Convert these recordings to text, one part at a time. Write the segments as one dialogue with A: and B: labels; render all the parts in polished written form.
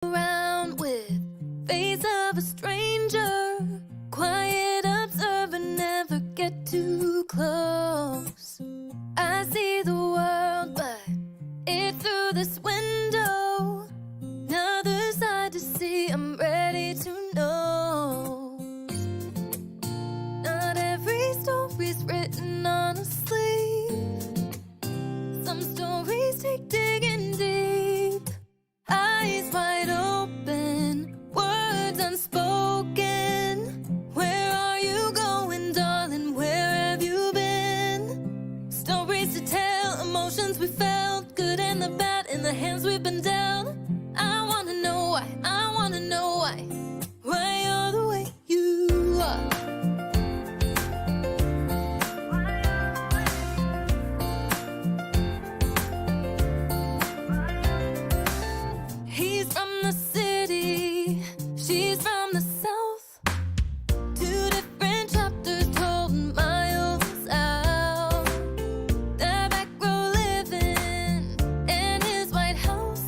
A: around with face of a stranger, quiet observer, never get too close. I see the world, but it's through this window. Another side to see, I'm ready to know. Not every story's written on a sleeve. Some stories take digging deep. Eyes wide open, words unspoken. Where are you going, darling? Where have you been? Stories to tell, emotions we felt, good and the bad in the hands we've been dealt. I wanna know why, I wanna know why you're the way you are. He's from the city, she's from the south. Two different chapters told miles out. Their back row living in his White House.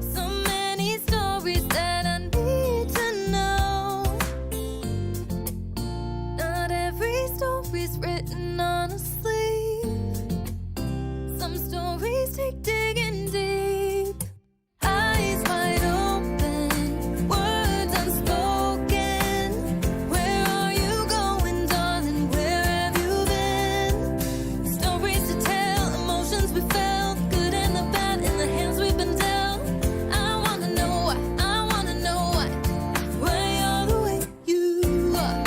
A: So many stories that I need to know. Not every story's written on a sleeve. Some stories take digging deep. Eyes wide open, words unspoken. Where are you going, darling? Where have you been? Stories to tell, emotions we felt, good and the bad in the hands we've been dealt. I wanna know why, I wanna know why you're the way you are.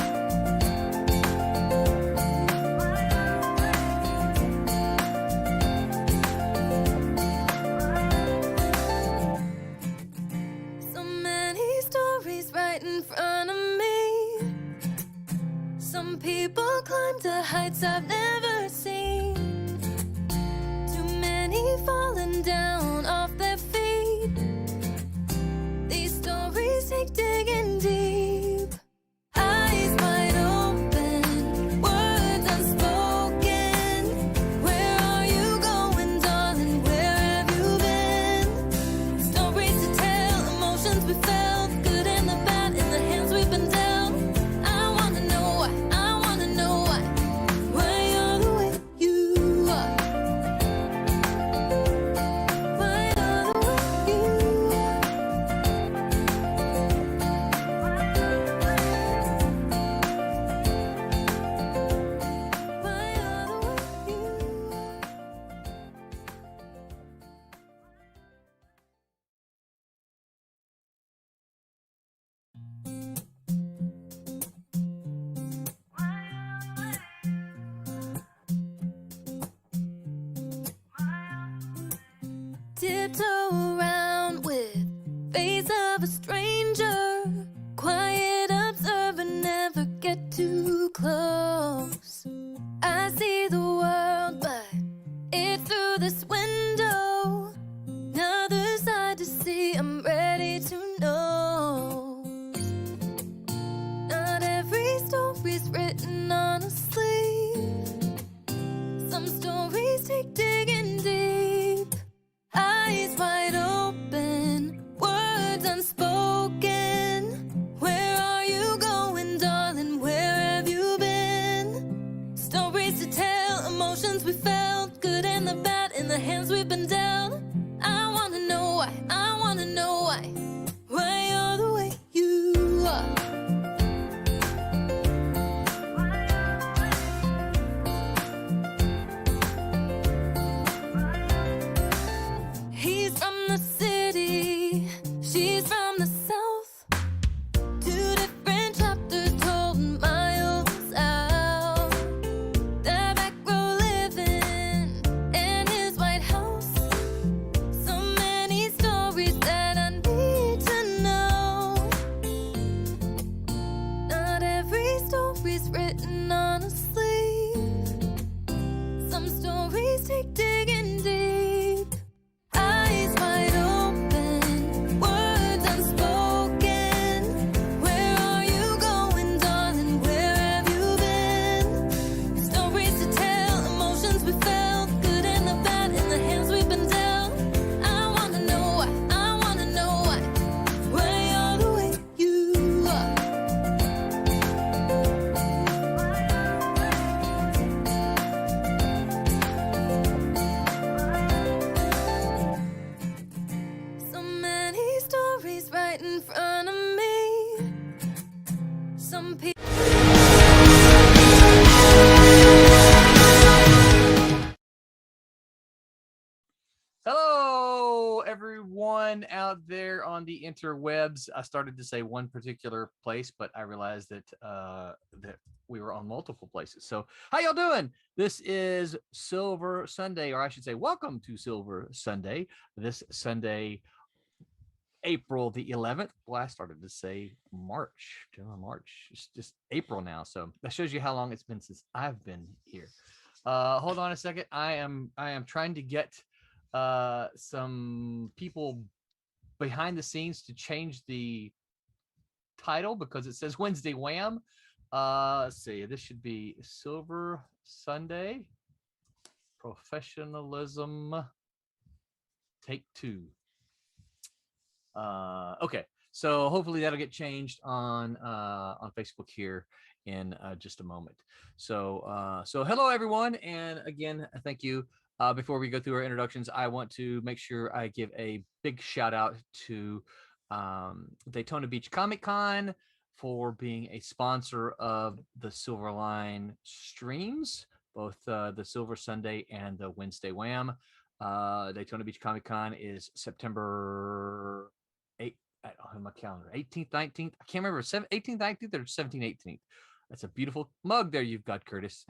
A: So many stories right in front of me. Some people climb to heights I've never seen. Too many falling down off their feet. These stories take digging deep. Eyes wide open, words unspoken. Where are you going, darling? Where have you been? Stories to tell, emotions we felt, good and the bad in the hands we've been dealt. I wanna know why, I wanna know why you're the way you are. Why you're the way you are. Why you're the way you are. Tiptoe around with face of a stranger, quiet observer, never get too close. I see the world, but it's through this window. Another side to see, I'm ready to know. Not every story's written on a sleeve. Some stories take digging deep. Eyes wide open, words unspoken. Where are you going, darling? Where have you been? Stories to tell, emotions we felt, good and the bad in the hands we've been dealt. I wanna know why, I wanna know why you're the way you are. right in front of me. Some people.
B: Hello, everyone out there on the interwebs. I started to say one particular place, but I realized that that we were on multiple places. So, how y'all doing? This is Silver Sunday, or I should say, welcome to Silver Sunday. This Sunday, April the 11th. Well, I started to say March. March. It's just April now. So that shows you how long it's been since I've been here. Hold on a second. I am trying to get some people behind the scenes to change the title because it says Wednesday Wham. Let's see. This should be Silver Sunday. Professionalism. Take 2. Okay, so hopefully that'll get changed on Facebook here in just a moment. So hello everyone, and again, thank you. Before we go through our introductions, I want to make sure I give a big shout out to Daytona Beach Comic Con for being a sponsor of the Silverline streams, both the Silver Sunday and the Wednesday Wham. Daytona Beach Comic Con is September 8th. I don't have my calendar. 18th, 19th. I can't remember. 18th, 19th, or 17th, 18th. That's a beautiful mug there you've got, Curtis.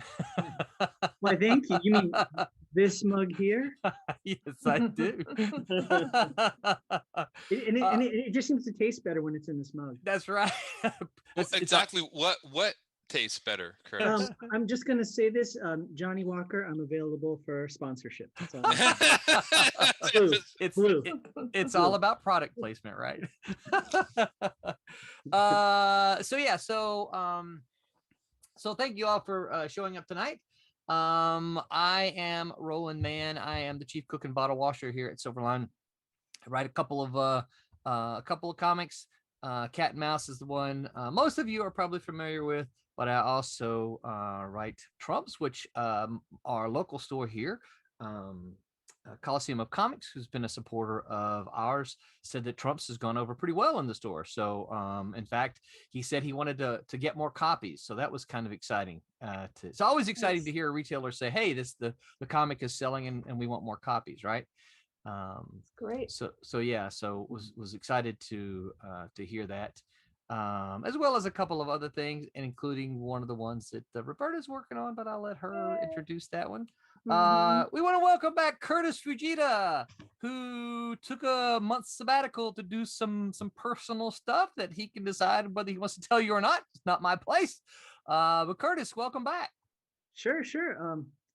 C: Why, thank you. You mean this mug here?
B: Yes, I do.
C: It just seems to taste better when it's in this mug.
B: That's right.
D: Exactly. What tastes better, Curtis?
C: I'm just going to say this. Johnny Walker, I'm available for sponsorship. So.
B: It's all about product placement, right? So thank you all for showing up tonight. I am Roland Mann. I am the chief cook and bottle washer here at Silverline. I write a couple of comics. Cat and Mouse is the one most of you are probably familiar with, but I also write Trumps, which our local store here, Coliseum of Comics, who's been a supporter of ours, said that Trumps has gone over pretty well in the store. So in fact, he said he wanted to get more copies. So that was kind of exciting. It's always exciting to hear a retailer say, hey, the comic is selling and we want more copies, right?
E: Great.
B: So was excited to hear that, as well as a couple of other things, and including one of the ones that Roberta's working on, but I'll let her introduce that one. We want to welcome back Curtis Fujita, who took a month sabbatical to do some personal stuff that he can decide whether he wants to tell you or not. It's not my place. But Curtis, welcome back.
C: Sure.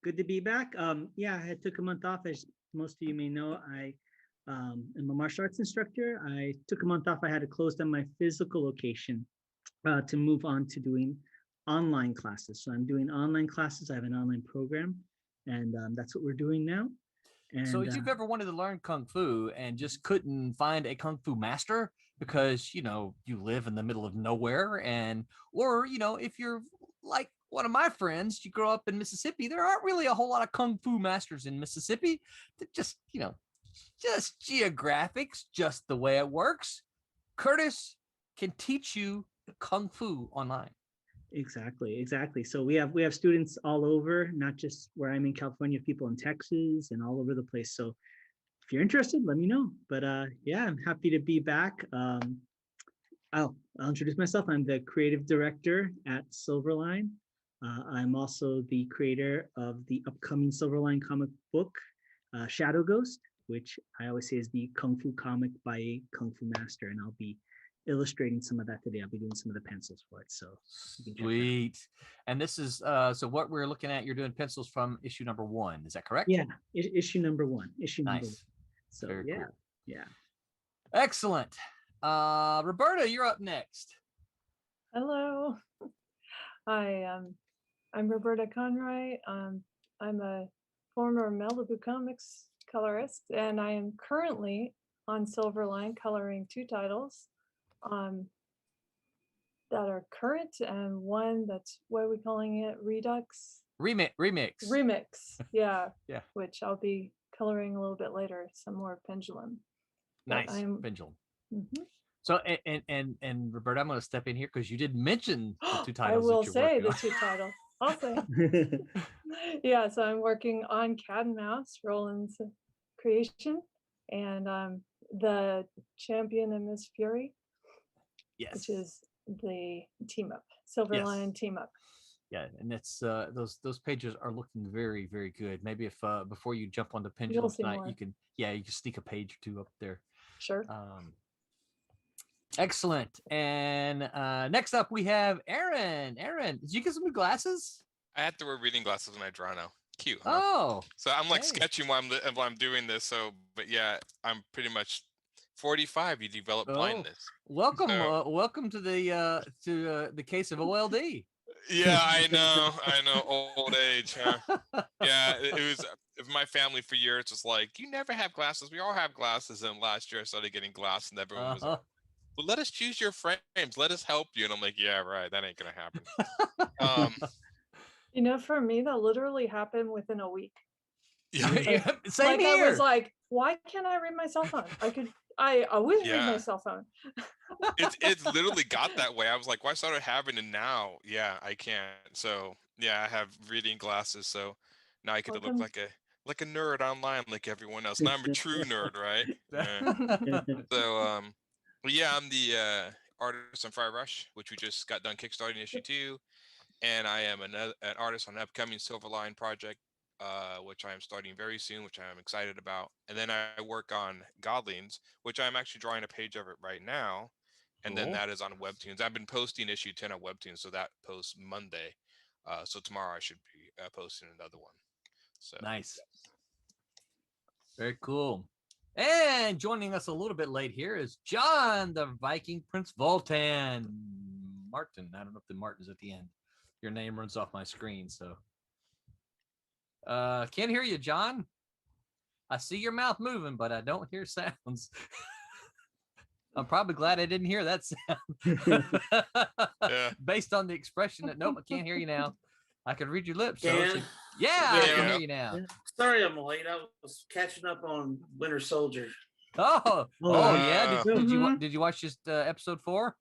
C: Good to be back. Yeah, I took a month off. As most of you may know, I am a martial arts instructor. I took a month off. I had to close down my physical location to move on to doing online classes. So I'm doing online classes. I have an online program, and that's what we're doing now. And,
B: so if you've ever wanted to learn Kung Fu and just couldn't find a Kung Fu master because, you live in the middle of nowhere, or if you're like one of my friends, you grow up in Mississippi, there aren't really a whole lot of Kung Fu masters in Mississippi. Just geographics, just the way it works. Curtis can teach you Kung Fu online.
C: Exactly. So we have students all over, not just where I'm in California, people in Texas and all over the place. So if you're interested, let me know. But yeah, I'm happy to be back. I'll introduce myself. I'm the creative director at Silverline. I'm also the creator of the upcoming Silverline comic book, Shadow Ghost, which I always say is the Kung Fu comic by a Kung Fu master. And I'll be illustrating some of that today. I'll be doing some of the pencils for it. So
B: sweet. And this is so what we're looking at, you're doing pencils from issue number 1. Is that correct?
C: Yeah, issue number 1.
B: Nice.
C: Number 1. So
B: very cool.
C: Yeah.
B: Excellent. Roberta, you're up next.
E: Hello. I'm Roberta Conroy. I'm a former Malibu Comics colorist, and I am currently on Silverline coloring 2 titles that are current, and one that's, what are we calling it? Remix. Yeah.
B: Yeah.
E: Which I'll be coloring a little bit later, some more Pendulum.
B: Nice. Pendulum.
E: Mm-hmm.
B: So and Roberta, I'm going to step in here because you did mention the two
E: I
B: titles.
E: will
B: that you're
E: say
B: working
E: the
B: on.
E: two titles. I'll say. Yeah, so I'm working on Cat and Mouse, Roland's creation, and the Champion and Miss Fury,
B: Yes.
E: which is the team up, Silverline team up.
B: Yeah, and it's those pages are looking very, very good. Maybe if before you jump on the pendulum
E: see
B: tonight,
E: more.
B: you can sneak a page or two up there.
E: Sure.
B: Excellent. And next up we have Aaron. Aaron, did you get some new glasses?
D: I had to wear reading glasses when I draw now. Cute, huh?
B: Oh,
D: So I'm like
B: hey.
D: sketching while I'm doing this. So, but yeah, I'm pretty much 45. You develop blindness.
B: Welcome,
D: So-
B: welcome to the case of OLD.
D: Yeah, I know, old age, huh? Yeah, it was my family for years was like, you never have glasses. We all have glasses. And last year I started getting glasses, and everyone was like, well, let us choose your frames. Let us help you. And I'm like, yeah, right. That ain't gonna happen.
E: You know, for me, that literally happened within a week.
B: Yeah, same
E: Like
B: here.
E: I was like, why can't I read my cell phone? I always read my
D: Yeah.
E: cell phone.
D: It's literally got that way. I was like, well, I started having it now. Yeah, I can't. So yeah, I have reading glasses. So now I get to look
E: Welcome.
D: like a nerd online, like everyone else. Now I'm a true nerd, right? Yeah. So well, yeah, I'm the artist on Fire Rush, which we just got done kickstarting issue 2, and I am an artist on an upcoming Silverline project, which I am starting very soon, which I am excited about. And then I work on Godlings, which I'm actually drawing a page of it right now, and then
B: Cool.
D: that is on Webtoons. I've been posting issue 10 on Webtoons, so that posts Monday. So tomorrow I should be posting another one. So
B: Nice. Very cool. And joining us a little bit late here is John, the Viking Prince Voltan. Martin. I don't know if the Martin's at the end. Your name runs off my screen, so. Can't hear you, John. I see your mouth moving, but I don't hear sounds. I'm probably glad I didn't hear that sound.
D: Yeah.
B: Based on the expression that, nope, I can't hear you now. I can read your lips. So
F: Can?
B: yeah, I
F: Yeah.
B: can hear you now.
F: Sorry I'm late. I was catching up on Winter Soldier.
B: Oh, yeah. Did you watch just episode 4?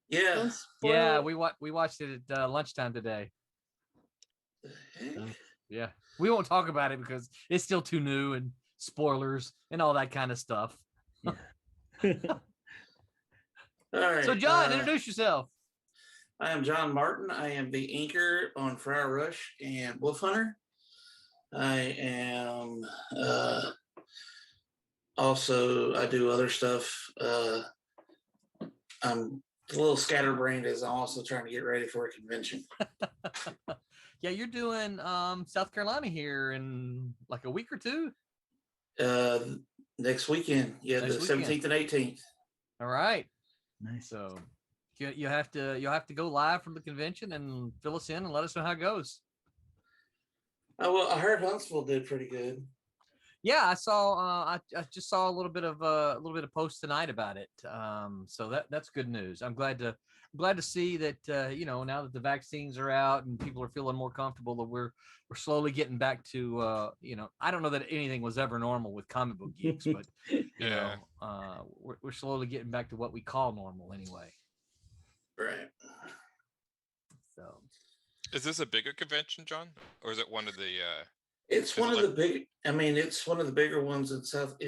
F: Yeah.
E: Don't spoil
B: Yeah,
E: it.
B: we watched it at lunchtime today.
F: Heck?
B: Yeah, we won't talk about it because it's still too new and spoilers and all that kind of stuff.
F: All right.
B: So, John, introduce yourself.
F: I am John Martin. I am the inker on Friar Rush and Wolf Hunter. I am also, I do other stuff. I'm a little scatterbrained as I'm also trying to get ready for a convention.
B: Yeah, you're doing South Carolina here in like a week or two.
F: Next weekend, yeah,
B: Next
F: the
B: weekend.
F: 17th and 18th.
B: All right.
C: Nice.
B: So you'll have to go live from the convention and fill us in and let us know how it goes.
F: Oh well, I heard Huntsville did pretty good.
B: Yeah, I saw. I just saw a little bit of post tonight about it. So that's good news. I'm glad to see that. Now that the vaccines are out and people are feeling more comfortable, that we're slowly getting back to. I don't know that anything was ever normal with comic book geeks, but
D: Yeah.
B: we're slowly getting back to what we call normal anyway.
F: Right.
B: So.
D: Is this a bigger convention, John, or is it one of the?
F: It's
D: Is
F: one
D: it
F: of the big. I mean, it's one of the bigger ones in South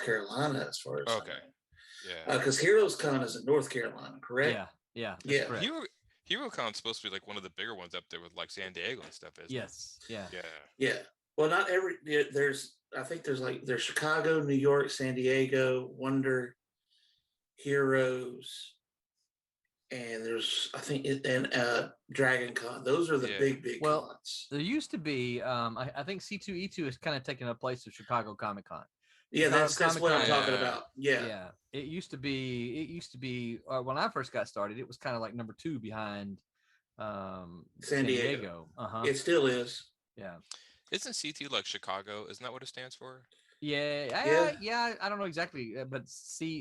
F: Carolina, as far as
D: Okay. Yeah.
F: Because Heroes Con is in North Carolina, correct?
B: Yeah. That's
F: Yeah.
B: correct.
D: HeroCon's supposed to be like one of the bigger ones up there with like San Diego and stuff, isn't
B: Yes. Yeah.
D: it?
F: Yeah. Well, not every. There's. I think there's Chicago, New York, San Diego, Wonder, Heroes, and there's Dragon Con. Those are the
D: Yeah.
F: big
B: Well,
F: cons.
B: there used to be. I think C2E2 is kind of taking a place of Chicago Comic Con.
F: Yeah, that's what I'm
D: Comic-Con.
F: talking
D: Yeah.
F: about. Yeah.
B: Yeah, it used to be when I first got started, it was kind of like number 2 behind San Diego.
F: It still is.
B: Yeah.
D: Isn't CT like Chicago? Isn't that what it stands for?
B: Yeah. I don't know exactly, but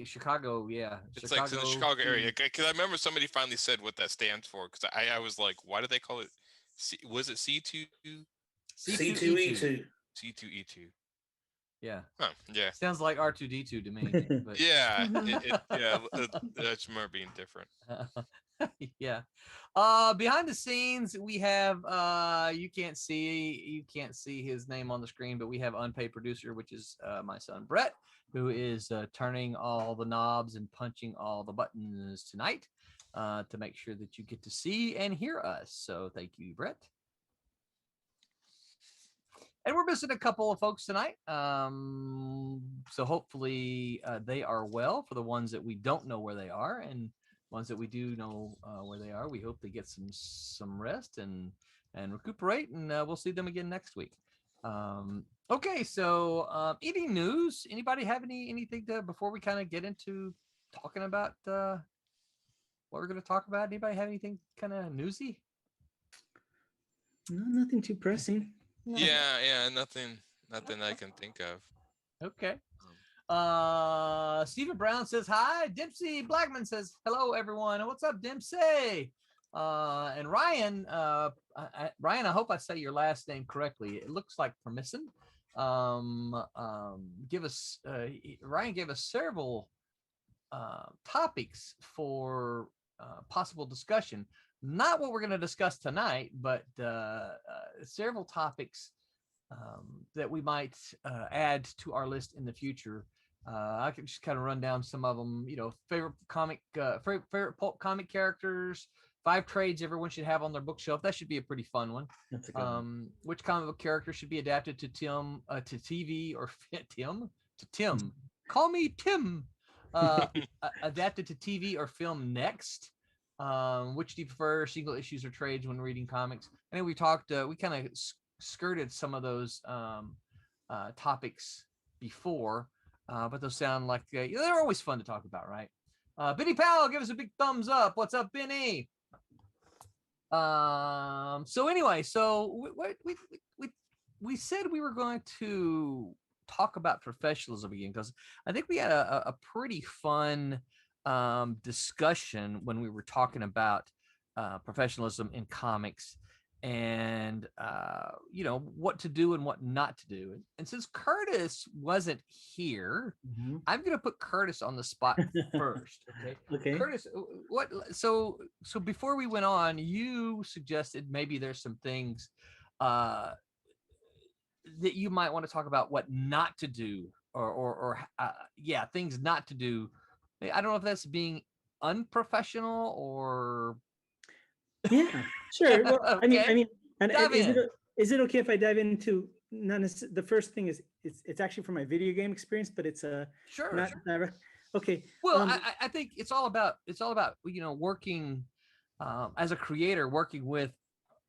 B: Chicago. Yeah,
D: It's like in the Chicago area. Because I remember somebody finally said what that stands for. Because I was like, why do they call it? Was it C2?
F: C2E2.
D: C2E2.
B: Yeah.
D: Huh, yeah.
B: Sounds like R2D2 to me. But
D: Yeah. That's more being different.
B: yeah. Behind the scenes, we have you can't see his name on the screen, but we have unpaid producer, which is my son Brett, who is turning all the knobs and punching all the buttons tonight to make sure that you get to see and hear us. So thank you, Brett. And we're missing a couple of folks tonight. So hopefully they are well. For the ones that we don't know where they are, and ones that we do know where they are, we hope they get some rest and recuperate, and we'll see them again next week. Okay, so any news? Anybody have anything to before we kind of get into talking about what we're going to talk about? Anybody have anything kind of newsy?
C: No, nothing too pressing.
E: No.
D: Yeah, nothing I can think of.
B: Okay. Stephen Brown says hi. Dempsey Blackman says hello, everyone. What's up, Dempsey? And Ryan, Ryan, I hope I say your last name correctly. It looks like Permission. Ryan gave us several topics for possible discussion. Not what we're going to discuss tonight, but several topics that we might add to our list in the future. I can just kind of run down some of them. Favorite pulp comic characters, 5 trades everyone should have on their bookshelf. That should be a pretty fun one.
C: That's a good one.
B: Which comic book character should be adapted to TV or Tim? Call me Tim. Adapted to TV or film next. Which do you prefer, single issues or trades when reading comics? I know we talked, we kind of skirted some of those topics before, but those sound like they're always fun to talk about, right? Benny Powell, give us a big thumbs up. What's up, Benny? So anyway, so we said we were going to talk about professionalism again, because I think we had a pretty fun discussion when we were talking about professionalism in comics and what to do and what not to do. And since Curtis wasn't here, I'm going to put Curtis on the spot first. Okay. Curtis, so before we went on, you suggested maybe there's some things that you might want to talk about what not to do, or things not to do. I don't know if that's being unprofessional or.
C: Yeah, sure. Well,
B: Okay.
C: I mean, and
B: Dive in.
C: is it okay if I dive into the first thing is it's actually from my video game experience, but it's
B: Sure.
C: not direct. Okay.
B: Well, I think it's all about working as a creator, working with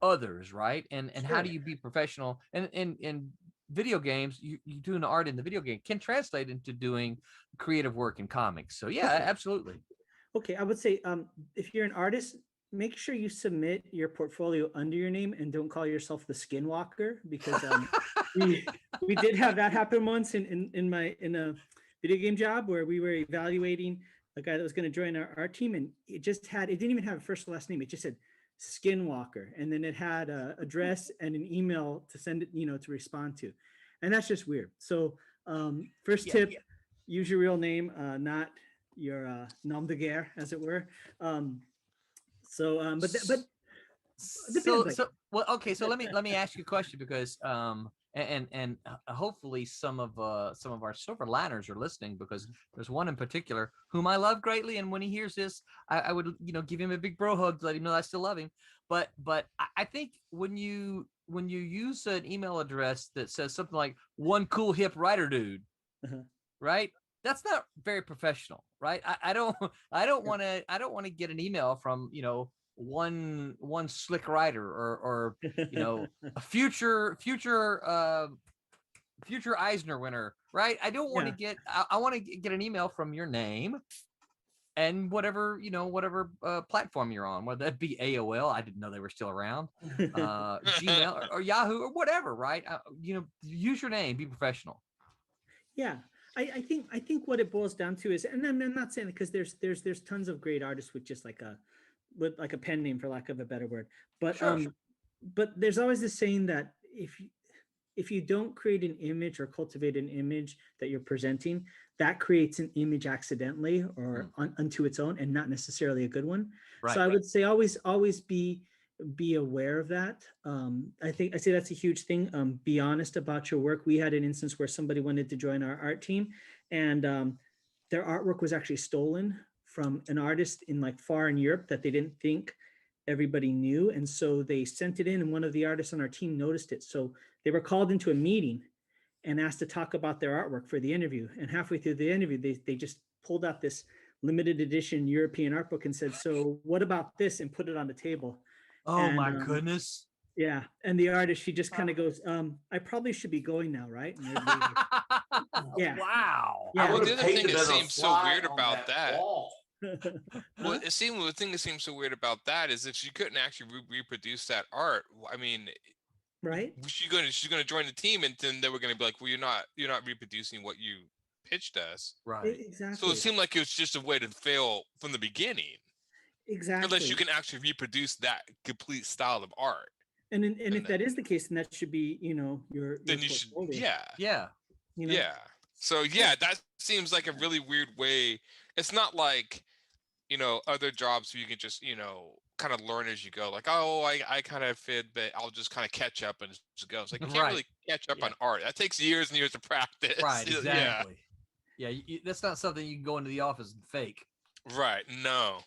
B: others, right? And
C: Sure.
B: how do you be professional? And in video games, you doing art in the video game can translate into doing creative work in comics. So yeah, absolutely.
C: Okay, I would say if you're an artist, make sure you submit your portfolio under your name and don't call yourself the Skinwalker, because we did have that happen once in a video game job where we were evaluating a guy that was going to join our team, and it didn't even have a first or last name. It just said Skinwalker, and then it had a address and an email to send it, to respond to, and that's just weird. So first tip, use your real name, not your nom de guerre, as it were. So
B: let me ask you a question, because and hopefully some of our Silverliners are listening, because there's one in particular whom I love greatly, and when he hears this, I would give him a big bro hug to let him know I still love him. But I think when you use an email address that says something like "one cool hip writer dude," right? That's not very professional, right? I don't want to get an email from one slick writer or a future Eisner winner, right? I don't want to get. I want to get an email from your name and whatever platform you're on, whether that be AOL. I didn't know they were still around. Gmail or Yahoo or whatever, right? Use your name, be professional.
C: Yeah. I think what it boils down to is, and I'm not saying it because there's tons of great artists with just like a pen name, for lack of a better word, but
B: Sure.
C: But there's always this saying that if you don't create an image or cultivate an image that you're presenting, that creates an image accidentally or unto its own, and not necessarily a good one.
B: Right.
C: So I would say always be aware of that. I say that's a huge thing. Be honest about your work. We had an instance where somebody wanted to join our art team, and their artwork was actually stolen from an artist in like far in Europe that they didn't think everybody knew. And so they sent it in, and one of the artists on our team noticed it. So they were called into a meeting and asked to talk about their artwork for the interview. And halfway through the interview, they just pulled out this limited edition European art book and said, "So what about this?" and put it on the table.
B: Oh
C: And,
B: my goodness.
C: Yeah. And the artist, she just kind of goes, "I probably should be going now, right?" And everybody's like, yeah.
B: Wow.
C: Yeah.
D: Well,
F: would've
D: the other thing
F: painted
D: that
F: as a
D: seems so
F: fly
D: weird
F: on
D: about that.
F: wall.
D: Well, the thing that seems so weird about that is if she couldn't actually reproduce that art. I mean,
C: Right.
D: she's gonna join the team, and then they were gonna be like, "Well, you're not reproducing what you pitched us."
B: Right.
C: Exactly.
D: So it seemed like it was just a way to fail from the beginning,
C: Exactly.
D: unless you can actually reproduce that complete style of art.
C: And if that is the case, then that should be, your
D: Then you should,
C: portfolio,
B: Yeah.
D: yeah. So yeah, that seems like a really weird way. It's not like, other jobs where you can just, kind of learn as you go. Like, oh, I kind of fit, but I'll just kind of catch up and just go. It's like you can't really catch up on art. That takes years and years to practice.
B: Right.
D: Yeah.
B: Exactly. Yeah. That's not something you can go into the office and fake.
D: Right. No.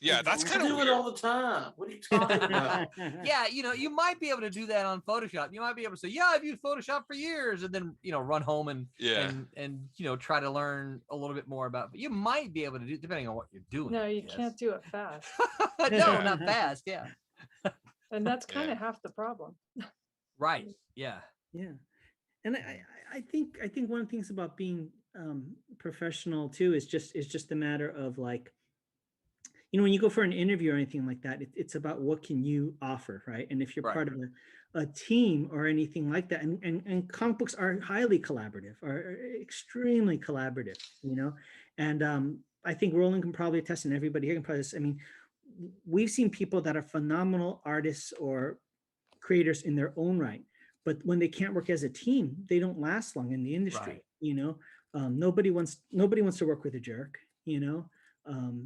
D: Yeah, that's
F: I
D: kind of
F: do
D: weird.
F: it all the time. What are you talking about?
B: Yeah, you might be able to do that on Photoshop. You might be able to say, "Yeah, I've used Photoshop for years," and then run home and try to learn a little bit more about. But you might be able to do, depending on what you're doing.
E: No, you can't do it fast.
B: No, not fast. Yeah.
E: And that's kind of half the problem.
B: Right. Yeah.
C: Yeah. And I think one of the things about being professional too is just a matter of like, when you go for an interview or anything like that, it's about what can you offer, right? And if you're part of a team or anything like that, and comic books are highly collaborative, are extremely collaborative, and I think Roland can probably attest, and everybody here can probably attest. I mean, we've seen people that are phenomenal artists or creators in their own right, but when they can't work as a team, they don't last long in the industry. Nobody wants to work with a jerk,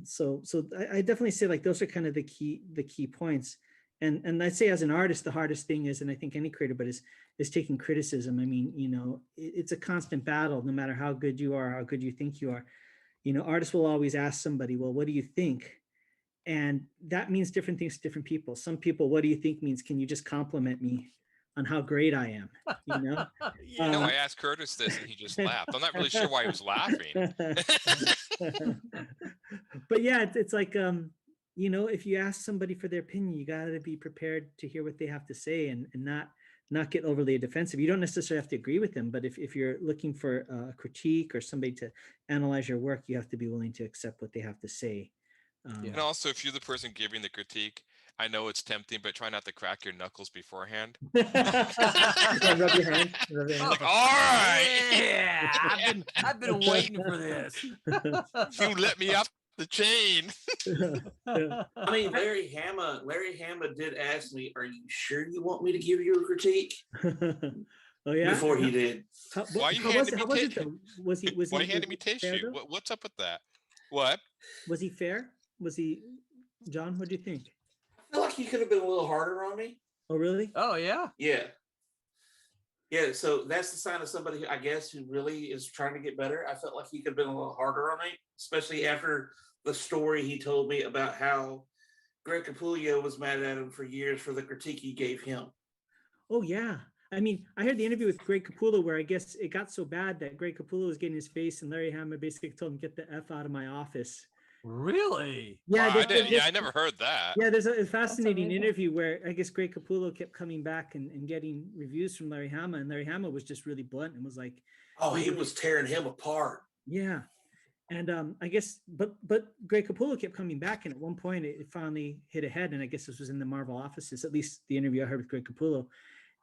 C: so I definitely say like those are kind of the key points. And I'd say as an artist, the hardest thing is, and I think any creator, but is taking criticism. I mean, it's a constant battle, no matter how good you are, how good you think you are. Artists will always ask somebody, "Well, what do you think?" And that means different things to different people. Some people, "What do you think?" means, "Can you just compliment me on how great I am?"
D: I asked Curtis this and he just laughed. I'm not really sure why he was laughing.
C: But yeah, it's like, if you ask somebody for their opinion, you got to be prepared to hear what they have to say and not get overly defensive. You don't necessarily have to agree with them, but if you're looking for a critique or somebody to analyze your work, you have to be willing to accept what they have to say.
D: And also, if you're the person giving the critique, I know it's tempting, but try not to crack your knuckles beforehand.
C: Rub your hand.
D: Like, all right.
B: Yeah, I've been waiting for this.
D: You let me off the chain.
F: I mean, Larry Hama did ask me, "Are you sure you want me to give you a critique?"
C: Oh yeah.
F: Before he did.
D: Why are you handing me tissue?
C: Was
D: Why are you
C: he
D: handing me tissue? What's up with that? What?
C: Was he fair? Was he, John? What do you think?
F: I feel like he could have been a little harder on me.
C: Oh really?
B: Oh yeah.
F: Yeah. Yeah, so that's the sign of somebody who, I guess, who really is trying to get better. I felt like he could have been a little harder on me, especially after the story he told me about how Greg Capullo was mad at him for years for the critique he gave him.
C: Oh yeah. I mean, I heard the interview with Greg Capullo where I guess it got so bad that Greg Capullo was getting his face and Larry Hama basically told him, "Get the F out of my office."
B: Really?
C: Yeah,
D: Wow, I never heard that.
C: Yeah, there's a fascinating interview where I guess Greg Capullo kept coming back and getting reviews from Larry Hama, and Larry Hama was just really blunt and was like,
F: "Oh, he was tearing him apart."
C: Yeah, and I guess, but Greg Capullo kept coming back, and at one point it finally hit a head, and I guess this was in the Marvel offices, at least the interview I heard with Greg Capullo,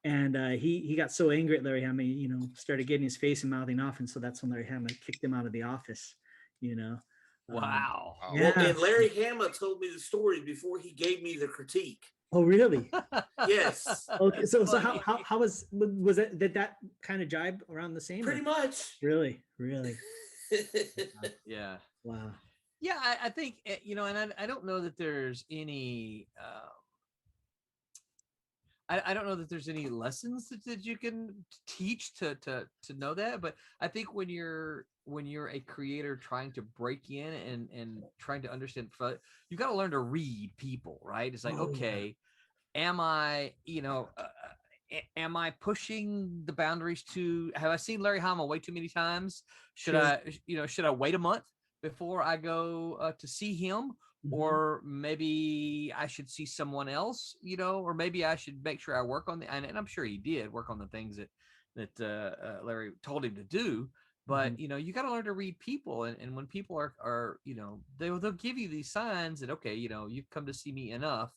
C: and he got so angry at Larry Hama, started getting his face and mouthing off, and so that's when Larry Hama kicked him out of the office,
B: Wow.
C: Yeah.
F: Well, and Larry Hama told me the story before he gave me the critique.
C: Oh, really?
F: Yes,
C: Okay, so
F: But
C: how was it, did that kind of jibe around the same?
F: pretty
C: Or?
F: much.
C: Really, really,
B: Yeah.
C: wow.
B: Yeah, I think, and I don't know that there's any, I don't know that there's any lessons that you can teach to know that, but I think when you're a creator trying to break in and trying to understand, you got to learn to read people, right? It's like,
C: Oh, yeah.
B: okay, am I, am I pushing the boundaries have I seen Larry Hama way too many times? Should
C: Sure.
B: should I wait a month before I go to see him?
C: Mhm.
B: Or maybe I should see someone else, or maybe I should make sure I work on and I'm sure he did work on the things that Larry told him to do. But
C: Mhm.
B: you got to learn to read people, and when people are they'll give you these signs that, okay, you've come to see me enough.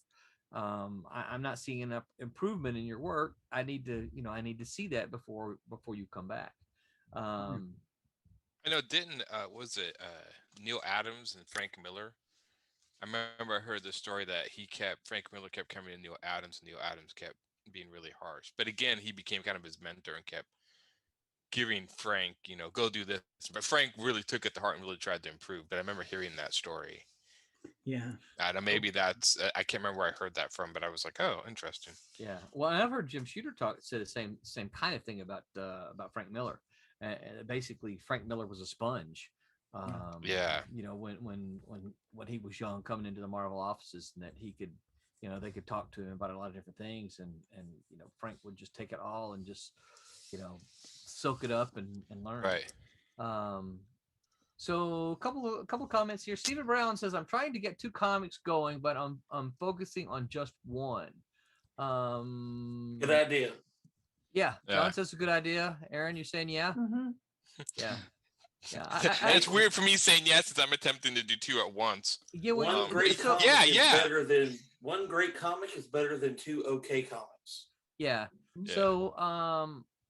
B: I'm not seeing enough improvement in your work. I need to see that before you come back.
D: I know, didn't was it Neil Adams and Frank Miller? I remember I heard the story that Frank Miller kept coming to Neil Adams, and Neil Adams kept being really harsh. But again, he became kind of his mentor and kept giving Frank, go do this. But Frank really took it to heart and really tried to improve. But I remember hearing that story.
C: Yeah.
D: I know maybe that's I can't remember where I heard that from, but I was like, oh, interesting.
B: Yeah. Well, I've heard Jim Shooter say the same kind of thing about Frank Miller. Basically, Frank Miller was a sponge.
D: Yeah.
B: When he was young, coming into the Marvel offices, and that he could, they could talk to him about a lot of different things, and Frank would just take it all and just, soak it up and learn.
D: Right.
B: So a couple comments here. Stephen Brown says, I'm trying to get 2 comics going, but I'm focusing on just one.
F: Good idea.
B: Yeah, John says a good idea. Aaron, you're saying yeah?
E: Mm-hmm.
B: Yeah.
D: And it's weird for me saying yes, since I'm attempting to do 2 at once.
B: Yeah,
F: One great comic is better than 2 okay comics.
B: Yeah.
D: Yeah.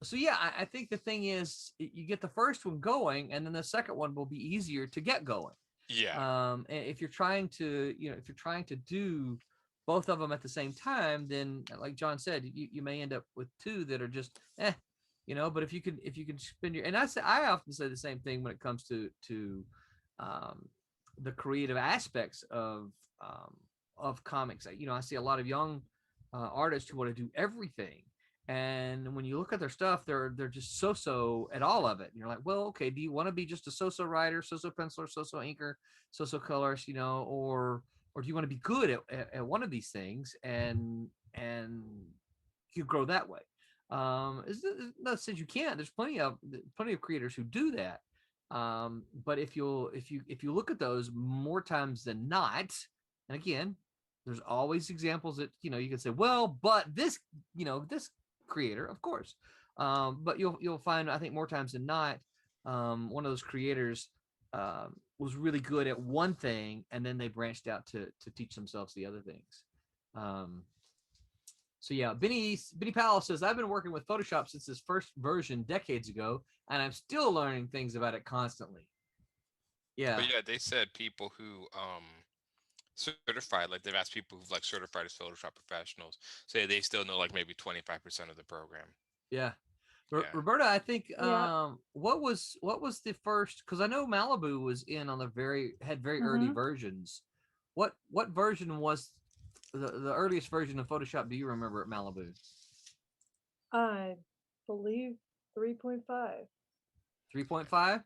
B: So yeah, I think the thing is, you get the first one going, and then the second one will be easier to get going.
D: Yeah.
B: And if you're trying to, do both of them at the same time, then like John said, you may end up with 2 that are just but if you can spend your, and I often say the same thing when it comes to the creative aspects of comics. I see a lot of young artists who want to do everything, and when you look at their stuff, they're just so at all of it. And you're like, well, okay, do you want to be just a so writer, so penciler, so inker, so colorist, or do you want to be good at one of these things and you grow that way? It's not says you can't. There's plenty of creators who do that. But if you look at those more times than not, and again, there's always examples that you can say, well, but this this creator, of course. But you'll find, I think, more times than not, one of those creators was really good at one thing, and then they branched out to teach themselves the other things. So yeah, Benny Powell says, I've been working with Photoshop since its first version decades ago, and I'm still learning things about it constantly. Yeah.
D: But yeah, they said people who certified, like they've asked people who've like certified as Photoshop professionals, say they still know like maybe 25% of the program.
B: Yeah.
D: Yeah.
B: Roberta, I think what was the first, because I know Malibu was in on the very early versions. What version was the earliest version of Photoshop do you remember at Malibu?
E: I believe 3.5.
B: 3.5?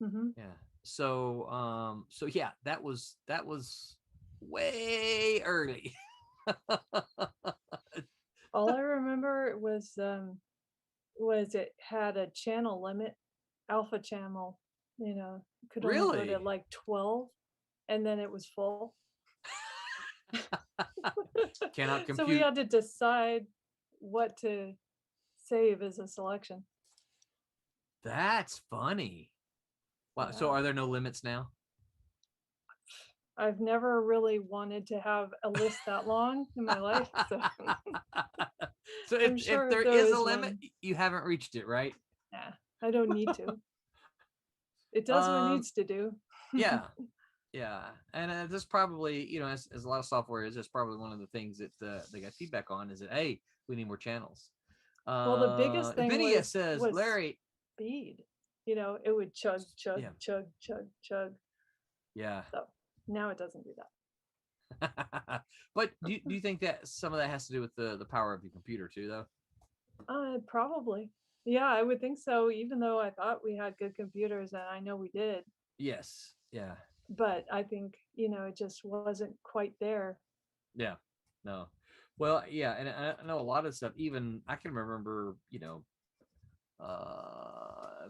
E: Mm-hmm.
B: Yeah. So yeah, that was way early.
E: All I remember was it had a channel limit, alpha channel, could only go
B: Really?
E: to like 12, and then it was full.
B: Cannot compute.
E: So we had to decide what to save as a selection.
B: That's funny. Wow. So are there no limits now?
E: I've never really wanted to have a list that long in my life. So,
B: so if there is a limit, you haven't reached it, right?
E: Yeah, I don't need to. It does what it needs to do.
B: Yeah. Yeah, and this probably, you know, as a lot of software is, that's probably one of the things that they got feedback on is that, hey, we need more channels.
E: Well, the biggest thing
B: Benny
E: was
B: says,
E: was
B: Larry,
E: speed. You know, it would chug, chug,
B: yeah,
E: chug, chug, chug.
B: yeah.
E: So now it doesn't do that.
B: But do you think that some of that has to do with the power of your computer too, though?
E: Probably. Yeah, I would think so, even though I thought we had good computers, and I know we did.
B: Yes. Yeah.
E: But I think, you know, it just wasn't quite there.
B: Yeah. No. Well, yeah, and I know a lot of stuff. Even I can remember, you know,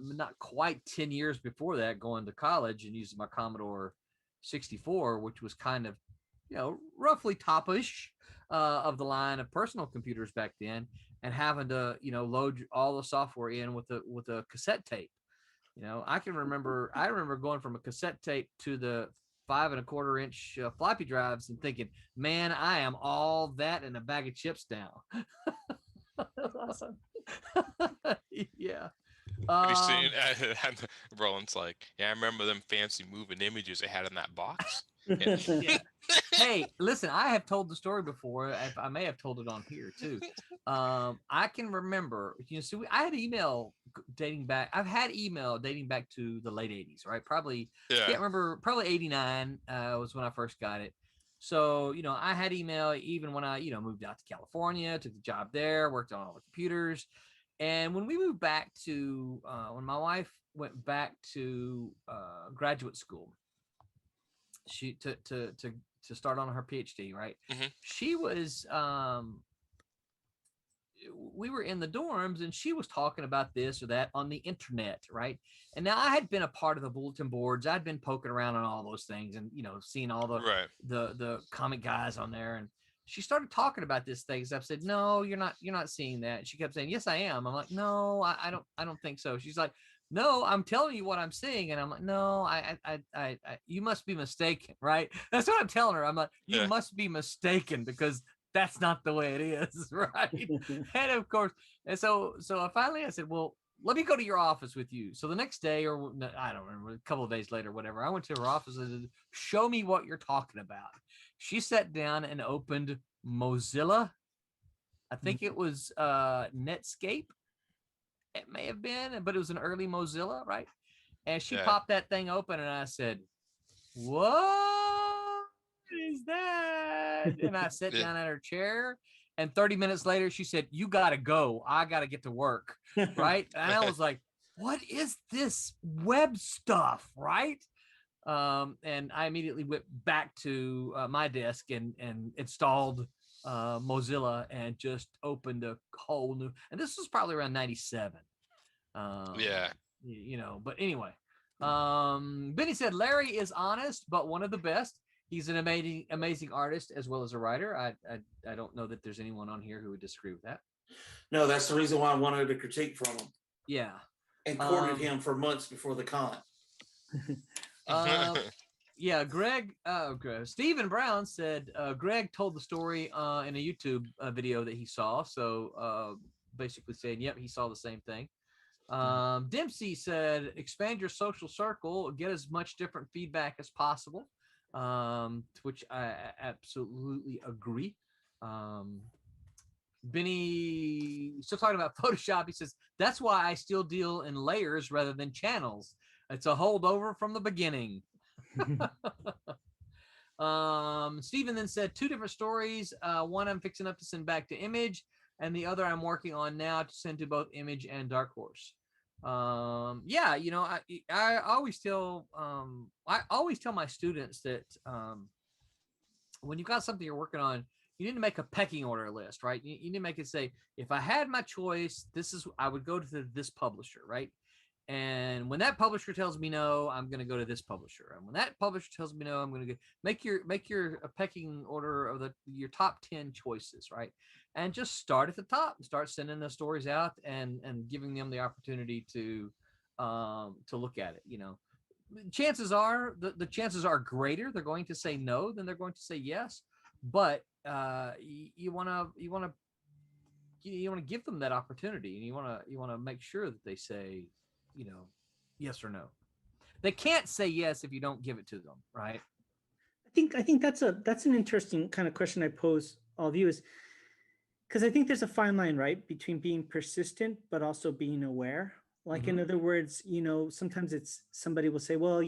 B: not quite 10 years before that, going to college and using my Commodore 64, which was kind of, you know, roughly topish of the line of personal computers back then, and having to, you know, load all the software in with a cassette tape. You know, I remember going from a cassette tape to the 5.25 inch floppy drives and thinking, man, I am all that and a bag of chips now.
E: That's awesome.
B: Yeah.
D: Pretty soon, Roland's like, yeah, I remember them fancy moving images they had in that box. Yeah.
B: Yeah. Hey, listen, I have told the story before. I may have told it on here too. I can remember, you know, so I had email dating back. I've had email dating back to the late 80s, right? Probably,
D: Yeah.
B: can't remember, probably 89 was when I first got it. So, you know, I had email even when I, you know, moved out to California, took the job there, worked on all the computers. And when we moved back to, when my wife went back to graduate school, she to start on her PhD, right?
D: Mhm.
B: She was we were in the dorms and she was talking about this or that on the internet, right? And now I had been a part of the bulletin boards. I'd been poking around on all those things and, you know, seeing all
D: Right.
B: the comic guys on there. And she started talking about this thing. So I said, no, you're not seeing that. And she kept saying, yes, I am. I'm like, no, I don't think so. She's like, no, I'm telling you what I'm seeing. And I'm like, no, I you must be mistaken, right? That's what I'm telling her. I'm like, you
D: Yeah.
B: must be mistaken because that's not the way it is, right? And of course, and so finally I said, well, let me go to your office with you. So the next day, or I don't remember, a couple of days later, whatever, I went to her office and said, show me what you're talking about. She sat down and opened Mozilla. I think it was Netscape. It may have been, but it was an early Mozilla, right? And she
D: Yeah.
B: popped that thing open and I said, what is that? And I sat
D: Yeah.
B: down at her chair and 30 minutes later she said, you gotta go, I gotta get to work, right? And I was like, what is this web stuff, right? And I immediately went back to my desk and installed Mozilla and just opened a whole new, and this was probably around 97.
D: Yeah.
B: You know, but anyway, Benny said Larry is honest, but one of the best. He's an amazing artist as well as a writer. I don't know that there's anyone on here who would disagree with that.
F: No, that's the reason why I wanted a critique from him
B: Yeah.
F: and courted him for months before the con.
B: Yeah, Stephen Brown said Greg told the story in a YouTube video that he saw. So basically saying, yep, he saw the same thing. Dempsey said, expand your social circle, get as much different feedback as possible, to which I absolutely agree. Benny still talking about Photoshop. He says, that's why I still deal in layers rather than channels. It's a holdover from the beginning. Stephen then said 2 different stories. One I'm fixing up to send back to Image, and the other I'm working on now to send to both Image and Dark Horse. Yeah, you know, I always tell my students that when you've got something you're working on, you need to make a pecking order list, right? You need to make it say, if I had my choice, I would go to this publisher, right? And when that publisher tells me no, I'm going to go to this publisher. And when that publisher tells me no, I'm going to make your pecking order of your top 10 choices, right? And just start at the top and start sending the stories out and giving them the opportunity to look at it. You know, chances are the chances are greater they're going to say no than they're going to say yes. But you want to give them that opportunity, and you want to make sure that they say, you know, yes or no. They can't say yes if you don't give it to them, right?
C: I think that's an interesting kind of question I pose all of you, is because I think there's a fine line, right, between being persistent but also being aware. Like, in other words, sometimes it's somebody will say, well,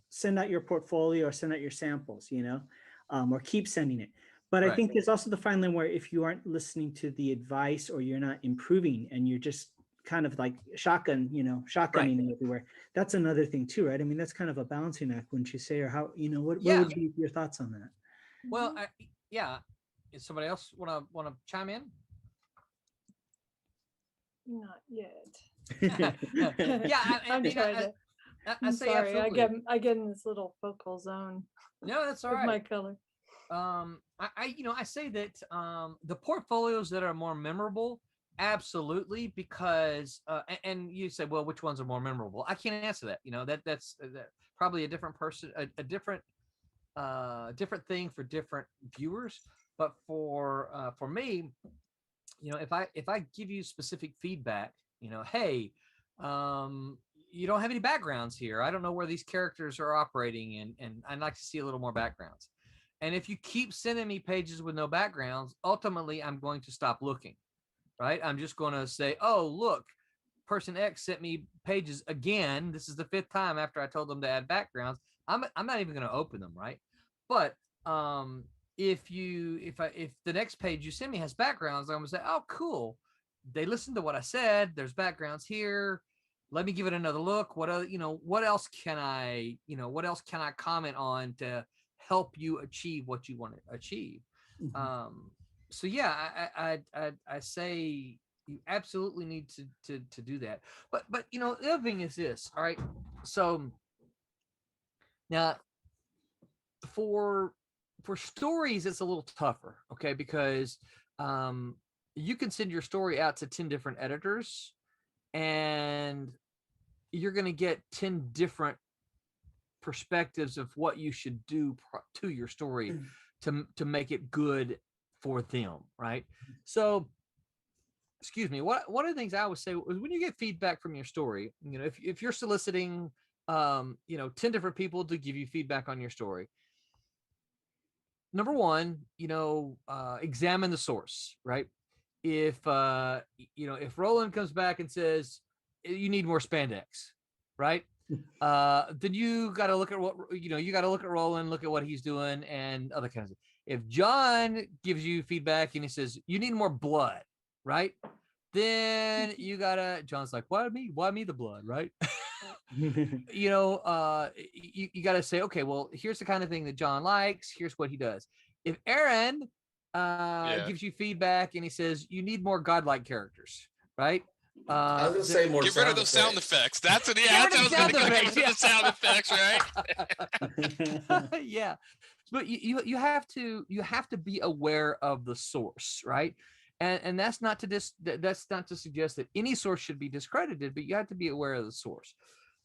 C: send out your portfolio or send out your samples, or keep sending it. But I
B: Right.
C: think there's also the fine line where if you aren't listening to the advice or you're not improving and you're just kind of like shotgunning everywhere, that's another thing too, right? I mean, that's kind of a balancing act, wouldn't you say? Or how, what
B: Yeah.
C: would be your thoughts on that?
B: Well, yeah. Is somebody else want to chime in?
E: Not yet.
B: Yeah,
E: I'm trying to.
B: I
E: I'm
B: say
E: sorry.
B: absolutely.
E: I get in this little focal zone
B: No, that's all
E: with my
B: right.
E: color.
B: I say that the portfolios that are more memorable, absolutely, because and you say, well, which ones are more memorable? I can't answer that. That's probably a different person, a different thing for different viewers. But for me, if I give you specific feedback, hey, you don't have any backgrounds here. I don't know where these characters are operating, and I'd like to see a little more backgrounds. And if you keep sending me pages with no backgrounds, ultimately I'm going to stop looking, right? I'm just going to say, oh, look, person X sent me pages again. This is the 5th time after I told them to add backgrounds. I'm not even going to open them, right? But if the next page you send me has backgrounds, I'm going to say, oh, cool. They listened to what I said. There's backgrounds here. Let me give it another look. What else can I comment on to help you achieve what you want to achieve? So yeah, I say you absolutely need to do that. But the other thing is this, all right? So now for stories, it's a little tougher, okay? Because you can send your story out to 10 different editors and you're going to get 10 different perspectives of what you should do to your story to make it good for them, right? So excuse me, one of the things I always say is when you get feedback from your story, if you're soliciting 10 different people to give you feedback on your story, number one, examine the source, right? If if Roland comes back and says you need more spandex, right? Then you got to look at what you got to look at Roland, look at what he's doing, and other kinds of. If John gives you feedback and he says you need more blood, right? Then you gotta. John's like, why me? Why me the blood, right? You gotta say, okay, well, here's the kind of thing that John likes. Here's what he does. If Aaron gives you feedback and he says you need more godlike characters, right?
F: I was gonna say more.
D: Get rid of those sound effects. That's what. Yeah, that's what I was gonna go. Get rid of the sound effects, right?
B: Yeah, but you have to be aware of the source, right? And that's not to suggest that any source should be discredited, but you have to be aware of the source.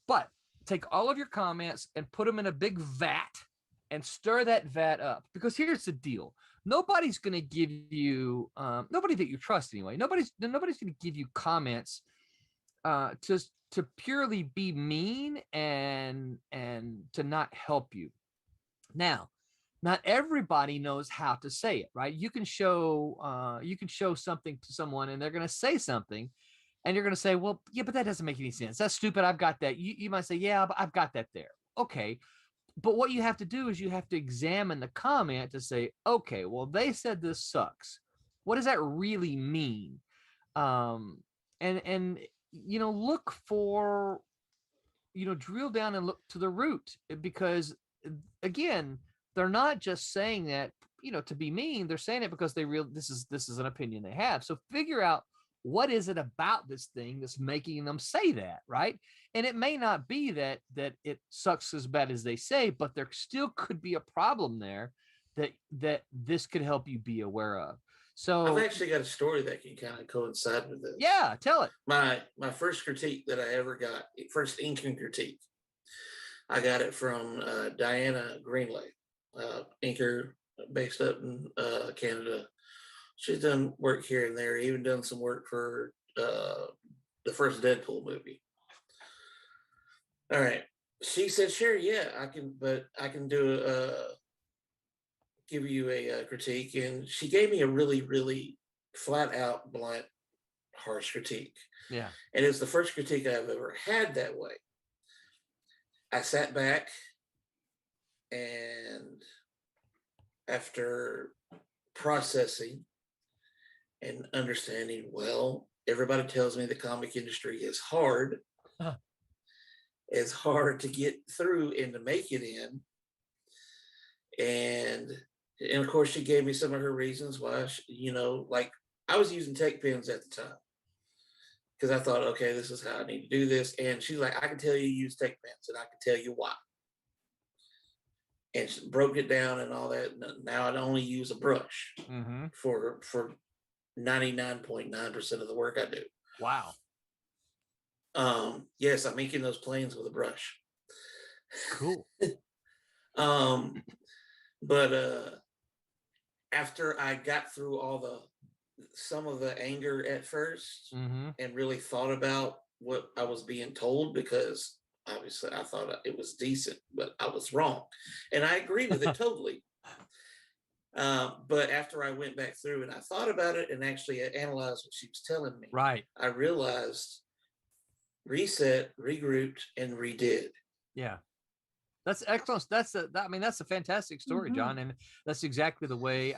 B: But take all of your comments and put them in a big vat and stir that vat up, because here's the deal. Nobody's going to give you nobody that you trust anyway. Nobody's going to give you comments to purely be mean and to not help you. Now, not everybody knows how to say it, right? You can show something to someone and they're going to say something and you're going to say, well, yeah, but that doesn't make any sense. That's stupid. I've got that. You might say, yeah, but I've got that there. Okay. But what you have to do is you have to examine the comment to say, okay, well, they said this sucks. What does that really mean? And look for, drill down and look to the root, because again, they're not just saying that, to be mean. They're saying it because this is an opinion they have. So figure out what is it about this thing that's making them say that, right? And it may not be that it sucks as bad as they say, but there still could be a problem there that this could help you be aware of. So
F: I've actually got a story that can kind of coincide with this.
B: Yeah, tell it.
F: My first critique that I ever got, first inking critique, I got it from Diana Greenlay, inker based up in Canada. She's done work here and there, even done some work for the first Deadpool movie. All right. she said, "Sure, yeah, I can, but I can give you a critique." And she gave me a really, really flat out, blunt, harsh critique.
B: Yeah.
F: And it was the first critique I've ever had that way. I sat back, and after processing and understanding, well, everybody tells me the comic industry is hard.
B: Huh.
F: It's hard to get through and to make it in. And of course, she gave me some of her reasons why, like I was using tech pens at the time because I thought, okay, this is how I need to do this. And she's like, I can tell you use tech pens, and I can tell you why. And she broke it down and all that. Now I only use a brush for 99.9% of the work I do.
B: Wow.
F: Yes, I'm making those planes with a brush.
B: Cool.
F: But after I got through some of the anger at first and really thought about what I was being told, because obviously I thought it was decent, but I was wrong. And I agree with it totally. But after I went back through and I thought about it and actually analyzed what she was telling me,
B: right,
F: I realized, reset, regrouped, and redid.
B: Yeah. That's excellent. That's a fantastic story, John. And that's exactly the way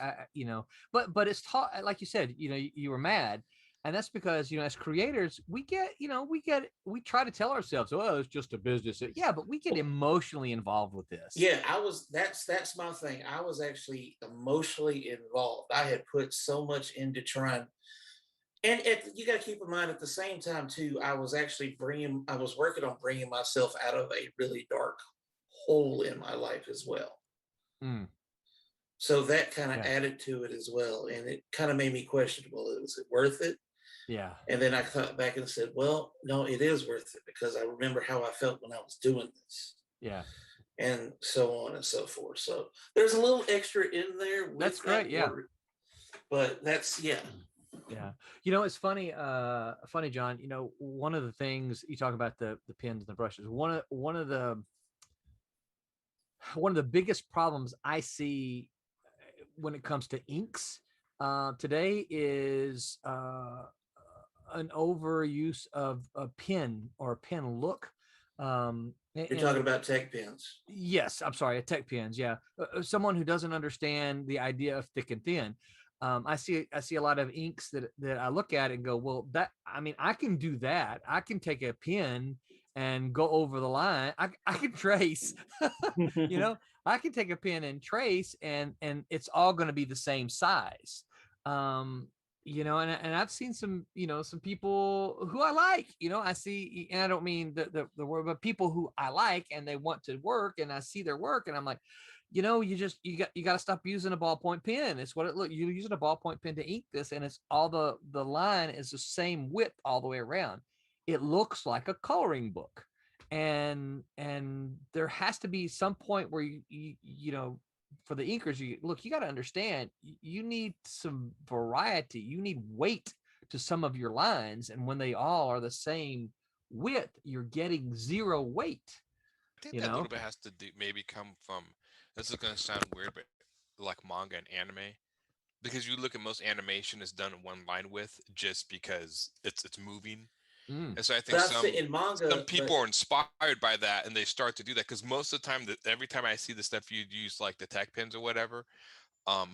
B: but it's taught, like you said, you were mad. And that's because, as creators, we try to tell ourselves, oh, it's just a business. Yeah, but we get emotionally involved with this.
F: Yeah, that's my thing. I was actually emotionally involved. I had put so much into trying. And you got to keep in mind at the same time too, I was working on bringing myself out of a really dark hole in my life as well. So that kind of added to it as well. And it kind of made me question, well, is it worth it?
B: Yeah.
F: And then I thought back and said, well, no, it is worth it, because I remember how I felt when I was doing this.
B: Yeah.
F: And so on and so forth. So there's a little extra in there.
B: That's great. Yeah.
F: But that's, yeah.
B: Yeah. It's funny, John, one of the things you talk about the pens and the brushes, one of the biggest problems I see when it comes to inks today is an overuse of a pen or a pen look.
F: You're talking about tech pens.
B: Yes, I'm sorry, tech pens. Yeah, someone who doesn't understand the idea of thick and thin. I see a lot of inks that I look at and go, well, I can do that. I can take a pen and go over the line. I can trace, I can take a pen and trace, and it's all going to be the same size. And I've seen some people who I like, I see, and I don't mean the word, but people who I like and they want to work, and I see their work and I'm like, you got to stop using a ballpoint pen. It's what it look. You're using a ballpoint pen to ink this, and it's all the line is the same width all the way around. It looks like a coloring book, and there has to be some point where you for the inkers, you got to understand, you need some variety. You need weight to some of your lines, and when they all are the same width, you're getting zero weight.
D: I think that a little bit has to maybe come from, this is going to sound weird, but like manga and anime, because you look at most animation is done in one line width just because it's moving. And so I think some people are inspired by that, and they start to do that, because most of the time, every time I see the stuff you use, like the tech pens or whatever,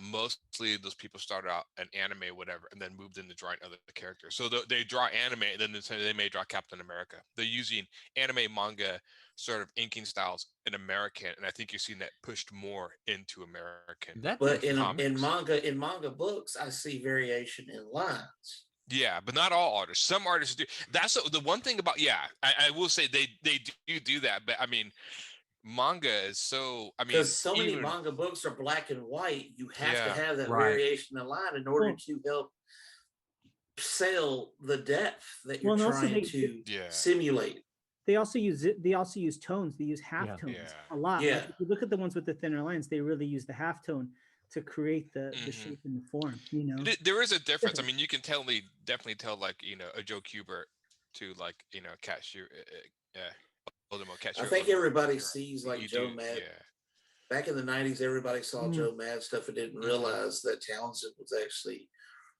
D: mostly those people started out an anime or whatever, and then moved into drawing other characters. So they draw anime, and then they may draw Captain America. They're using anime, manga sort of inking styles in American, and I think you're seeing that pushed more into American.
F: But in manga books, I see variation in lines.
D: Yeah, but not all artists. Some artists do. That's the one thing about, I will say they do that, but I mean, manga is so,
F: because so many manga books are black and white, you have to have that variation in line in order to help sell the depth that you're trying to simulate.
C: They also use tones. They use halftones a lot.
F: Yeah.
C: Like if you look at the ones with the thinner lines, they really use the halftone to create the shape and the form.
D: There is a difference. I mean, you can definitely tell, like, a Joe Kubert to, like, Cat Shoe. them will catch
F: I
D: your
F: think
D: little
F: everybody
D: your-
F: sees like
D: you
F: Joe
D: do,
F: Mad.
D: yeah.
F: Back in the 90s, everybody saw
C: Mm.
F: Joe Mad stuff and didn't
D: Mhm.
F: realize that Townsend was actually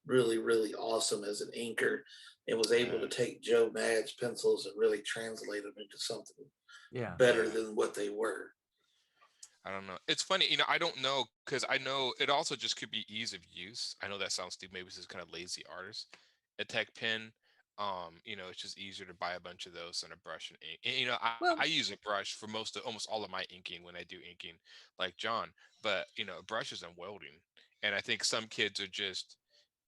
F: really, really awesome as an inker and was able to
D: Yeah.
F: take Joe Mad's pencils and really translate them into something
B: Yeah.
F: better
D: Yeah.
F: than what they were.
D: I don't know. It's funny, I don't know because I know it also just could be ease of use. I know that sounds stupid. Maybe this is kind of lazy artist. A tech pen, it's just easier to buy a bunch of those than a brush and ink. And,
B: Well-
D: I use a brush for almost all of my inking when I do inking, like John. But brushes and welding, and I think some kids are just,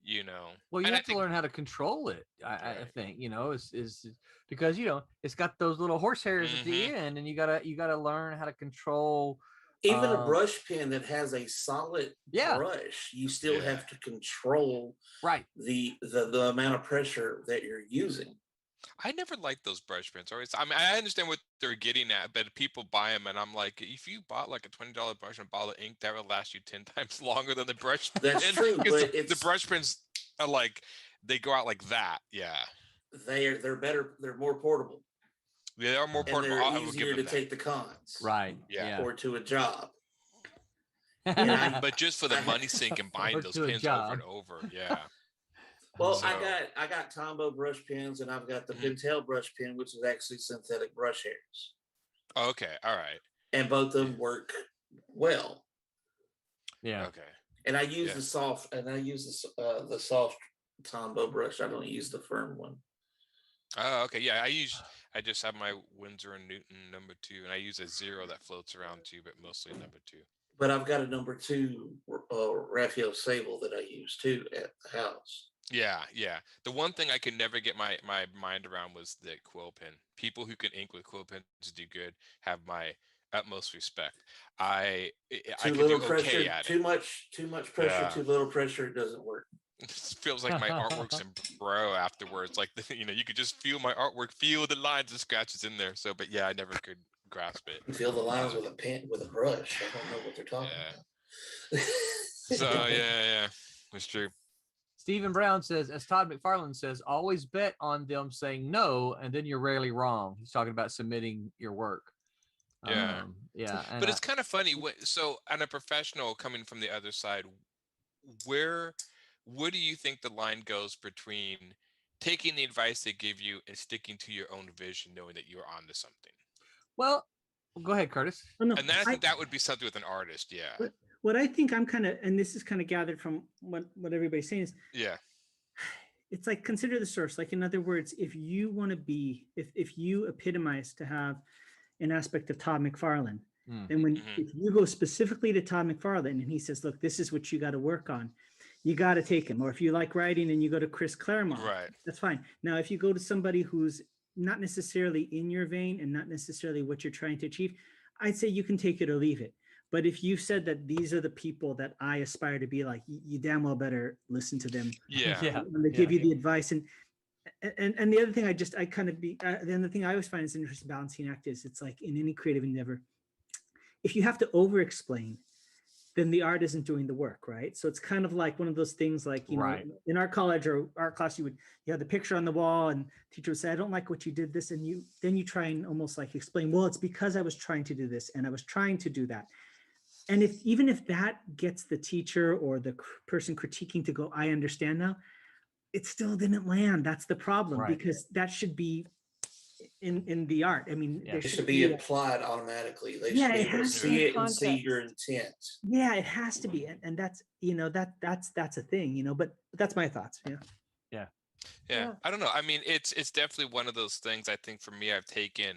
B: Well, you
D: and I
B: have to
D: think
B: learn how to control it. I
D: right.
B: think is because it's got those little horse hairs at the end, and you gotta learn how to control.
F: Even a brush pen that has a solid
B: Yeah.
F: brush, you still
D: Yeah.
F: have to control
B: Right.
F: the amount of pressure that you're using.
D: I never liked those brush pens. I mean, I understand what they're getting at, but people buy them, and I'm like, if you bought like a $20 brush and a bottle of ink, that would last you 10 times longer than the brush
F: That's
D: pen.
F: true,
D: 'Cause
F: but
D: the brush pens are like they go out like that. Yeah,
F: they're better. They're more portable,
D: they are more
F: and
D: portable.
F: they're
D: I will give
F: easier to
D: them that.
F: take to cons,
B: Right.
D: Yeah.
F: or to a job.
B: Yeah.
D: But just for the
F: I-
D: money sink and buying
B: Or
D: those
B: to a
D: pens over
B: job.
D: and over. Yeah.
F: Well,
D: So-
F: I got Tombow brush pens, and I've got the
D: Mhm.
F: Pentel brush pen, which is actually synthetic brush hairs,
D: Okay. All right.
F: and both of them work well.
B: Yeah.
D: Okay.
F: And I use
D: Yeah.
F: the soft soft Tombow brush. I don't use the firm one.
D: Oh, okay. Yeah, I just have my Winsor and Newton #2, and I use a 0 that floats around too, but mostly #2.
F: But I've got a #2 Raphael Sable that I use too at the house.
D: Yeah, yeah. The one thing I could never get my mind around was the quill pen. People who can ink with quill pens do good have my utmost respect. I
F: Too
D: could
F: little
D: do
F: pressure,
D: okay at
F: too
D: it.
F: much pressure,
D: Yeah.
F: too little pressure. It doesn't work.
D: It feels like my artwork's in bro afterwards. Like you could just feel my artwork, feel the lines and scratches in there. So, but yeah, I never could grasp it.
F: You feel the lines with a pen with a brush. I don't know what they're talking
D: Yeah.
F: about.
D: So yeah, that's true.
B: Stephen Brown says, as Todd McFarlane says, always bet on them saying no, and then you're rarely wrong. He's talking about submitting your work.
D: Yeah.
B: Yeah. And
D: But it's kind of funny. So, on a professional coming from the other side, where do you think the line goes between taking the advice they give you and sticking to your own vision, knowing that you're onto something?
B: well, go ahead, Curtis.
C: Oh, no,
D: And then I think that would be something with an artist. Yeah.
C: what I think I'm kind of, and this is kind of gathered from what everybody's saying is,
D: Yeah.
C: it's like consider the source. Like in other words, if you want to be, if you epitomize to have an aspect of Todd McFarlane, then when
D: Mhm.
C: if you go specifically to Todd McFarlane and he says, look, this is what you got to work on, you got to take him. Or if you like writing and you go to Chris Claremont,
D: Right.
C: that's fine. Now, if you go to somebody who's not necessarily in your vein and not necessarily what you're trying to achieve, I'd say you can take it or leave it. But if you said that these are the people that I aspire to be like, you damn well better listen to them.
D: Yeah.
B: Yeah.
C: When they give you the advice. And the other thing the other thing I always find is an interesting balancing act is it's like in any creative endeavor, if you have to over explain, then the art isn't doing the work, right? So it's kind of like one of those things like,
B: Right.
C: in our college or art class, you have the picture on the wall and teacher would say, I don't like what you did this. And then you try and almost like explain, well, it's because I was trying to do this and I was trying to do that. And even if that gets the teacher or the person critiquing to go, I understand now, it still didn't land. That's the problem,
B: Right.
C: because that should be in the art. I mean,
B: Yeah.
C: there
F: It should
C: should
F: be
C: be
F: applied automatically. They
C: Yeah,
F: should be
C: it
F: able to
C: has to
F: see
E: be
F: it and see
E: context.
F: your intent.
C: yeah, it has to be. And that's, that's a thing, but that's my thoughts. Yeah.
D: Yeah.
E: Yeah.
D: I don't know. I mean, it's definitely one of those things. I think for me, I've taken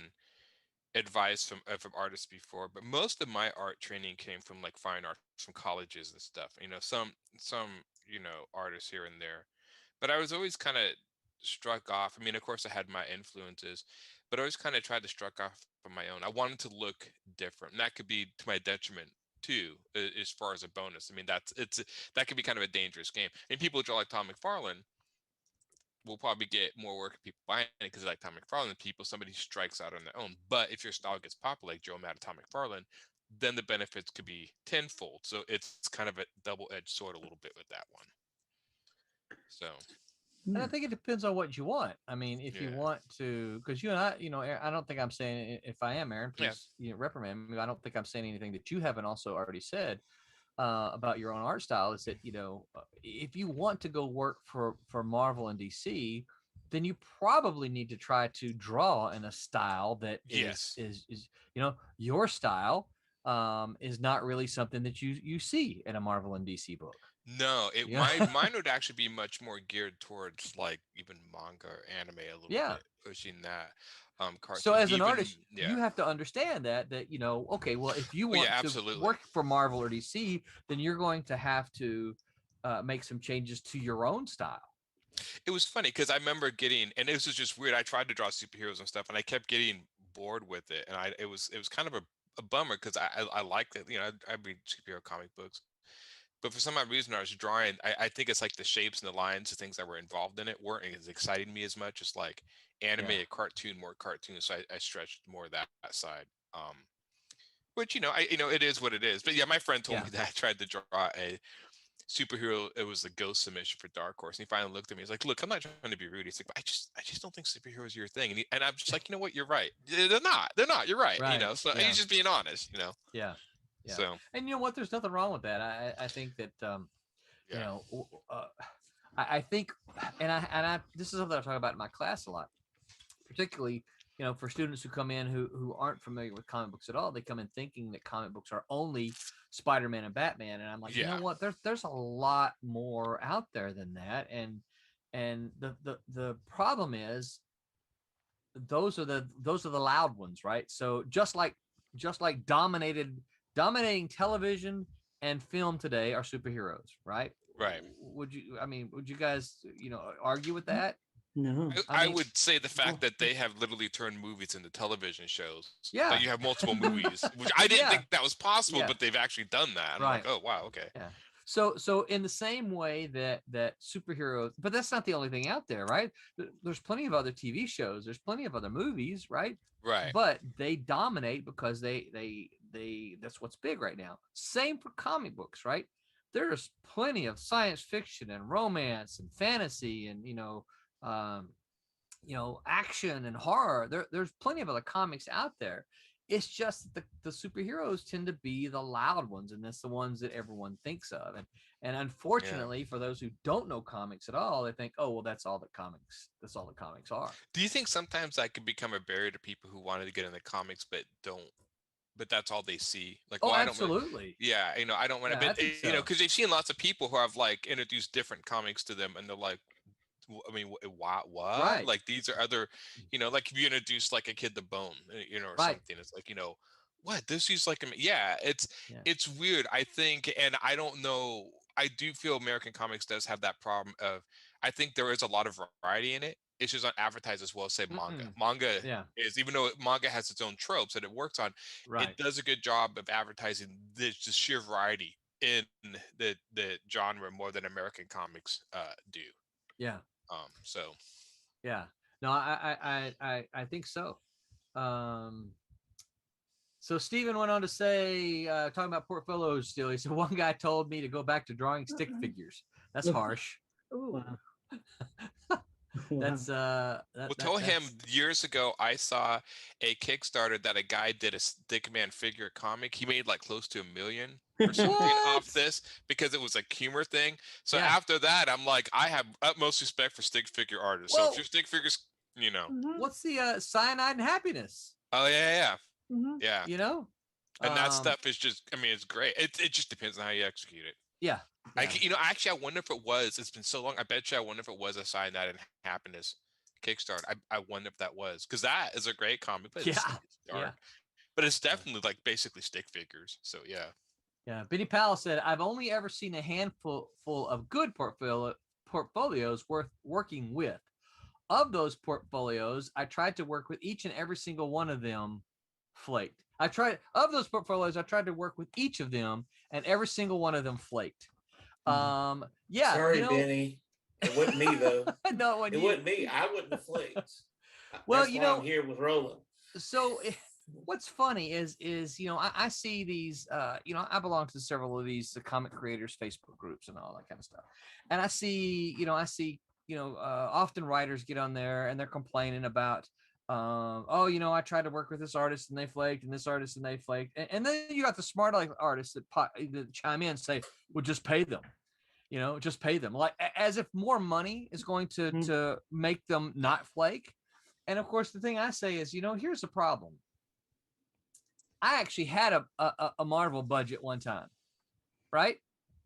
D: advice from artists before, but most of my art training came from like fine arts from colleges and stuff. Some artists here and there, but I was always kind of struck off. I mean, of course, I had my influences, but I always kind of tried to struck off on my own. I wanted to look different, and that could be to my detriment too, as far as a bonus. I mean, that could be kind of a dangerous game. And people who draw like Tom McFarlane will probably get more work if people buying it because they like Tom McFarlane than somebody who strikes out on their own. But if your style gets popular, like Joe Matt and Tom McFarlane, then the benefits could be tenfold. So it's kind of a double-edged sword a little bit with that one. So
B: And I think it depends on what you want. I mean, if you
D: Yeah.
B: want to, because you and I, I don't think I'm saying, if I am, Aaron,
D: Yeah.
B: please, reprimand me. I don't think I'm saying anything that you haven't also already said about your own art style. Is that, if you want to go work for Marvel and DC, then you probably need to try to draw in a style that
D: Yes.
B: is your style is not really something that you see in a Marvel and DC book.
D: No, mine would actually be much more geared towards like even manga or anime a little
B: Yeah.
D: bit, pushing that cartoon.
B: So as an
D: Even,
B: artist, you have to understand that okay, well, if you want to
D: absolutely.
B: work for Marvel or DC, then you're going to have to make some changes to your own style.
D: It was funny because I remember getting, and this was just weird. I tried to draw superheroes and stuff, and I kept getting bored with it, and it was kind of a bummer because I liked it. I read superhero comic books, but for some odd reason, I was drawing. I think it's like the shapes and the lines, the things that were involved in it weren't as exciting me as much as like animated cartoon, more cartoon. So I stretched more that side. Which it is what it is. But yeah, my friend told me that I tried to draw a superhero. It was a ghost submission for Dark Horse, and he finally looked at me. He's like, "Look, I'm not trying to be rude." He's like, "But I just don't think superheroes are your thing." And I'm just like, "You know what? You're right. They're not. They're not. You're right. So he's just being honest.
B: Yeah.
D: So,
B: and you know what? There's nothing wrong with that. I think that I think, and I this is something I talk about in my class a lot, particularly for students who come in who aren't familiar with comic books at all. They come in thinking that comic books are only Spider-Man and Batman, and I'm like, you know what? There's a lot more out there than that, and the problem is those are the loud ones, right? So just like dominating television and film today are superheroes, right?
D: Right.
B: Would you guys, argue with that?
C: No.
D: I would say the fact that they have literally turned movies into television shows.
B: Yeah.
D: That you have multiple movies, which I didn't think that was possible,
B: Yeah.
D: but they've actually done that. I'm
B: Right.
D: like, oh wow, okay.
B: Yeah. So in the same way that superheroes, but that's not the only thing out there, right? There's plenty of other TV shows. There's plenty of other movies, right?
D: Right.
B: But they dominate because they that's what's big right now. Same for comic books, right? There's plenty of science fiction and romance and fantasy and action and horror. There's plenty of other comics out there. It's just the superheroes tend to be the loud ones, and that's the ones that everyone thinks of. And unfortunately, for those who don't know comics at all, they think, oh, well, that's all the comics are.
D: Do you think sometimes that could become a barrier to people who wanted to get into comics but that's all they see? Like,
B: oh,
D: well,
B: absolutely.
D: I don't want to, but because they've seen lots of people who have like introduced different comics to them, and they're like, I mean, what?
B: Right.
D: Like these are other, like if you introduce like a kid to Bone, or
B: Right.
D: something, it's like, what this is like, it's weird. I think, and I don't know. I do feel American comics does have that problem of, I think there is a lot of variety in it. It's just not advertised as well as say manga. Manga is, even though manga has its own tropes that it works on, it does a good job of advertising the sheer variety in the genre more than American comics do.
B: Yeah.
D: So
B: yeah, no, I think so. So Stephen went on to say, talking about portfolios still, he said, one guy told me to go back to drawing stick figures. That's harsh.
E: Ooh.
C: Wow.
B: That's
D: tell him years ago I saw a Kickstarter that a guy did a Stickman figure comic. He made like close to $1 million or something off this because it was a humor thing. So after that, I'm like, I have utmost respect for stick figure artists. So if your stick figures,
B: what's the Cyanide and Happiness?
D: Oh yeah.
E: Mhm.
D: Yeah. And that stuff is just, I mean, it's great. It just depends on how you execute it.
B: Yeah.
D: Actually, I wonder if it was. It's been so long. I bet you. I wonder if it was a Cyanide and Happiness Kickstarter. I wonder if that was, because that is a great comic. But it's dark. But it's definitely like basically stick figures. So yeah.
B: Yeah. Benny Powell said, "I've only ever seen a handful of good portfolios worth working with. Of those portfolios, I tried to work with each and every single one of them flaked. Of those portfolios, I tried to work with each of them, and every single one of them flaked."
F: Sorry, Benny. It wasn't me though.
B: No,
F: it wasn't me. I wouldn't have flaked.
B: Well,
F: That's why I'm here with Roland.
B: So what's funny is I see these I belong to several of these comic creators Facebook groups and all that kind of stuff, and I see often writers get on there and they're complaining about, oh, I tried to work with this artist and they flaked, and this artist and they flaked, and then you got the smart artists that chime in and say, well, just pay them. Just pay them, like as if more money is going to make them not flake. And of course, the thing I say is, here's the problem. I actually had a Marvel budget one time, right?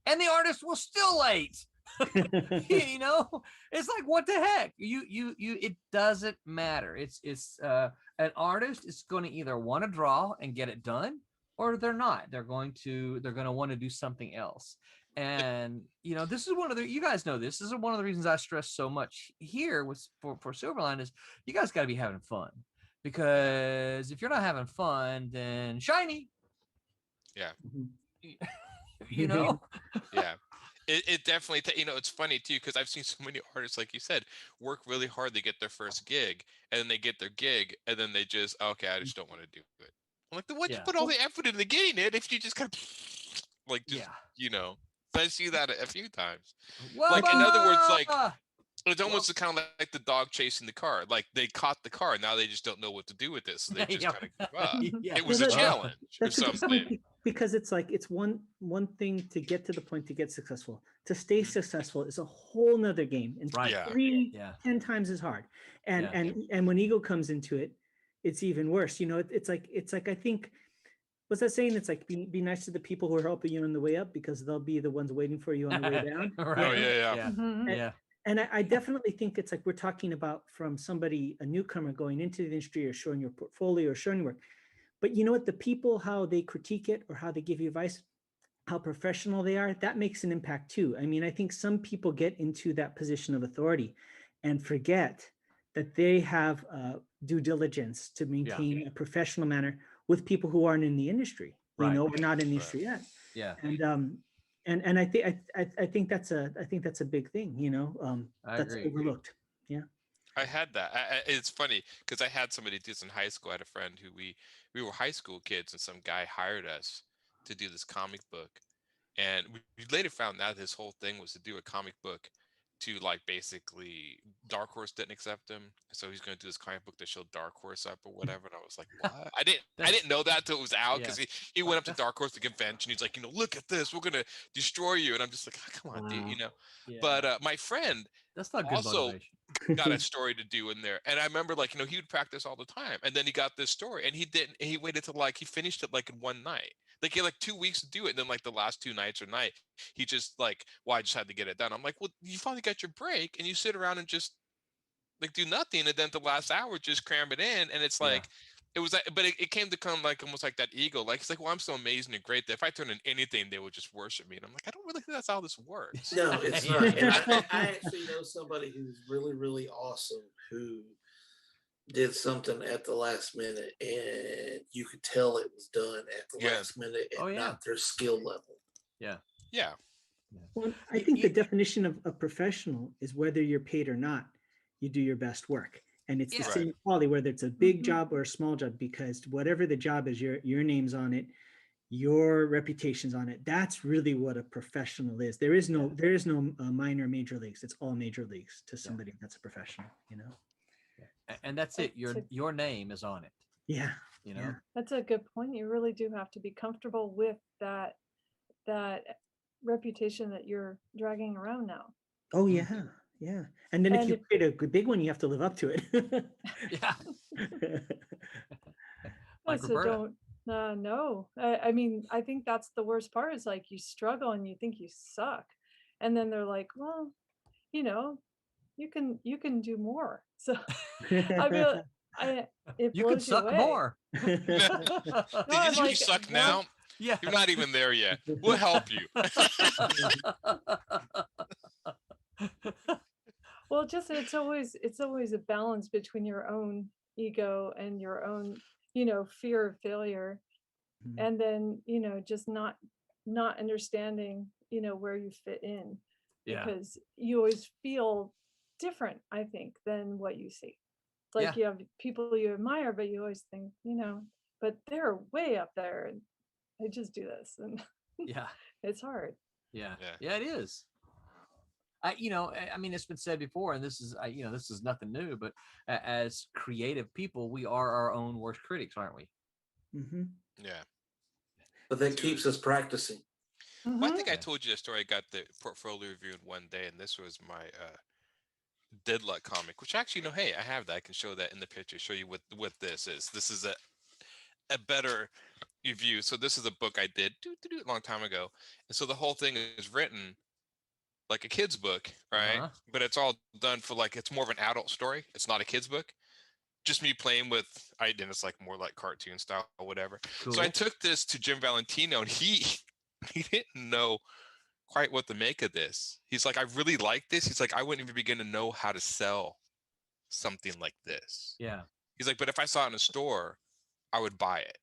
B: And the artist was still late. It's like, what the heck? It doesn't matter. It's an artist is going to either want to draw and get it done, or they're not. They're going to want to do something else. And this is one of the, you guys know, this is one of the reasons I stress so much here for Silverline is you guys got to be having fun, because if you're not having fun, then shiny.
D: Yeah.
B: Yeah.
D: It definitely, it's funny too, because I've seen so many artists, like you said, work really hard to get their first gig, and then they get their gig, and then they just, okay, I just don't want to do it. I'm like, then why'd you put all the effort into getting it if you just kind of like, just, I see that a few times. Like, in other words, like, it's almost kind of like the dog chasing the car. Like, they caught the car, now they just don't know what to do with it, so they just kind of give up. It was a challenge or something.
C: Because it's like, it's one thing to get to the point to get successful. To stay successful is a whole nother game, and 10 times as hard. And when ego comes into it, it's even worse. It's like I think, what's that saying? It's like, be nice to the people who are helping you on the way up, because they'll be the ones waiting for you on the way down.
D: Right.
C: And I definitely think it's like, we're talking about from somebody, a newcomer going into the industry, or showing your portfolio or showing work. But you know what? The people, how they critique it or how they give you advice, how professional they are, that makes an impact too. I mean, I think some people get into that position of authority and forget that they have due diligence to maintain a professional manner with people who aren't in the industry, or not in the industry yet.
B: Yeah.
C: And I think that's a big thing, that's overlooked. Yeah.
D: I had that. It's funny because I had somebody do this in high school. I had a friend who we were high school kids, and some guy hired us to do this comic book. And we later found out his whole thing was to do a comic book to, like, basically Dark Horse didn't accept him, so he's going to do this comic book to show Dark Horse up or whatever. And I was like, what? I didn't know that till it was out, because he went up to Dark Horse, the convention. He's like, look at this, we're going to destroy you. And I'm just like, oh, come on, dude, But my friend,
B: that's not good
D: also
B: motivation.
D: got a story to do in there. And I remember, like, he would practice all the time, and then he got this story, and he waited till, like, he finished it like in one night. Like, he had like 2 weeks to do it, and then like the last 2 nights or night, he just like, well, I just had to get it done. I'm like, well, you finally got your break, and you sit around and just like do nothing, and then the last hour just cram it in. And it's like, it was like, but it came to come like almost like that ego, like, it's like, well, I'm so amazing and great that if I turn in anything, they would just worship me. And I'm like, I don't really think that's how this works.
F: No, it's not. And I actually know somebody who's really, really awesome, who did something at the last minute, and you could tell it was done at the last minute, and not their skill level.
D: Yeah.
C: Well, I think the definition of a professional is whether you're paid or not, you do your best work. And it's the same quality, whether it's a big job or a small job, because whatever the job is, your name's on it, your reputation's on it. That's really what a professional is. There is no minor major leagues. It's all major leagues to somebody that's a professional,
B: And that's it. Your name is on it.
C: Yeah.
E: That's a good point. You really do have to be comfortable with that reputation that you're dragging around now.
C: Oh yeah. Yeah. And then if you create a big one, you have to live up to it.
B: Yeah. Like
E: so don't no. I mean, I think that's the worst part, is like, you struggle and you think you suck. And then they're like, well, you can do more. So I feel it
B: you
E: blows
B: can suck
E: away.
B: more.
D: Did you think you suck now?
B: Yeah.
D: You're not even there yet. We'll help you.
E: Well, just it's always a balance between your own ego and your own, fear of failure. And then, just not understanding, where you fit in, because you always feel different, I think, than what you see. It's like you have people you admire, but you always think, but they're way up there and they just do this, and it's hard.
B: Yeah, it is. I mean, it's been said before, and this is, this is nothing new, but as creative people, we are our own worst critics, aren't we?
C: Mm-hmm.
D: Yeah.
F: But that keeps us practicing.
D: Well, I think I told you the story. I got the portfolio review in one day, and this was my Deadlock comic, which actually, hey, I have that. I can show that in the picture, show you what this is. This is a better review. So this is a book I did a long time ago. And so the whole thing is written like a kid's book, right? But it's all done for it's more of an adult story. It's not a kid's book. Just me playing with, it's like more like cartoon style or whatever.
B: Cool.
D: So I took this to Jim Valentino, and he didn't know quite what to make of this. He's like, I really like this. He's like, I wouldn't even begin to know how to sell something like this.
B: Yeah.
D: He's like, but if I saw it in a store, I would buy it.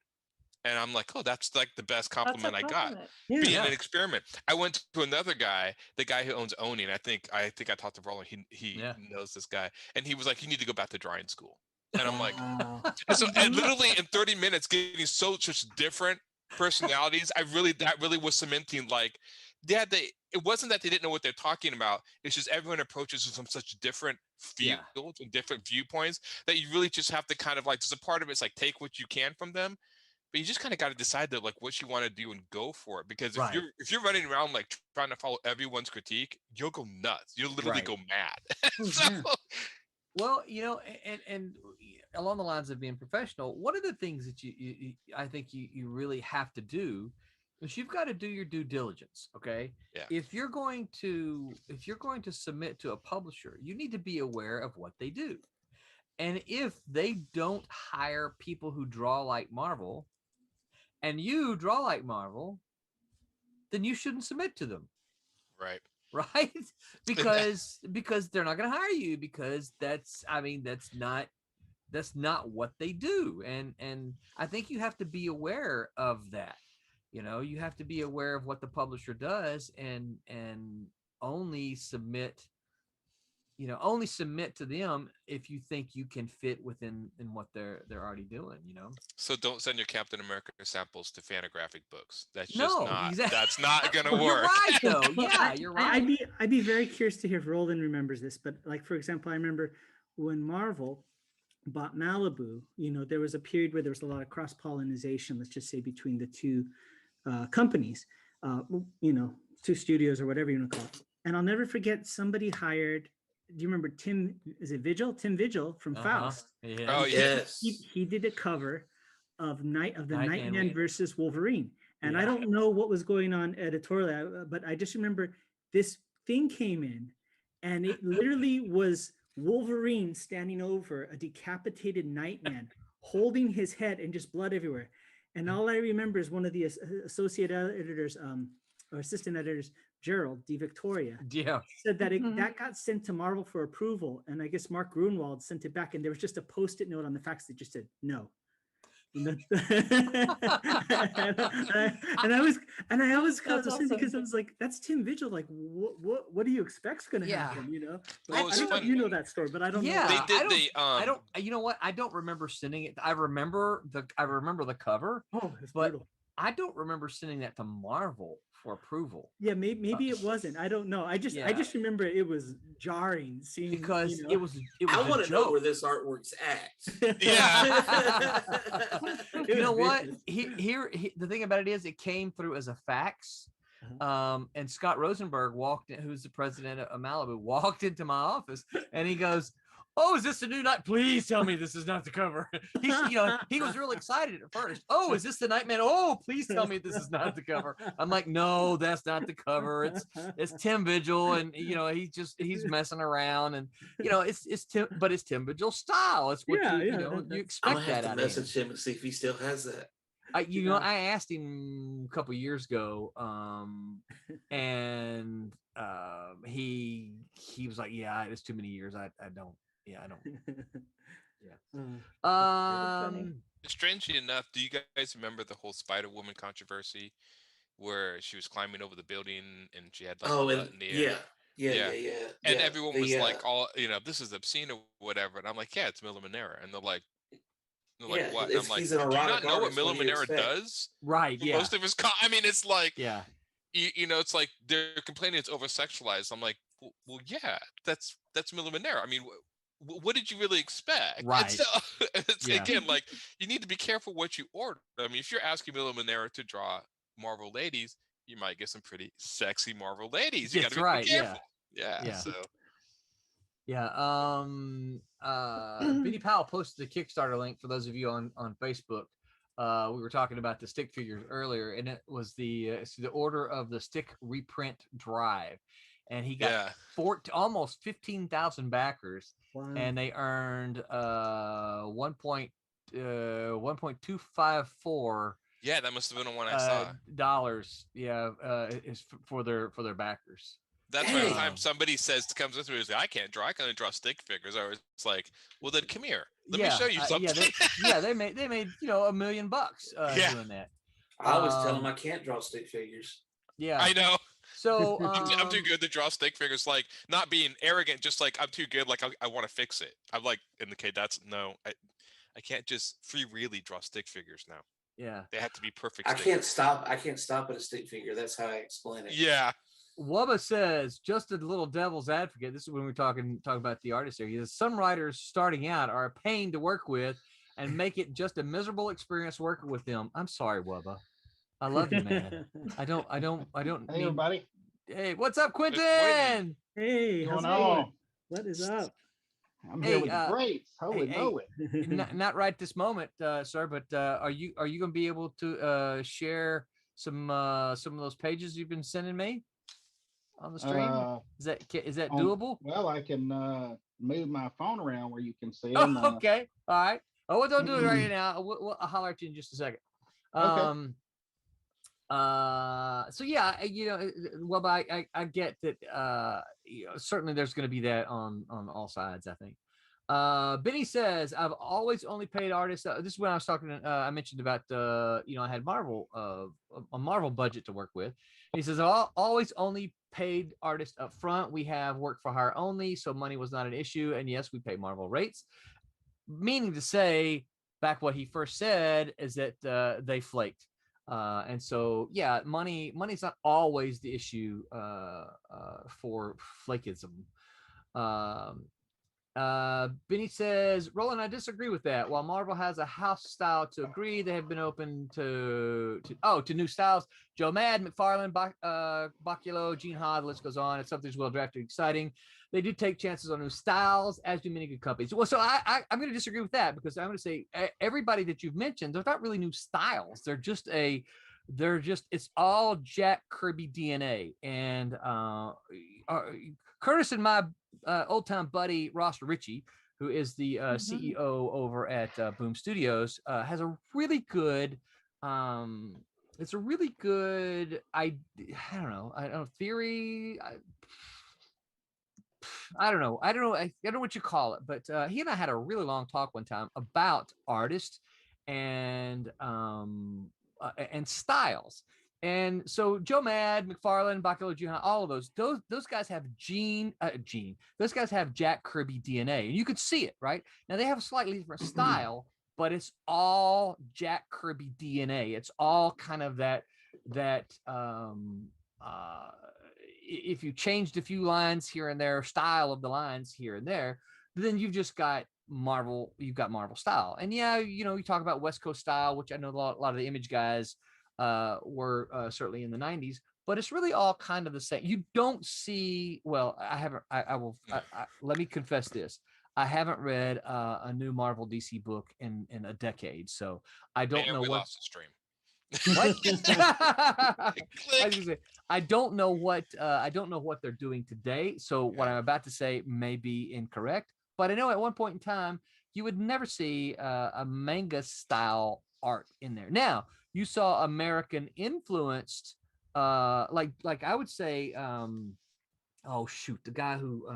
D: And I'm like, oh, that's like the best compliment I got. Being an experiment. I went to another guy, the guy who owns Oni, and I think I talked to Roland. He knows this guy, and he was like, you need to go back to drawing school. And I'm like, and literally in 30 minutes, getting such different personalities. That really was cementing it wasn't that they didn't know what they're talking about. It's just everyone approaches it from such different fields and different viewpoints that you really just have to kind of there's a part of it's take what you can from them, but you just kind of got to decide that what you want to do and go for it. Because if you're running around trying to follow everyone's critique, you'll go nuts. You'll literally go mad.
B: Well, and along the lines of being professional, one of the things that I think you really have to do is you've got to do your due diligence. Okay.
D: Yeah.
B: If you're going to submit to a publisher, you need to be aware of what they do. And if they don't hire people who draw like Marvel, and you draw like Marvel, then you shouldn't submit to them.
D: Right.
B: Right? Because they're not going to hire you, because that's not what they do. And I think you have to be aware of that. You have to be aware of what the publisher does, and only submit to them if you think you can fit within what they're already doing.
D: So don't send your Captain America samples to Fantagraphic books. That's that's not gonna work.
B: You're right, though. Yeah, you're right.
C: I'd be very curious to hear if Roland remembers this, but for example, I remember when Marvel bought Malibu, there was a period where there was a lot of cross-pollination, let's just say, between the two companies, two studios or whatever you want to call it. And I'll never forget, somebody hired, do you remember Tim Vigil from Faust?
B: Yeah.
F: Oh, yes.
C: He did a cover of Nightman versus Wolverine. And I don't know what was going on editorially, but I just remember this thing came in, and it literally was Wolverine standing over a decapitated Nightman, holding his head, and just blood everywhere. And all I remember is one of the associate editors, or assistant editors, Gerald D. Victoria, said that that got sent to Marvel for approval, and I guess Mark Grunwald sent it back, and there was just a post-it note on the fax that just said no. And I was because I was like, that's Tim Vigil. Like, what do you expect's going to happen? I don't know if you know that story, but I don't know.
B: I don't. You know what? I don't remember sending it. I remember the cover.
C: Oh, it's
B: but
C: brutal.
B: I don't remember sending that to Marvel for approval.
C: Yeah, maybe it wasn't. I don't know. I just remember it was jarring seeing,
B: because it was.
F: I want to know where this artwork's at.
D: Yeah.
B: You know what? Here, the thing about it is, it came through as a fax. And Scott Rosenberg who's the president of Malibu, walked into my office, and he goes, "Oh, is this the new night? Please tell me this is not the cover." He was real excited at first. "Oh, is this the Nightman? Oh, please tell me this is not the cover." I'm like, "No, that's not the cover. It's Tim Vigil, and he's messing around, and it's Tim, but it's Tim Vigil style. It's what you expect that out of him."
F: I'm gonna have to message him and see if he still has that.
B: I asked him a couple years ago, and he was like, "Yeah, it's too many years. I don't." Yeah, I don't. Yeah.
D: Strangely enough, do you guys remember the whole Spider-Woman controversy, where she was climbing over the building and she had
F: Yeah.
D: And everyone was like, this is obscene or whatever. And I'm like, yeah, it's Miller Manera. And they're like, what? And I'm like, do you not know what Miller Manera does?
B: Right. Yeah.
D: Most of his, it's like, it's like they're complaining it's over sexualized. I'm like, well, yeah, that's Milo Manero. I mean, what did you really expect? And
B: Right.
D: so it's,
B: Yeah.
D: again, like, you need to be careful what you order. I mean, if you're asking Milo Manero to draw Marvel ladies, you might get some pretty sexy Marvel ladies. You got to
B: That's
D: be
B: right. Yeah.
D: careful. Yeah.
B: Yeah.
D: So
B: Yeah. Benny Powell posted the Kickstarter link for those of you on Facebook. We were talking about the stick figures earlier, and it was the order of the stick reprint drive, and he got almost 15,000 backers, and they earned 1.254.
D: Yeah, that must have been the one I saw.
B: Dollars, is for their backers.
D: That's why every time somebody comes with me, I can't draw. I can only draw stick figures. I was like, well, then come here. Let me show you something.
B: They made $1 million doing that.
F: I always tell them I can't draw stick figures.
B: Yeah,
D: I know.
B: So
D: I'm too good to draw stick figures. Like, not being arrogant, just like I'm too good. Like I want to fix it. I'm like, indicate I can't just freely draw stick figures now.
B: Yeah,
D: they have to be perfect.
F: I can't stop at a stick figure. That's how I explain it.
D: Yeah.
B: Wubba says, just a little devil's advocate. This is when we're talking about the artist here. He says, some writers starting out are a pain to work with and make it just a miserable experience working with them. I'm sorry, Wubba. I love you, man. I don't.
G: Hey, everybody.
B: Hey, what's up, Quentin?
C: Hey, how's it going? What is up?
G: I'm here with grapes. Holy moly.
B: Not right this moment, sir, but are you going to be able to share some of those pages you've been sending me on the stream? Is that doable?
G: Well, I can move my phone around where you can see
B: them.
G: them.
B: Okay. All right. Oh, well, don't do it right now. I'll holler at you in just a second.
G: Okay.
B: So yeah, well, I get that, certainly there's going to be that on all sides, I think. Benny says, I've always only paid artists. This is when I was talking, I mentioned about, I had Marvel, a Marvel budget to work with. And he says, I've always only paid artists up front. We have work for hire only, so money was not an issue. And yes, we pay Marvel rates, meaning to say, back what he first said is that they flaked. And so, yeah, money's not always the issue for flakism. Benny says, Roland, I disagree with that. While Marvel has a house style to agree, they have been open to new styles. Joe Mad, McFarlane, Bacchio, Gene Ha, the list goes on. It's something that's well drafted, exciting. They do take chances on new styles, as do many good companies. Well, so I'm going to disagree with that, because I'm going to say everybody that you've mentioned, they're not really new styles. It's all Jack Kirby DNA. And Curtis and my old time buddy Ross Ritchie, who is the CEO over at Boom Studios, has a really good it's a really good theory. I don't know what you call it, but he and I had a really long talk one time about artists and styles. And so Joe Mad, McFarlane, Bacchio, Juhan, all of those guys have those guys have Jack Kirby DNA, and you could see it, right? Now they have a slightly different style, but it's all Jack Kirby DNA. It's all kind of that if you changed a few lines here and there, style of the lines here and there, then you've just got Marvel. You've got Marvel style. And yeah, you talk about West Coast style, which I know a lot of the Image guys were certainly in the 90s, but it's really all kind of the same. You don't see, well, let me confess this. I haven't read a new Marvel DC book in a decade, so I don't know
D: we
B: what.
D: Lost the stream.
B: What? I don't know what they're doing today. So what I'm about to say may be incorrect, but I know at one point in time you would never see a manga style art in there. Now you saw American influenced, like I would say, oh shoot, the guy who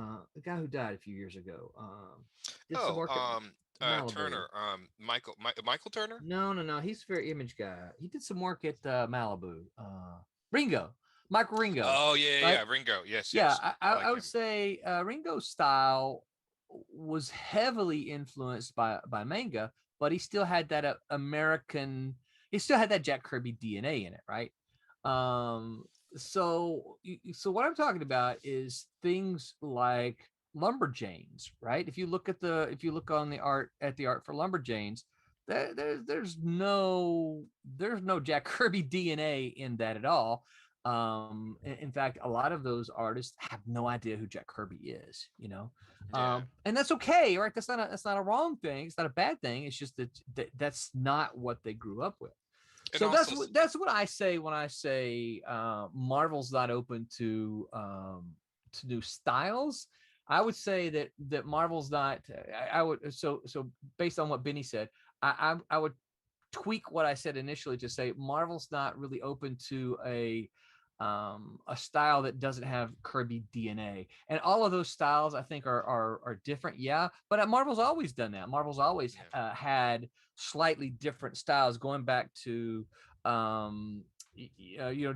B: died a few years ago.
D: Turner, Michael Turner.
B: No, he's a very Image guy. He did some work at Malibu. Ringo, Michael Ringo.
D: Oh yeah,
B: right?
D: yeah, Ringo. Yes,
B: yeah.
D: Yes.
B: I would say Ringo's style was heavily influenced by manga, but he still had that American. He still had that Jack Kirby DNA in it, right? So what I'm talking about is things like Lumberjanes, right? If you look on the art for Lumberjanes, there's no Jack Kirby DNA in that at all. In fact, a lot of those artists have no idea who Jack Kirby is, and that's okay, right? That's not a wrong thing. It's not a bad thing. It's just that's not what they grew up with. So that's what I say when I say Marvel's not open to new styles. I would say that Marvel's not. I would so based on what Benny said, I would tweak what I said initially to say Marvel's not really open to a style that doesn't have Kirby DNA. And all of those styles I think are different, yeah. But Marvel's always done that. Marvel's always had slightly different styles going back to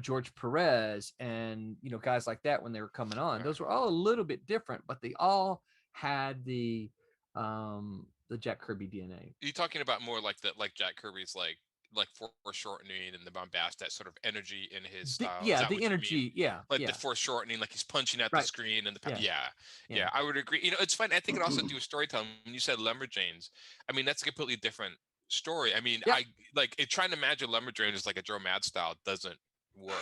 B: George Perez and guys like that when they were coming on. Those were all a little bit different, but they all had the Jack Kirby DNA.
D: You're talking about more like Jack Kirby's like foreshortening and the bombast, that sort of energy in his style.
B: The energy,
D: the foreshortening, like he's punching at the screen and the I would agree. It's fun. I think it also do with storytelling. When you said Lumberjanes, I mean that's a completely different story. I mean, trying to imagine Lumberjanes as like a Joe Mad style doesn't work.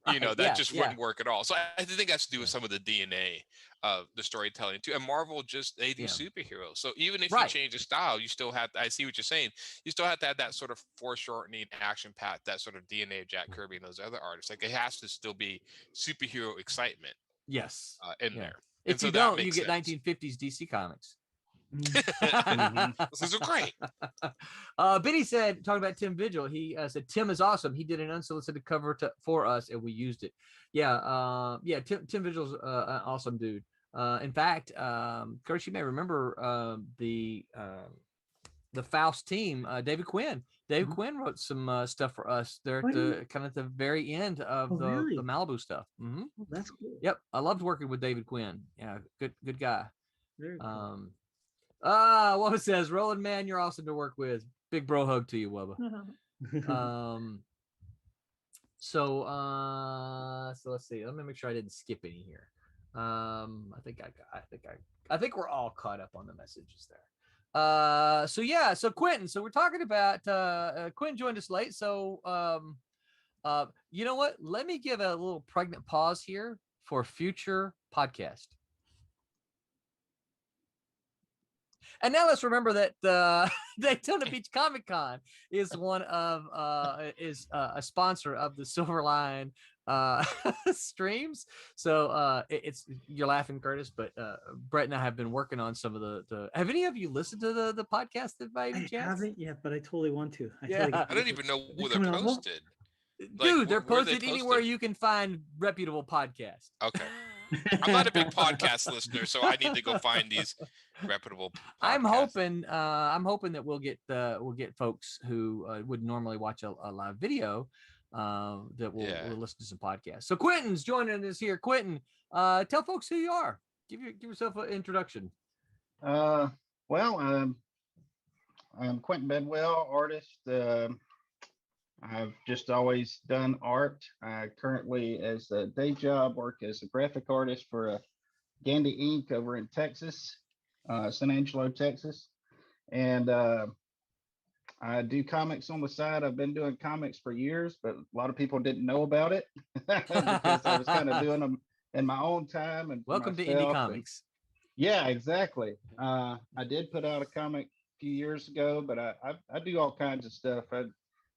D: That just wouldn't work at all. So I think that's to do with some of the DNA of the storytelling too. And Marvel they do superheroes. So even if you change the style, you still have to, I see what you're saying. You still have to have that sort of foreshortening, action packed, that sort of DNA of Jack Kirby and those other artists. Like it has to still be superhero excitement.
B: Yes.
D: In there.
B: If you don't, you get 1950s DC comics.
D: Those are great.
B: Benny said, talking about Tim Vigil, he said Tim is awesome. He did an unsolicited cover for us and we used it. Tim Vigil's an awesome dude. In fact, Curtis, you may remember the Faust team, David Quinn. David Quinn wrote some stuff for us there at the very end of the Malibu stuff. Mm-hmm.
C: Oh, that's cool.
B: Yep, I loved working with David Quinn. Yeah, good guy.
C: Very cool.
B: Wubba says, Roland, man, you're awesome to work with. Big bro hug to you, Wubba. So let's see. Let me make sure I didn't skip any here. I think we're all caught up on the messages there. So Quentin. So we're talking about Quentin joined us late. So you know what? Let me give a little pregnant pause here for future podcast. And now let's remember that Daytona Beach Comic Con is a sponsor of the Silverline streams. So you're laughing, Curtis, but Brett and I have been working on some of the have any of you listened to the podcast by any chance?
C: I haven't yet, but I totally want to.
D: I don't even know where they're posted.
B: Dude, they're posted anywhere you can find reputable podcasts.
D: Okay. I'm not a big podcast listener, so I need to go find these reputable podcasts.
B: I'm hoping that we'll get folks who would normally watch a live video that will listen to some podcasts. So Quentin's joining us here. Quentin, tell folks who you are. Give yourself an introduction.
G: I'm Quentin Bedwell, artist. I've just always done art. I currently, as a day job, work as a graphic artist for Gandy Inc. over in Texas, San Angelo, Texas. And I do comics on the side. I've been doing comics for years, but a lot of people didn't know about it because I was kind of doing them in my own time. And
B: welcome to indie comics.
G: Yeah, exactly. I did put out a comic a few years ago, but I do all kinds of stuff.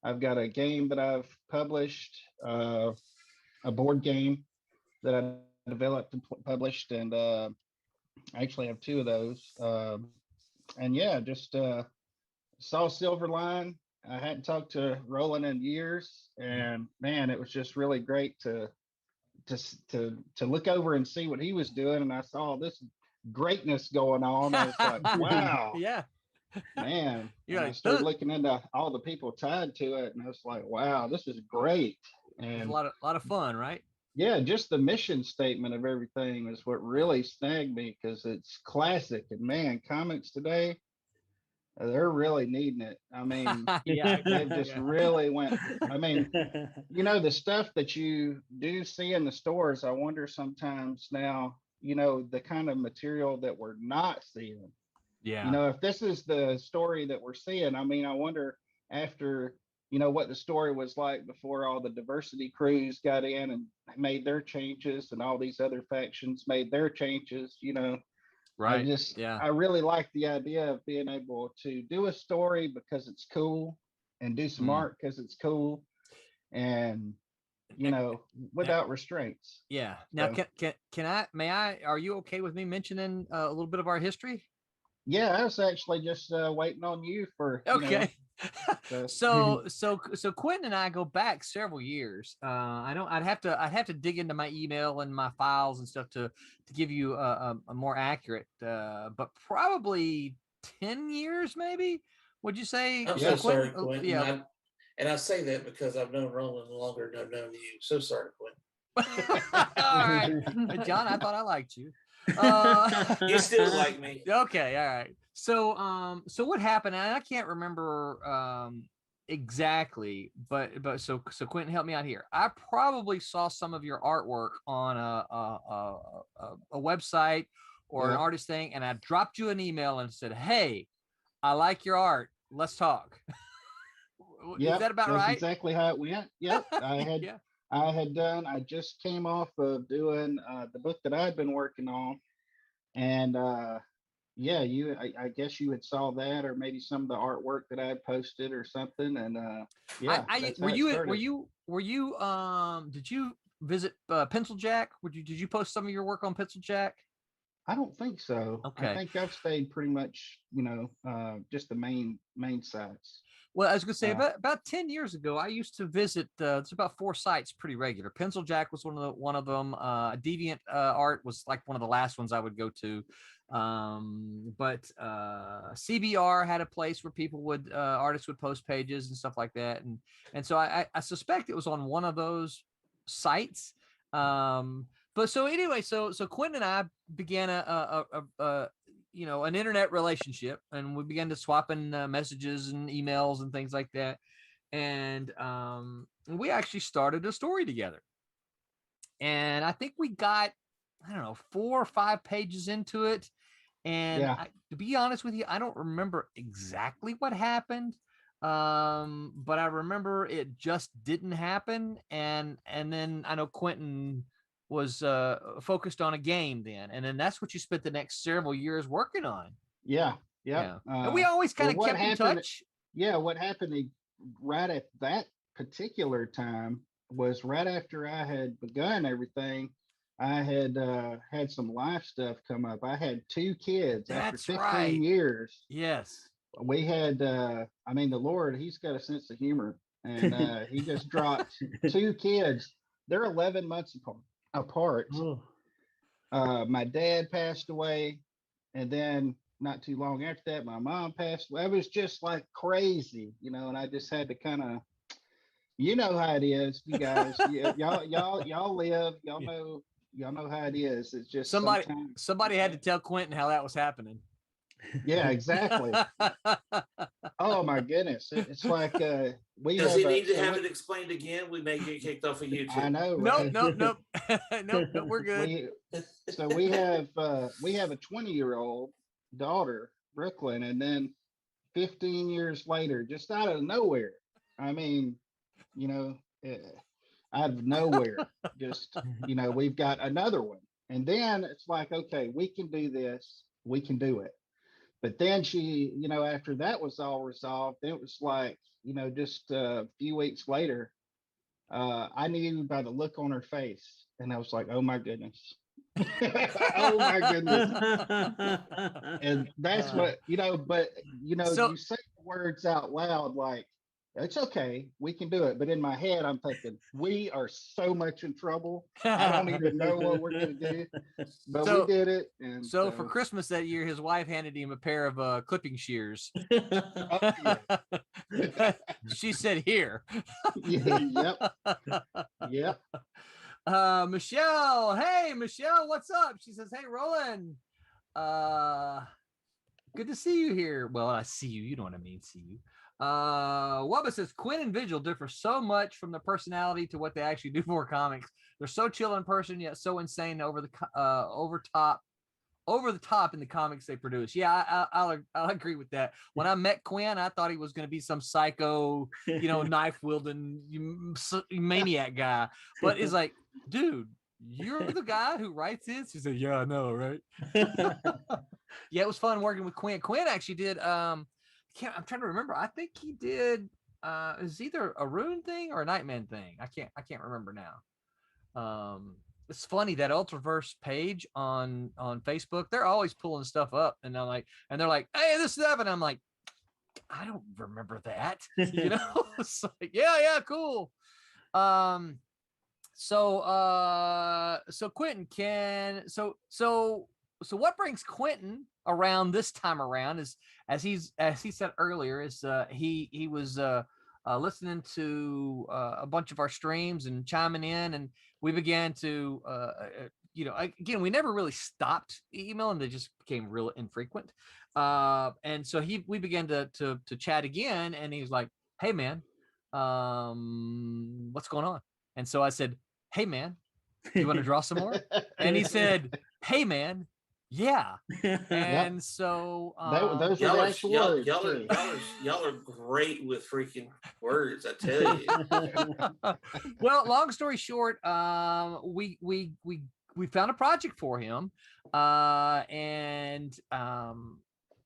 G: I've got a game that I've published, a board game that I developed and published, and I actually have two of those. Just saw Silverline. I hadn't talked to Roland in years, and man, it was just really great to look over and see what he was doing, and I saw this greatness going on. I was like, wow.
B: Yeah.
G: Man, I started looking into all the people tied to it, and I was like, wow, this is great. And
B: a lot of fun, right?
G: Yeah, just the mission statement of everything is what really snagged me, because it's classic. And man, comics today, they're really needing it. I mean,
B: Yeah,
G: they've just
B: yeah.
G: really went. I mean, the stuff that you do see in the stores, I wonder sometimes now, the kind of material that we're not seeing.
B: Yeah.
G: If this is the story that we're seeing, I mean, I wonder after, what the story was like before all the diversity crews got in and made their changes and all these other factions made their changes,
B: Right. Yeah.
G: I really like the idea of being able to do a story because it's cool and do some art because it's cool and, without restraints.
B: Yeah. Now,
G: So,
B: are you okay with me mentioning a little bit of our history?
G: yeah, I was actually just waiting on you for,
B: Okay.
G: so
B: So Quentin and I go back several years. I'd have to dig into my email and my files and stuff to give you a more accurate, but probably 10 years, maybe. Would you say?
F: I'm
G: Yeah.
F: so sorry,
B: Quentin?
F: Quentin.
B: Yeah.
F: And I say that because I've known Roland longer than I've known you. So sorry, Quentin.
B: All right, John. I thought I liked you.
F: You still like me.
B: Okay, all right. So what happened? And I can't remember exactly, but so Quentin, help me out here. I probably saw some of your artwork on a website or an
G: Yeah.
B: artist thing, and I dropped you an email and said, "Hey, I like your art. Let's talk."
G: Yeah,
B: Is that about
G: that's
B: right?
G: exactly how it went. Yep.
B: Yeah.
G: I just came off of doing the book that I'd been working on. And yeah, I guess you had saw that or maybe some of the artwork that I had posted or something. And yeah, that's how it started.
B: Were you did you visit Pencil Jack? Did you post some of your work on Pencil Jack?
G: I don't think so. I
B: Okay.
G: think I've stayed pretty much, just the main sites.
B: Well, I was going to say
G: Uh,
B: about 10 years ago, I used to visit. It's about 4 sites, pretty regular. Pencil Jack was one of them. Deviant Art was like one of the last ones I would go to. But CBR had a place where people would artists would post pages and stuff like that, and so I suspect it was on one of those sites. But so anyway, so Quentin and I began an internet relationship, and we began to swapping messages and emails and things like that, and we actually started a story together, and I think we got, I don't know, 4 or 5 pages into it, and
G: yeah.
B: to be honest with you, I don't remember exactly what happened, but I remember it just didn't happen, and then I know Quentin was focused on a game then, and then that's what you spent the next several years working on.
G: Yeah.
B: Yeah.
G: Yeah.
B: And we always kind of
G: what
B: kept in
G: happened-
B: touch.
G: Yeah, what happened right at that particular time was right after I had begun everything. I had had some life stuff come up. I had 2 kids after
B: That's
G: 15
B: right.
G: years.
B: Yes.
G: We had I mean, the Lord, he's got a sense of humor, and he just dropped 2 kids. They're 11 months apart.
C: Oh,
G: My dad passed away, and then not too long after that, my mom passed away. It was just like crazy, and I just had to kind of, how it is, you guys. Y'all live, y'all know how it is. It's just
B: Somebody had to tell Quentin how that was happening.
G: Yeah, exactly. Oh my goodness, it's like we
F: Does
G: have
F: he need to
G: so
F: have it explained again? We may get kicked off of YouTube.
G: I know,
B: Nope,
G: right?
B: nope, nope, we're good.
G: We have a 20-year-old daughter, Brooklyn, and then 15 years later, just out of nowhere, I mean, out of nowhere, just we've got another one, and then it's like, okay, we can do this, we can do it. But then she, after that was all resolved, it was like, just a few weeks later, I knew by the look on her face, and I was like, oh my goodness. Oh my goodness. And that's what, but
B: So-
G: you say the words out loud like, it's okay, we can do it. But in my head, I'm thinking, we are so much in trouble. I don't even know what we're gonna do. But
B: So-
G: we did it. And
B: So for Christmas that year, his wife handed him a pair of clipping shears. She said, "Here."
G: Yep. Yep.
B: Michelle, hey Michelle, what's up? She says, "Hey Roland, Good to see you here. Well, I see you. You know what I mean. See you. Wubba says Quinn and Vigil differ so much from their personality to what they actually do for comics. They're so chill in person, yet so insane over the top in the comics they produce. Yeah, I'll agree with that. When I met Quinn, I thought he was going to be some psycho, knife wielding maniac guy. But it's like, dude, you're the guy who writes this. He said, "Yeah, I know, right?" Yeah, it was fun working with Quinn. Quinn actually did. I'm trying to remember. I think he did. It was either a Rune thing or a Nightman thing. I can't remember now. It's funny that Ultraverse page on Facebook. They're always pulling stuff up, and they're like, "Hey, this stuff," and I'm like, "I don't remember that." It's like, yeah, cool. So Quentin so what brings Quentin around this time around is, as he said earlier, is he was listening to a bunch of our streams and chiming in, and we began to again, we never really stopped emailing, they just became real infrequent, and so we began to chat again, and he was like, "Hey man, what's going on?" And so I said, "Hey man, you want to draw some more?" And he said, "Hey man, yeah." And so
G: those are the actual words.
F: Y'all are great with freaking words, I tell you.
B: Well, long story short, we found a project for him, and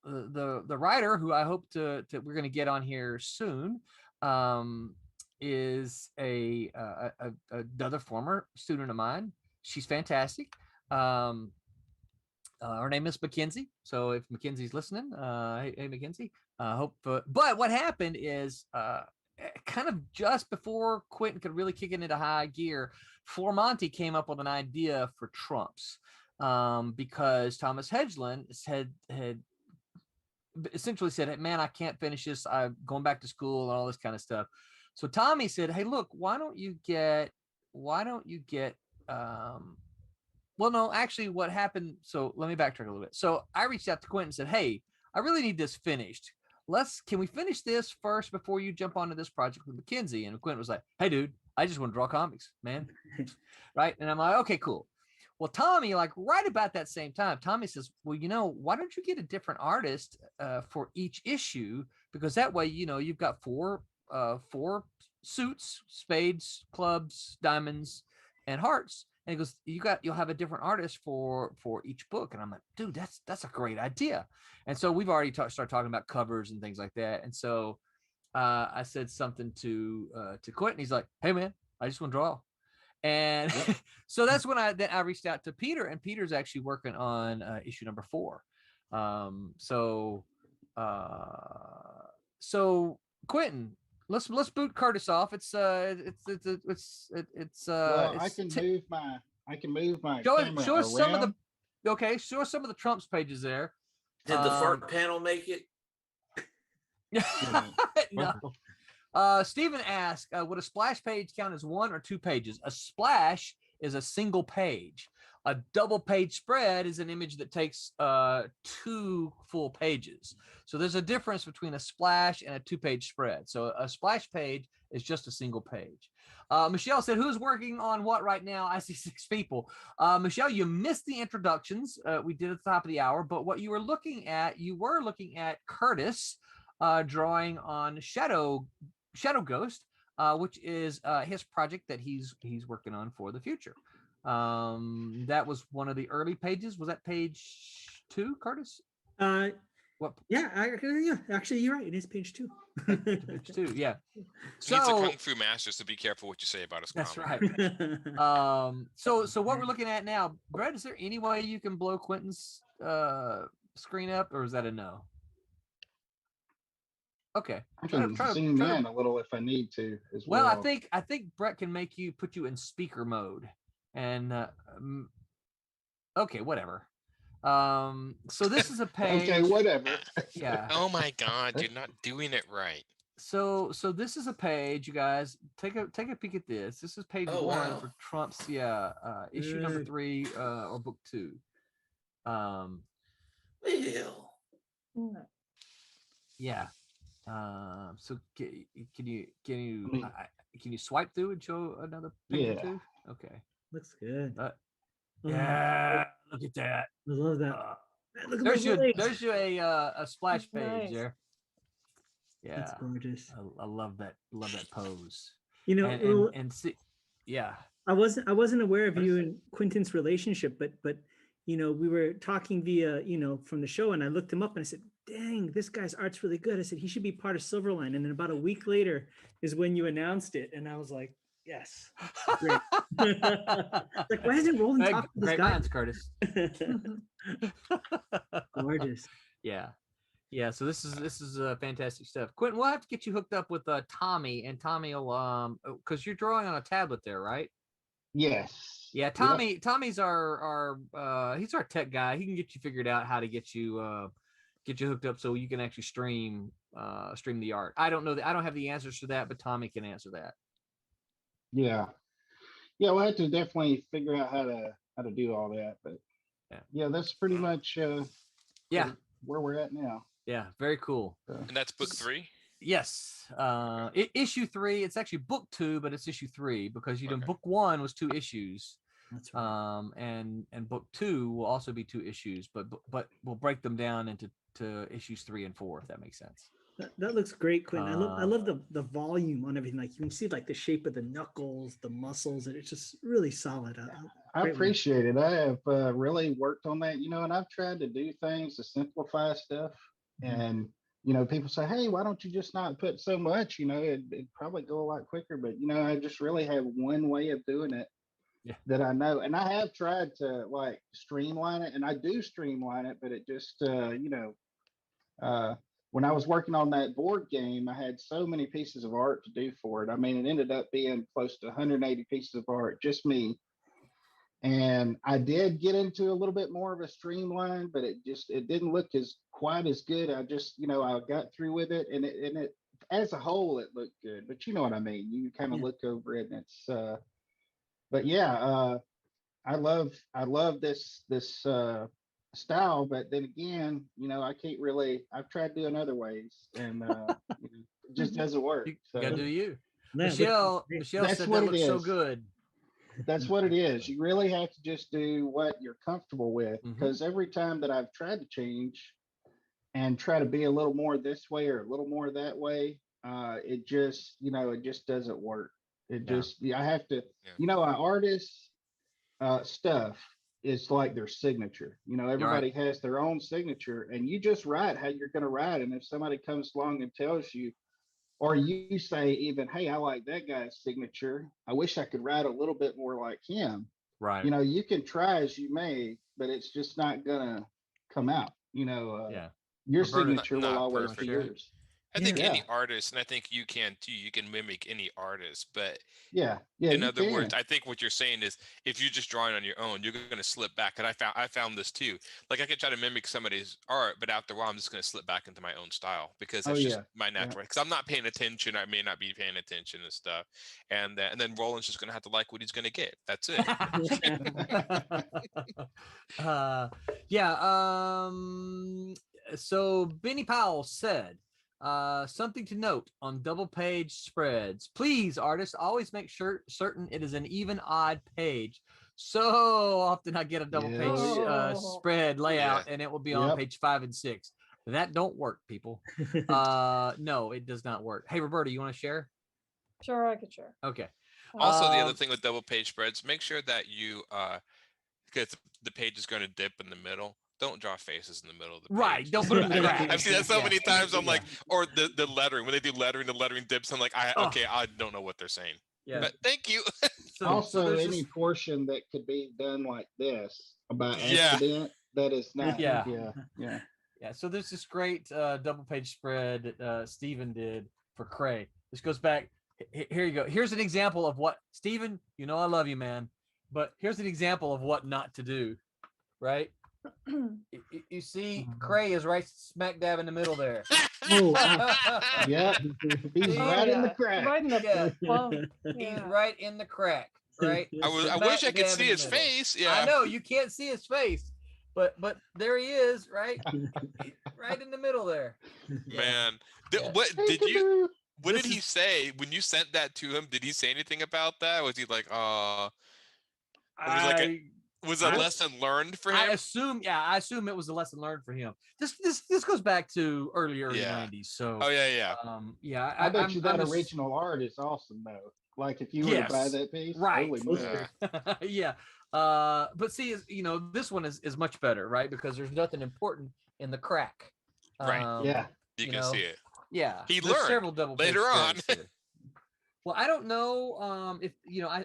B: the writer, who I hope to we're going to get on here soon, is another former student of mine. She's fantastic. Her name is Mackenzie. So if Mackenzie's listening, hey Mackenzie. Hope. But what happened is, kind of just before Quentin could really kick it into high gear, Formonte came up with an idea for Trumps, because Thomas Hedgeland had essentially said, "Hey, man, I can't finish this. I'm going back to school and all this kind of stuff." So Tommy said, "Hey, look, why don't you get well, no, actually what happened, so let me backtrack a little bit. So I reached out to Quentin and said, "Hey, I really need this finished. Can we finish this first before you jump onto this project with Mackenzie?" And Quentin was like, "Hey dude, I just want to draw comics, man." Right? And I'm like, "Okay, cool." Well, Tommy, like right about that same time, Tommy says, "Well, why don't you get a different artist for each issue? Because that way, you've got four suits, spades, clubs, diamonds, and hearts." And he goes, "You'll have a different artist for each book." And I'm like, "Dude, that's a great idea." And so we've already started talking about covers and things like that. And so I said something to Quentin. He's like, "Hey man, I just want to draw." And so that's when I reached out to Peter, and Peter's actually working on issue number 4. So Quentin, let's boot Curtis off.
G: Well, I can move my camera
B: show us some of
G: around.
B: show us some of the Trump's pages there.
F: Did the fart panel make it?
B: No. Stephen asked, would a splash page count as 1 or 2 pages? A splash is a single page. A double page spread is an image that takes 2 full pages. So there's a difference between a splash and a 2-page spread. So a splash page is just a single page. Michelle said, "Who's working on what right now?" I see 6 people. Michelle, you missed the introductions we did at the top of the hour, but what you were looking at Curtis drawing on Shadow Ghost, which is his project that he's working on for the future. That was one of the early pages. Was that page 2, Curtis? What?
C: Yeah, actually, you're right. It is page 2.
B: Page 2, yeah.
D: So, needs a kung fu master, so be careful what you say about his
B: That's
D: comic.
B: right. So what we're looking at now, Brett, is there any way you can blow Quentin's screen up, or is that a no? Okay.
G: I can zoom in a little if I need to as well.
B: Well, I think Brett can put you in speaker mode, and okay, whatever. So this is a page.
G: Okay, whatever.
B: Yeah.
D: Oh my God, you're not doing it right.
B: So this is a page, you guys. Take a peek at this. This is page 1 for Trump's issue number 3 or book 2.
F: Well,
E: No.
B: Yeah. So can you swipe through and show another page or
G: Yeah.
B: two? Okay.
C: Looks good.
B: Uh,
C: Oh,
B: yeah. Look at that.
C: I love that.
B: Uh,
C: Look at
B: there's
C: those legs.
B: a splash page
E: Nice.
B: there.
C: That's
B: Yeah.
C: gorgeous.
B: I love that. Love that pose.
C: You know, Ro-
B: And see, yeah.
C: I wasn't aware of
B: What
C: you
B: is-
C: and Quentin's relationship, but you know, we were talking via, you know, from the show, and I looked him up and I said, dang, this guy's art's really good. I said he should be part of Silverline. And then about a week later is when you announced it. And I was like, yes. Great. Like, why isn't Roland talking to this
B: Great
C: guy?
B: minds, Curtis.
C: Gorgeous.
B: Yeah. Yeah, so this is fantastic stuff. Quentin, we'll have to get you hooked up with Tommy, and Tommy will because you're drawing on a tablet there, right?
G: Yes.
B: Yeah,
G: Yep.
B: Tommy's our he's our tech guy. He can get you figured out how to get you hooked up so you can actually stream the art. I don't know I don't have the answers to that, but Tommy can answer that.
G: Yeah. Yeah, we'll have to definitely figure out how to do all that. But yeah, that's pretty much
B: Yeah.
G: where we're at now.
B: Yeah, very cool.
D: And that's book 3.
B: Yes. Issue 3, it's actually book 2, but it's issue 3 because you know
D: Okay.
B: book 1 was 2 issues.
C: That's right.
B: And book 2 will also be 2 issues, but we'll break them down into issues 3 and 4, if that makes sense.
C: That looks great, Quentin. I love the volume on everything. Like you can see like the shape of the knuckles, the muscles, and it's just really solid.
G: I
C: Great one.
G: appreciate it. I have really worked on that, you know, and I've tried to do things to simplify stuff.
C: Mhm.
G: And, you know, people say, hey, why don't you just not put so much? You know, it'd probably go a lot quicker. But, you know, I just really have one way of doing it that I know. And I have tried to like streamline it, and I do streamline it, but it just, you know, when I was working on that board game, I had so many pieces of art to do for it. I mean, it ended up being close to 180 pieces of art, just me. And I did get into a little bit more of a streamline, but it didn't look quite as good. I just, you know, I got through with it, and it as a whole it looked good. But you know what I mean? You kind of look over it, and it's but yeah, I love this style, but then again, you know, I can't really. I've tried doing other ways, and you know, it just doesn't work.
B: You
G: So
B: gotta do you.
C: Yeah,
B: Michelle
C: great.
G: That's
B: said
G: what
B: that
G: it
B: looks so
G: is.
B: good.
G: that's what it is. You really have to just do what you're comfortable with,
B: Mhm.
G: because every time that I've tried to change and try to be a little more this way or a little more that way, it just, you know, it just doesn't work. It
B: Yeah.
G: just, I have to,
D: Yeah.
G: you know, an artist's stuff is like their signature. You know, everybody has their own signature, and you just write how you're going to write. And if somebody comes along and tells you, or you say even, hey, I like that guy's signature, I wish I could write a little bit more like him.
B: Right.
G: You know, you can try as you may, but it's just not gonna come out. You know,
B: Yeah.
G: your
B: Roberta,
G: signature will
D: not
G: always be
D: perfect.
G: yours.
D: I think
G: Yeah.
D: any artist, and I think you can too, you can mimic any artist, but
G: Yeah,
D: in
G: you
D: other
G: can.
D: words, I think what you're saying is if you're just drawing on your own, you're going to slip back. And I found this too. Like I could try to mimic somebody's art, but after a while, I'm just going to slip back into my own style because that's just my natural. Because I'm not paying attention. I may not be paying attention and stuff. And then Roland's just going to have to like what he's going to get. That's it.
B: Yeah. So Benny Powell said, something to note on double page spreads. Please, artists, always make certain it is an even odd page. So often I get a double page
E: Oh.
B: spread layout and it will be on page 5 and 6. That don't work, people. No, it does not work. Hey, Roberta, you want to share?
E: Sure, I could share.
B: Okay.
D: Also, the other thing with double page spreads, make sure that you, because the page is going to dip in the middle, don't draw faces in the middle of the page.
B: Right. Don't put them in the rack.
D: I've seen that so many times. I'm like, or the lettering, when they do lettering, the lettering dips. I'm like, okay, I don't know what they're saying.
B: Yeah.
D: But thank you.
G: Also, any portion that could be done like this by accident, that is not.
B: Yeah. So there's this great double page spread that Stephen did for Cray. This goes back. Here you go. Here's an example of what, Stephen, you know I love you, man. But here's an example of what not to do, right? You see, Cray is right smack dab in the middle there.
G: Yeah, he's right in the crack.
E: Right in the bump.
B: He's right in the crack, right?
D: I wish I could see his face. Yeah,
B: I know you can't see his face, but there he is, right? right in the middle there.
D: Man,
B: Yeah.
D: what
B: This
D: did he say when you sent that to him? Did he say anything about that? Was he like, it was like was a
B: I-
D: lesson learned for
B: I
D: him?
B: assume it was a lesson learned for him. This goes back to early
D: Yeah.
B: 90s. So
D: Oh yeah.
B: yeah,
G: I bet you that
B: I'm
G: original art is awesome though. Like if you were to buy
B: Yes,
G: that piece,
B: right.
G: holy moly.
D: Yeah.
B: Yeah. But see, this one is much better, right? Because there's nothing important in the crack.
D: Right.
G: Yeah.
D: You
B: you
D: can
B: know,
D: see it.
B: Yeah.
D: He
B: There's
D: learned
B: several double page
D: later on.
B: spreads here. Well, I don't know if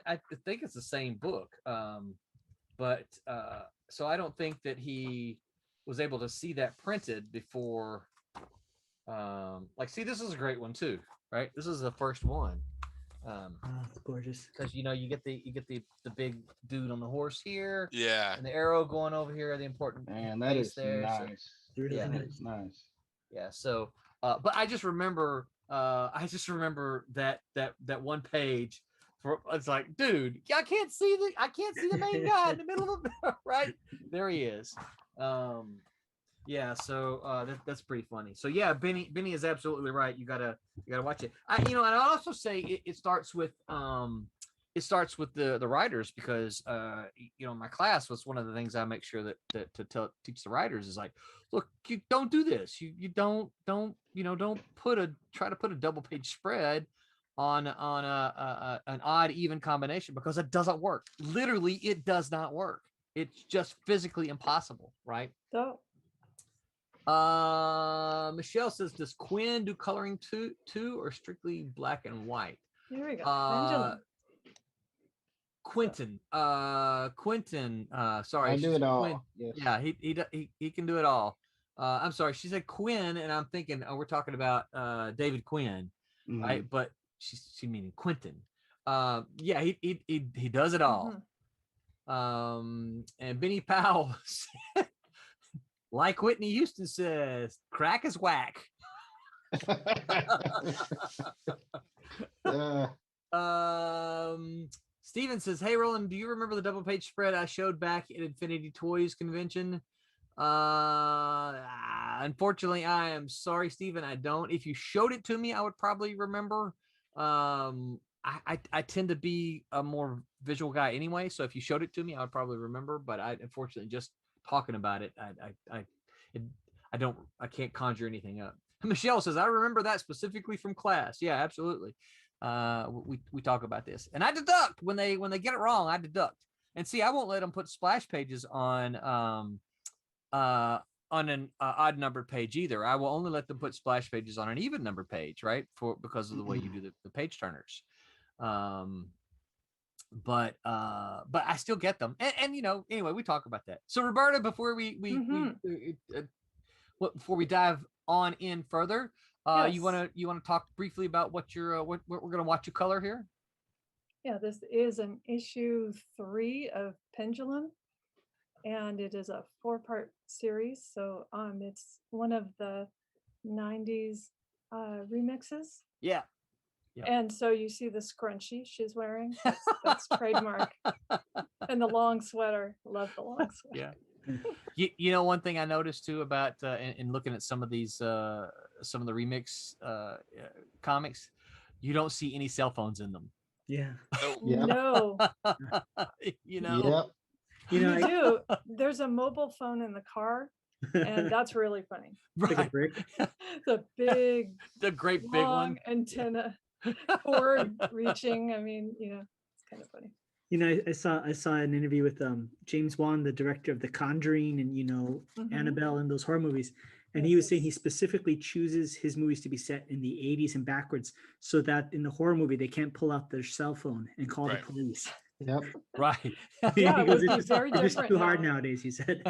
B: I think it's the same book. But so I don't think that he was able to see that printed before. Like, see, this is a great one too, right? This is the first one.
C: Oh, it's gorgeous.
B: Because you get the big dude on the horse here,
D: Yeah.
B: and the arrow going over here, the important
G: Man, that
B: face
G: is
B: there. So,
G: nice.
C: It's really
B: Yeah.
G: That
C: nice.
G: is nice.
B: yeah. So, but I just remember that one page. It's like, dude, I can't see the main guy in the middle of the right there. He is. Yeah. So that's pretty funny. So yeah, Benny is absolutely right. You gotta watch it. And I'll also say it starts with the writers, because my class was one of the things I make sure that teach the writers is like, look, you don't do this. You don't try to put a double page spread on an odd even combination, because it doesn't work. Literally, it does not work. It's just physically impossible, right?
E: So
B: Michelle says, does Quinn do coloring too, or strictly black and white?
E: here we go.
B: Uh,
E: Pendulum.
B: Quentin, sorry,
G: I
B: she
G: do
B: said
G: it all.
B: Quinn.
G: Yes.
B: Yeah, he can do it all. I'm sorry, she said Quinn, and I'm thinking, we're talking about David Quinn,
G: Mhm.
B: right? But she meaning Quentin. Yeah, he does it all. And Benny Powell, like Whitney Houston says, crack is whack. Steven says, hey Roland, do you remember the double page spread I showed back at Infinity Toys convention? Unfortunately, I am sorry, Steven, I don't. If you showed it to me, I would probably remember. I tend to be a more visual guy anyway, so if you showed it to me, I would probably remember. But I unfortunately, just talking about it, I can't conjure anything up. Michelle says, I remember that specifically from class. Yeah, absolutely. We talk about this, and I deduct when they get it wrong. I deduct, and see, I won't let them put splash pages on an odd numbered page either. I will only let them put splash pages on an even numbered page, right? Because of the way you do the page turners. But I still get them, and anyway, we talk about that. So Roberta, before before we dive on in further, you want to talk briefly about what we're going to watch you color here?
E: Yeah, this is an issue 3 of Pendulum, and it is a 4-part series. So it's one of the 90s remixes.
B: Yeah.
E: And so you see the scrunchie she's wearing. That's trademark. And the long sweater. Love the long sweater.
B: Yeah. One thing I noticed too about in looking at some of these some of the remix comics, you don't see any cell phones in them.
C: Yeah.
G: Yeah.
E: No.
G: Yep.
E: You do. There's a mobile phone in the car, and that's really funny.
C: Like a brick.
E: The
B: great
E: long
B: big one
E: antenna, forward reaching. I mean, it's kind of funny.
C: I saw an interview with James Wan, the director of The Conjuring and Annabelle and those horror movies, and he was saying he specifically chooses his movies to be set in the 80s and backwards, so that in the horror movie they can't pull out their cell phone and call the police.
G: Yep.
B: right.
E: Yeah, it would be
C: it's
E: very
C: just
E: different
C: too hard
E: now.
C: nowadays, he said.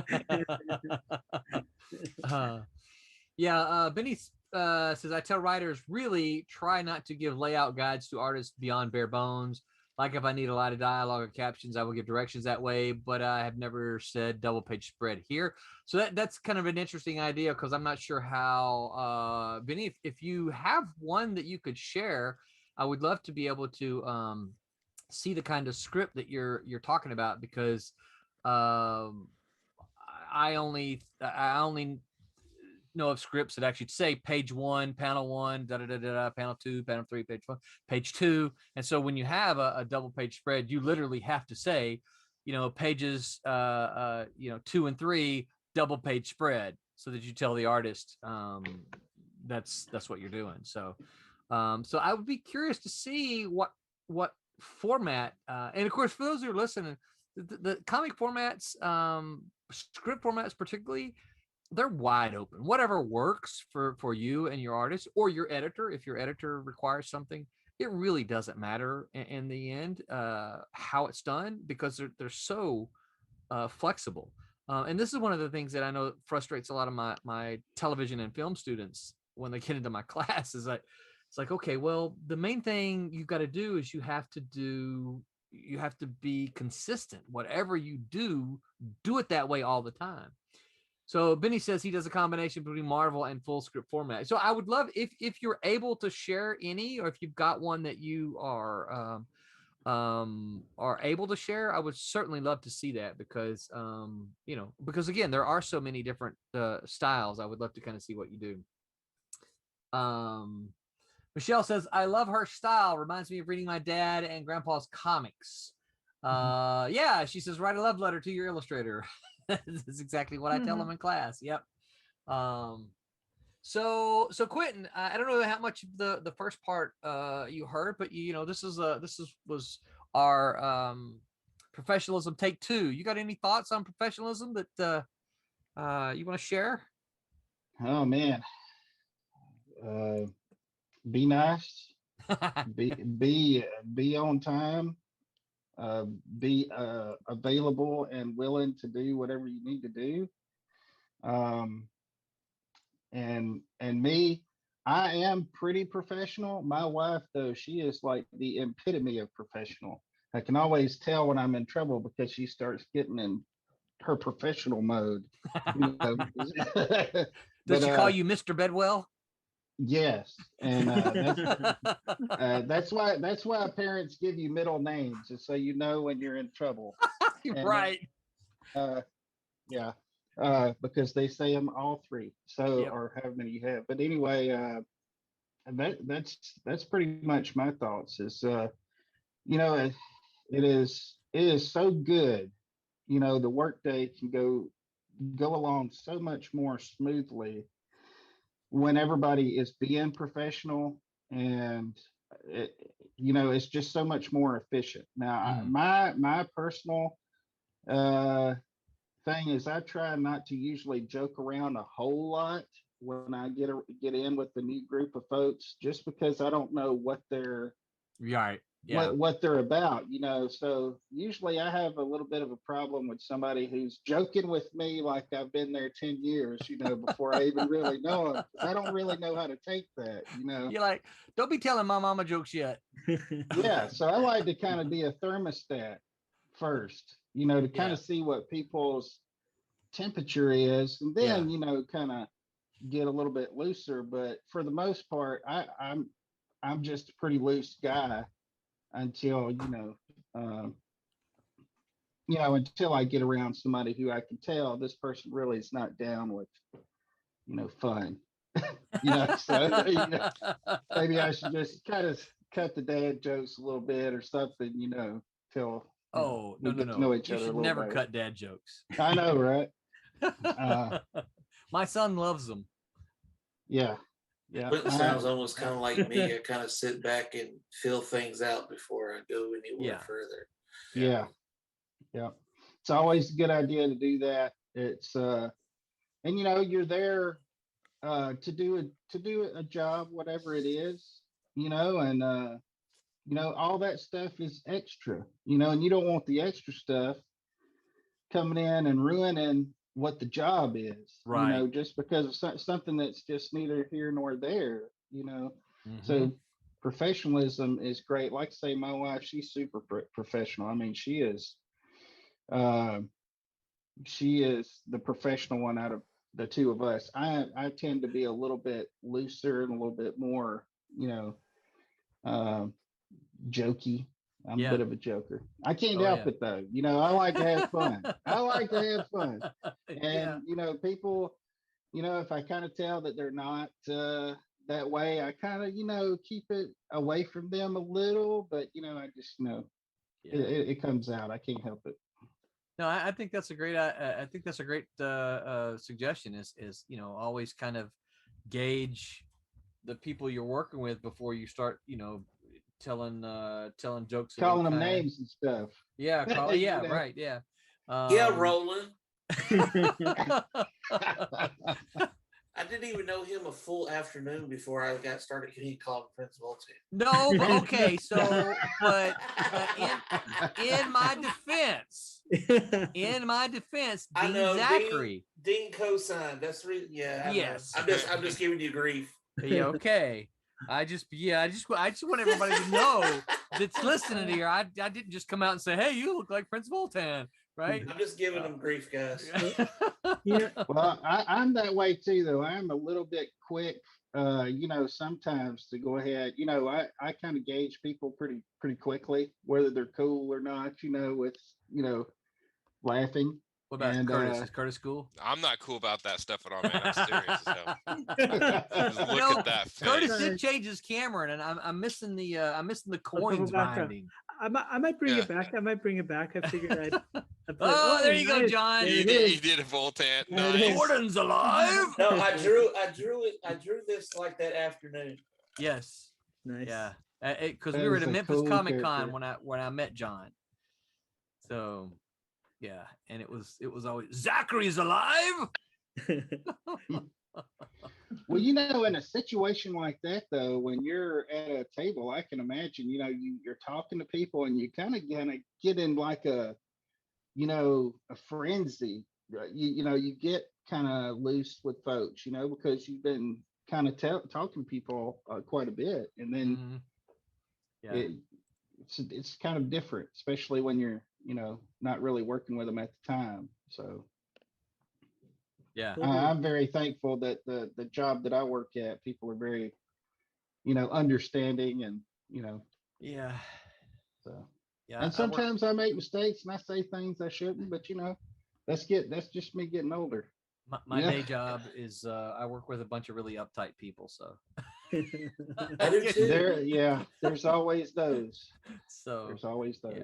B: Benny says, I tell writers, really try not to give layout guides to artists beyond bare bones. Like if I need a lot of dialogue or captions, I will give directions that way, but I have never said double page spread here. So that's kind of an interesting idea, because I'm not sure how, Benny, if you have one that you could share, I would love to be able to see the kind of script that you're talking about, because I only know of scripts that actually say page 1, panel 1, da da da da, panel 2, panel 3, page 1, page 2. And so when you have a double page spread, you literally have to say, pages 2 and 3, double page spread, so that you tell the artist that's what you're doing. So I would be curious to see what format, and of course, for those who are listening, the comic formats, script formats particularly, they're wide open. Whatever works for you and your artist, or your editor, if your editor requires something, it really doesn't matter in the end how it's done, because they're so flexible. And this is one of the things that I know frustrates a lot of my television and film students when they get into my class, is that it's like, okay, well, the main thing you've got to do is you have to be consistent. Whatever you do it that way all the time. So Benny says he does a combination between Marvel and full script format. So I would love if you're able to share any, or if you've got one that you are able to share, I would certainly love to see that, because because again, there are so many different styles. I would love to kind of see what you do. Michelle says, I love her style. Reminds me of reading my dad and grandpa's comics. Yeah, she says, write a love letter to your illustrator. That's exactly what I tell them in class. Yep. So Quentin, I don't know how much of the first part you heard, but this was our professionalism take 2. You got any thoughts on professionalism that you want to share?
G: Oh man. Be nice, be on time, be available and willing to do whatever you need to do. And me, I am pretty professional. My wife, though, she is like the epitome of professional. I can always tell when I'm in trouble, because she starts getting in her professional mode.
B: Does she call you Mr. Bedwell?
G: Yes, and that's why parents give you middle names, just so you know when you're in trouble. And,
B: right.
G: Yeah, because they say them all 3. So,
B: yep.
G: Or however many you have. But anyway, that's pretty much my thoughts. Is it is so good. The workday can go along so much more smoothly when everybody is being professional, and it's just so much more efficient. Now, my personal thing is, I try not to usually joke around a whole lot when I get in with the new group of folks, just because I don't know what they're
B: right. Yeah.
G: what they're about, so usually I have a little bit of a problem with somebody who's joking with me like I've been there 10 years, before I even really know them. I don't really know how to take that.
B: You're like, don't be telling my mama jokes yet.
G: Yeah, so I like to kind of be a thermostat first, to kind of see what people's temperature is, and then kind of get a little bit looser. But for the most part, I'm just a pretty loose guy until until I get around somebody who I can tell this person really is not down with fun. So maybe I should just kind of cut the dad jokes a little bit or something, till
B: no,
G: know each
B: you
G: other.
B: Should never cut dad jokes.
G: I know, right?
B: My son loves them.
G: Yeah.
F: It sounds almost kind of like me. I kind of sit back and feel things out before I go anywhere further.
G: Yeah. It's always a good idea to do that. It's and you're there to do a job, whatever it is, and all that stuff is extra, and you don't want the extra stuff coming in and ruining what the job is,
B: right?
G: Just because of something that's just neither here nor there, So professionalism is great. Like I say, my wife, she's super professional. I mean, she is the professional one out of the 2 of us. I tend to be a little bit looser and a little bit more, jokey. I'm a bit of a joker. I can't help it though. I like to have fun. I like to have fun. And people if I kind of tell that they're not that way, I kind of, keep it away from them a little. But I just
B: Yeah.
G: it comes out. I can't help it.
B: No, I think that's a great. I think that's a great suggestion. Is always kind of gauge the people you're working with before you start. Telling jokes of any
G: Calling them
B: kind.
G: names and stuff.
B: Yeah, yeah, right. Yeah.
F: Yeah, Roland.
G: I
F: I didn't even know him a full afternoon before I got started. He called Principal too.
B: No, but okay. So, but in my defense,
F: I
B: Dean
F: know
B: Zachary.
F: Dean co-signed. That's the reason. Yeah. I know.
B: Yes.
F: I'm just giving you grief.
B: Yeah, okay. I just want everybody to know that's listening here. I didn't just come out and say, "Hey, you look like Prince Voltan," right?
F: I'm just giving him grief, guys.
C: Yeah.
G: Well, I'm that way too, though. I'm a little bit quick, sometimes to go ahead. I kind of gauge people pretty quickly, whether they're cool or not. With laughing.
B: What about
G: And,
B: Curtis? Is Curtis cool?
D: I'm not cool about that stuff at all, man. I'm serious as hell. Just look at that face.
B: Curtis did change his camera, and I'm missing the coins behind him.
C: I might bring it back. I figured I'd
B: Oh, there you go,
C: nice.
B: John.
C: There
D: He
C: it
D: did,
C: is.
D: he did a Voltan.
C: There it is.
D: Nice.
B: Gordon's alive.
F: No, I drew this like that afternoon.
B: Yes.
C: Nice.
B: Yeah. Because
G: That
B: we were
G: is
B: at
G: a
B: Memphis
G: cool
B: Comic Con
G: character.
B: when I met John. So, yeah, and it was always Zachary's alive.
G: Well, in a situation like that, though, when you're at a table, I can imagine, you're talking to people and you kind of get in like a frenzy. Right? You get kind of loose with folks, because you've been kind of talking to people quite a bit, and then
B: Mhm. Yeah.
G: it's kind of different, especially when you're not really working with them at the time. So
B: Yeah.
G: I'm very thankful that the job that I work at, people are very understanding, and
B: Yeah.
G: so.
B: Yeah.
G: And sometimes I make mistakes and I say things I shouldn't, but that's just me getting older.
B: My day job is I work with a bunch of really uptight people, so
F: I do too.
G: There's always those.
B: So
G: There's always those.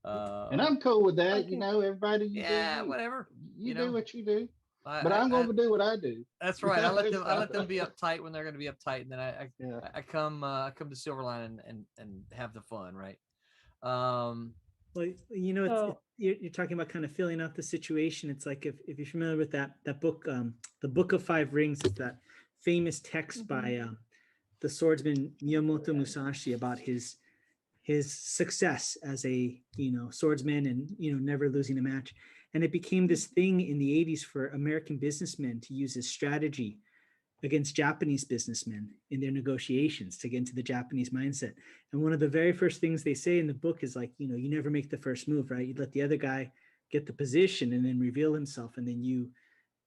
B: yeah.
G: And I'm cool with that.
B: okay.
G: Everybody,
B: Yeah, whatever.
G: You do what you do.
B: But
G: I'm going to do what I do.
B: That's right. I let them be uptight when they're going to be uptight, and then I come to Silverline and have the fun, right?
C: Well, you're talking about kind of filling out the situation. It's like if you're familiar with that book, the Book of Five Rings, is that famous text by the swordsman Miyamoto Musashi about his success as a swordsman and never losing a match. And it became this thing in the 80s for American businessmen to use as strategy against Japanese businessmen in their negotiations to get into the Japanese mindset. And one of the very first things they say in the book is like, you never make the first move, right? You let the other guy get the position and then reveal himself, and then you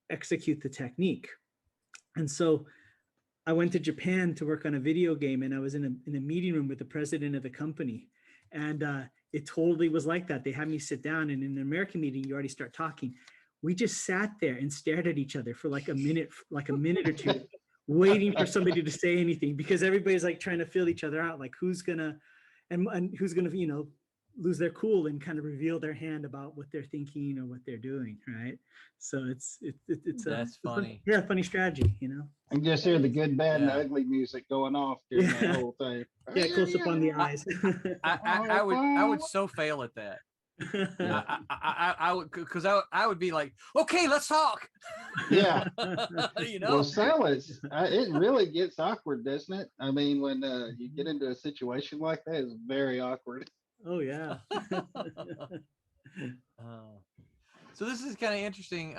C: execute the technique. And so I went to Japan to work on a video game, and I was in a meeting room with the president of the company. And it totally was like that. They had me sit down, and in an American meeting, you already start talking. We just sat there and stared at each other for like a minute or two, waiting for somebody to say anything, because everybody's like trying to feel each other out, like who's gonna lose their cool and kind of reveal their hand about what they're thinking or what they're doing, right? So it's
B: That's funny.
C: Funny strategy,
G: I can just hear the good, bad, and
B: Yeah.
G: ugly music going off during the whole thing.
C: Yeah, close up on the eyes.
B: I would so fail at that. I would, because I would be like, okay, let's talk.
G: Yeah. Well, silence, it really gets awkward, doesn't it? I mean, when you get into a situation like that, it's very awkward.
C: Oh yeah.
B: So this is kind of interesting.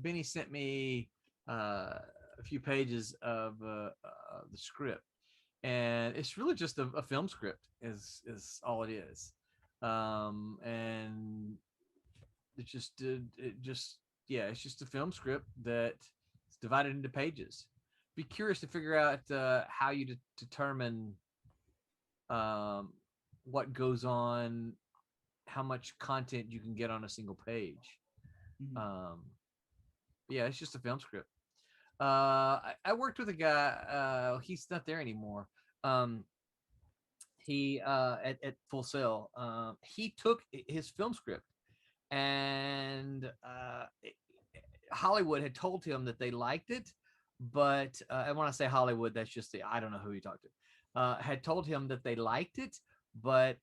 B: Benny sent me a few pages of the script, and it's really just a film script is all it is. And it's just it's just a film script that's divided into pages. Be curious to figure out how you determine what goes on, how much content you can get on a single page. Yeah, it's just a film script. I worked with a guy. He's not there anymore. He at Full Sail. He took his film script, and Hollywood had told him that they liked it, but and when I say Hollywood, that's just I don't know who he talked to. Had told him that they liked it, but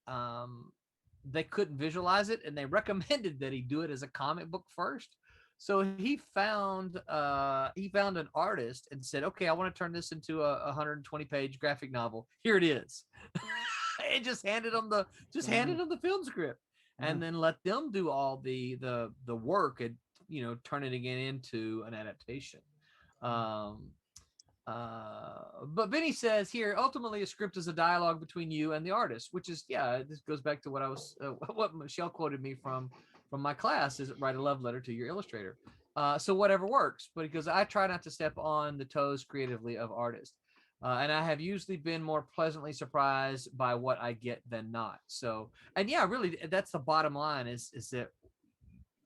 B: they couldn't visualize it, and they recommended that he do it as a comic book first. So he found an artist and said, "Okay, I want to turn this into a 120-page graphic novel. Here it is." And just handed them the film script, and then let them do all the work and turn it again into an adaptation. But Benny says here, ultimately a script is a dialogue between you and the artist, which is, this goes back to what I was, what Michelle quoted me from my class, is write a love letter to your illustrator. So whatever works, but because I try not to step on the toes creatively of artists. And I have usually been more pleasantly surprised by what I get than not. So, and really, that's the bottom line is that,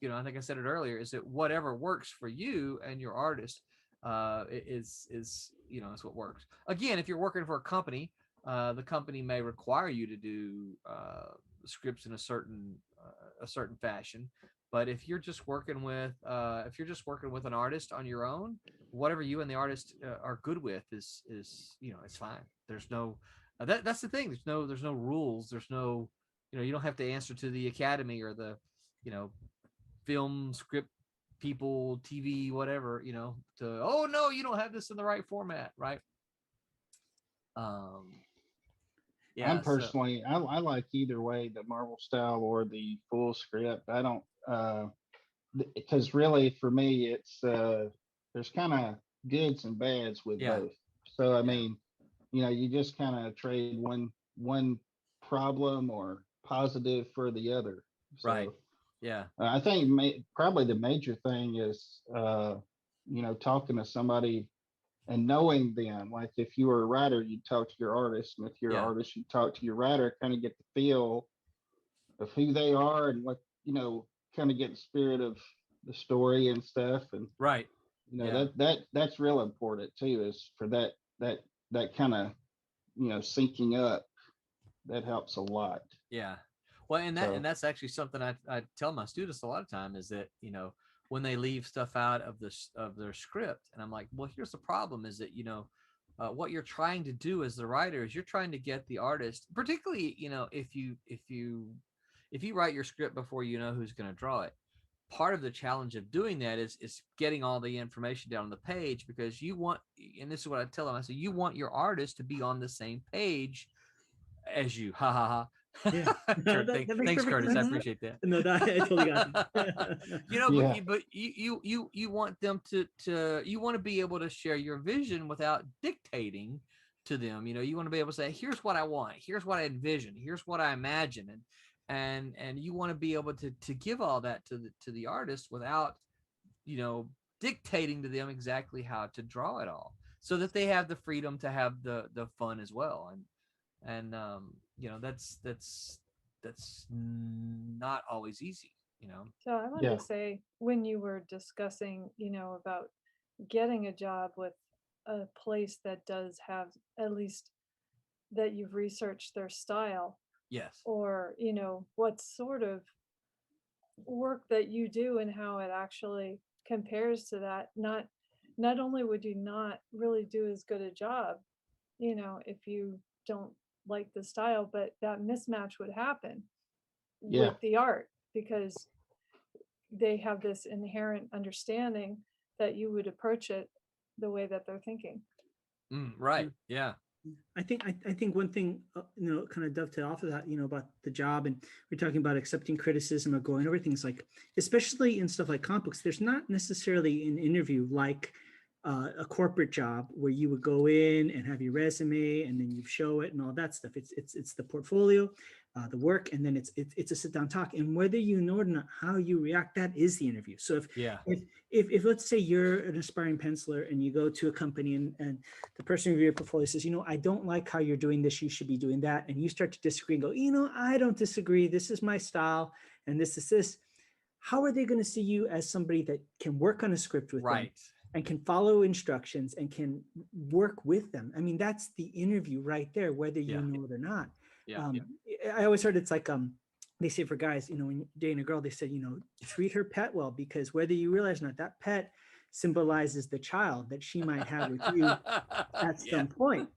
B: I think I said it earlier, is that whatever works for you and your artist is what works. Again, if you're working for a company, the company may require you to do scripts in a certain fashion. But if you're just working with an artist on your own, whatever you and the artist are good with is it's fine. There's no that's the thing. There's no rules. There's no you don't have to answer to the academy or the film script people, TV, whatever, oh no, you don't have this in the right format, right?
G: I'm personally, I like either way, the Marvel style or the full script. I don't, because really for me, it's there's kind of goods and bads with both. So I mean, you just kind of trade one problem or positive for the other. So,
B: right. Yeah.
G: I think probably the major thing is, talking to somebody and knowing them. Like if you were a writer, you'd talk to your artist, and if you're an artist, you'd talk to your writer, kind of get the feel of who they are and what, kind of get the spirit of the story and stuff. And
B: right.
G: That's real important too, is for that kind of, syncing up. That helps a lot.
B: Yeah. Well, and that's actually something I tell my students a lot of time is that, when they leave stuff out of their script, and I'm like, well, here's the problem is that, what you're trying to do as the writer is you're trying to get the artist, particularly, if you write your script before you know who's going to draw it. Part of the challenge of doing that is getting all the information down on the page, because you want, and this is what I tell them, I say, you want your artist to be on the same page as you. Ha ha ha.
C: Yeah.
B: Thanks, Curtis. I appreciate that.
C: No, I totally got it.
B: But you want them to you want to be able to share your vision without dictating to them. You want to be able to say, here's what I want, here's what I envision, here's what I imagine, and you want to be able to give all that to the artist without dictating to them exactly how to draw it all, so that they have the freedom to have the fun as well. And that's not always easy.
E: So I want to say, when you were discussing, about getting a job with a place that does have, at least that you've researched their style,
B: yes,
E: or what sort of work that you do and how it actually compares to that, not only would you not really do as good a job, if you don't like the style, but that mismatch would happen with the art, because they have this inherent understanding that you would approach it the way that they're thinking.
B: Right. Yeah.
C: I think one thing, kind of dovetail off of that, about the job, and we're talking about accepting criticism or going over things, like, especially in stuff like comic books, there's not necessarily an interview like a corporate job where you would go in and have your resume and then you show it and all that stuff. It's the portfolio, the work, and then it's a sit down talk. And whether you know it or not, how you react, that is the interview. So if let's say you're an aspiring penciler and you go to a company and the person reviewing your portfolio says, I don't like how you're doing this, you should be doing that, and you start to disagree and go, I don't disagree, this is my style and this is this. how are they going to see you as somebody that can work on a script with them
B: Right.
C: and can follow instructions and can work with them? I mean, that's the interview right there, whether you
B: Yeah.
C: know it or not.
B: Yeah.
C: I always heard it's like, they say for guys, you know, when you're dating a girl, they said, you know, treat her pet well, because whether you realize or not, that pet symbolizes the child that she might have with you at some point.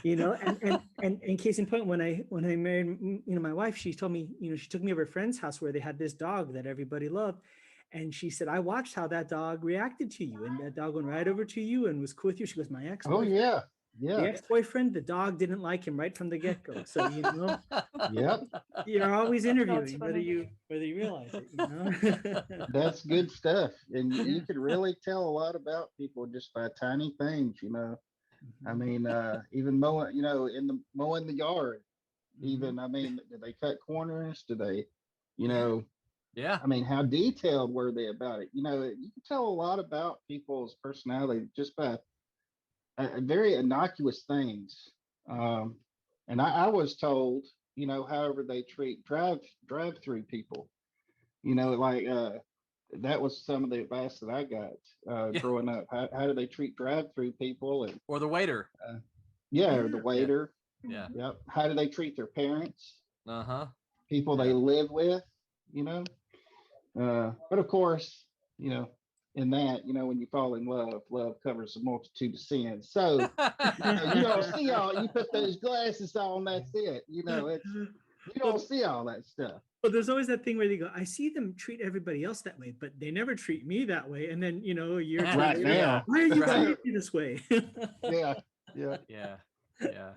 C: You know, and in case in point, when I married, you know, my wife, she told me, you know, she took me over a friend's house where they had this dog that everybody loved. And she said, I watched how that dog reacted to you, and that dog went right over to you and was cool with you. She goes, my
G: Oh
C: ex-boyfriend,
G: yeah,
C: the
G: yeah,
C: ex-boyfriend, the dog didn't like him right from the get-go. So, you know,
G: yep.
C: you're always interviewing, whether
E: funny.
C: you realize it, you know?
G: That's good stuff, and
C: Yeah.
G: you can really tell a lot about people just by tiny things, you know. I mean, even mowing, you know, mowing the yard. Even, I mean, do they cut corners? Do they, you know,
B: Yeah.
G: I mean, how detailed were they about it? You know, you can tell a lot about people's personality just by very innocuous things. Um, and I was told, you know, however they treat drive through people, you know, like that was some of the advice that I got
B: Yeah.
G: growing up. How do they treat drive through people? And
B: Or the waiter.
G: yeah, or the waiter.
B: Yeah.
G: Yep. How do they treat their parents?
B: Uh-huh.
G: People they
B: Yeah.
G: live with, you know. But of course, you know, in that, you know, when you fall in love, love covers a multitude of sins. So you know, you don't see all. You put those glasses on, that's it. You know, it's you don't see all that stuff.
C: But there's always that thing where they go, I see them treat everybody else that way, but they never treat me that way. And then, you know, a year or two
G: Right
C: later,
G: now.
C: why are you
B: Right.
C: treating me this way?
G: Yeah, yeah.
B: Yeah. Yeah.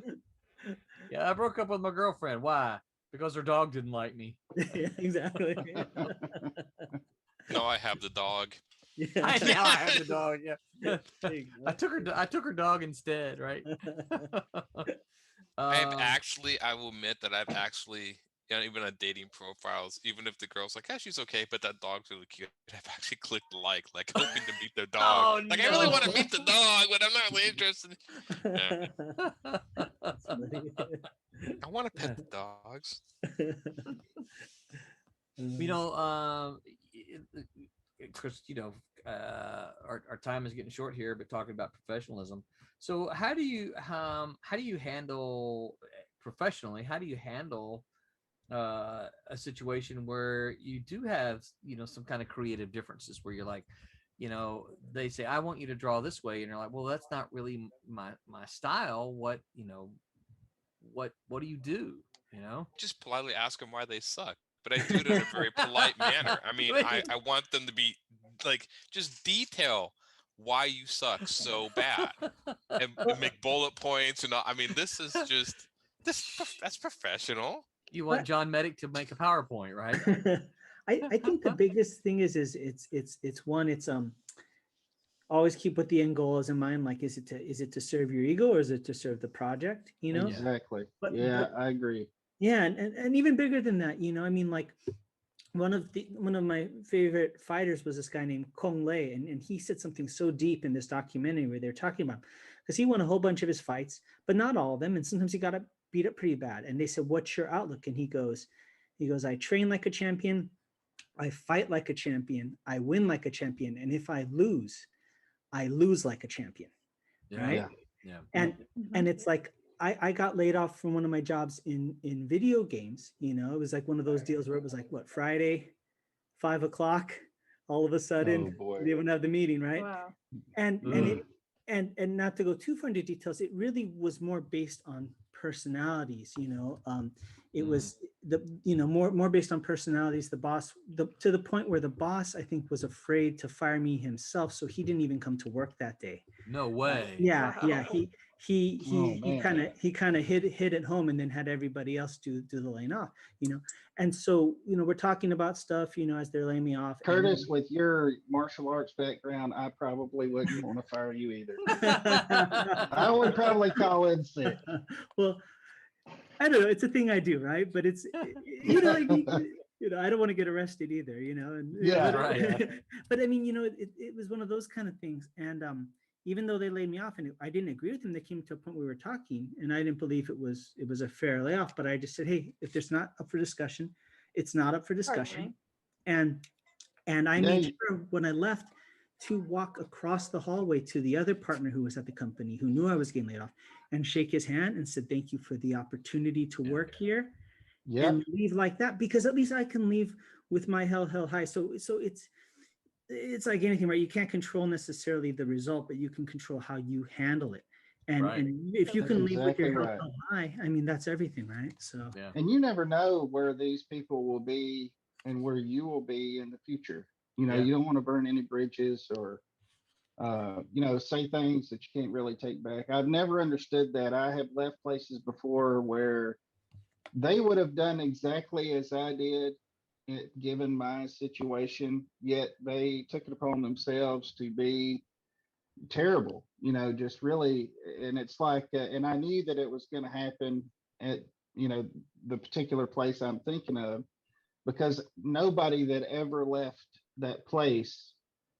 B: Yeah. I broke up with my girlfriend. Why? Because her dog didn't like me.
C: Yeah, exactly.
D: No, I have the dog.
C: Yeah.
B: I have the dog. Yeah.
C: There you go.
B: I took her dog instead, right?
D: I will admit that I've actually, you know, even on dating profiles, even if the girl's like, yeah, she's okay, but that dog's really cute, I've actually clicked like hoping to meet the dog.
B: Oh,
D: Like, I really
B: no.
D: want to meet the dog, but I'm not really interested. Yeah.
C: That's funny.
D: I want to pet the dogs.
B: You know, Chris, you know, our time is getting short here, but talking about professionalism. So how do you handle professionally? How do you handle a situation where you do have, you know, some kind of creative differences where you're like, you know, they say, I want you to draw this way. And you're like, well, that's not really my style. What, you know, what do you do? You know,
D: Just politely ask them why they suck. But I do it in a very polite manner. I mean, I want them to be like, just detail why you suck so bad and make bullet points. And all. I mean, this is just, that's professional.
B: You want John Medic to make a PowerPoint, right?
C: I think the biggest thing is it's one, it's always keep what the end goal is in mind. Like, is it to serve your ego, or is it to serve the project? You know?
G: Exactly.
C: But-
G: Yeah,
C: but-
G: I agree.
C: Yeah, and even bigger than that, you know, I mean, like one of my favorite fighters was this guy named Kong Lei, and he said something so deep in this documentary where they're talking about, because he won a whole bunch of his fights, but not all of them, and sometimes he got beat up pretty bad. And they said, "What's your outlook?" And he goes, "I train like a champion, I fight like a champion, I win like a champion, and if I lose like a champion." Right?
B: Yeah.
C: And it's like, I got laid off from one of my jobs in video games. You know, it was like one of those deals where it was like, what, Friday, 5 o'clock, all of a sudden,
G: Oh, boy.
C: they wouldn't have the meeting, right?
E: Wow.
C: And not to go too far into details, it really was more based on personalities. You know, it was more based on personalities. The boss, to the point where the boss, I think, was afraid to fire me himself, so he didn't even come to work that day.
B: No way.
C: Yeah,
E: Wow.
C: he kind of hid at home, and then had everybody else do the laying off, you know. And so, you know, we're talking about stuff, you know, as they're laying me off.
G: Curtis, with your martial arts background, I probably wouldn't want to fire you either. I would probably call in sick.
C: Well, I don't know. It's a thing I do, right? But it's, you know, you know, I don't want to get arrested either, you know. And
G: Yeah,
C: but,
B: right.
C: But I mean, you know, it was one of those kind of things. And even though they laid me off, and I didn't agree with them, they came to a point where we were talking, and I didn't believe it was a fair layoff. But I just said, hey, if it's not up for discussion, it's not up for discussion. And And I
G: Yeah,
C: made sure when I left to walk across the hallway to the other partner who was at the company who knew I was getting laid off and shake his hand and said, thank you for the opportunity to work here,
G: yeah,
C: and leave like that, because at least I can leave with my hell high. So it's like anything, right? You can't control necessarily the result, but you can control how you handle it. And
B: Right.
C: and if you
G: that's
C: can leave with your
G: exactly
C: hell
G: right.
C: high, I mean, that's everything, right? So
B: Yeah.
G: And you never know where these people will be and where you will be in the future. You know,
B: Yeah.
G: you don't want to burn any bridges or, you know, say things that you can't really take back. I've never understood that. I have left places before where they would have done exactly as I did, given my situation, yet they took it upon themselves to be terrible, you know, just really. And it's like, and I knew that it was going to happen at, you know, the particular place I'm thinking of, because nobody that ever left that place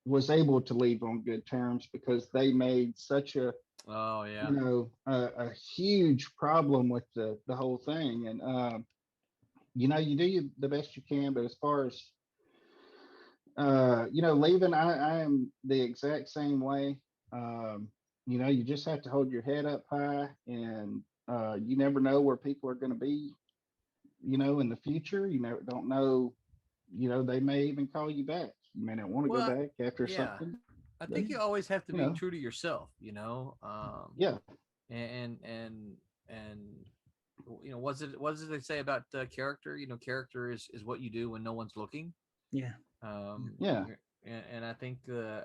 G: was able to leave on good terms, because they made such a,
B: Oh yeah.
G: you know, a huge problem with the whole thing. And, you know, you do the best you can, but as far as, you know, leaving, I am the exact same way. You know, you just have to hold your head up high, and you never know where people are going to be, you know, in the future. You never don't know, you know, they may even call you back. You may not want to go
B: Well,
G: back after
B: yeah.
G: something.
B: I think you always have to
G: You
B: be
G: know,
B: true to yourself, you know.
G: yeah,
B: And you know, what does they say about character? You know, character is what you do when no one's looking.
C: yeah.
G: yeah,
B: And I think that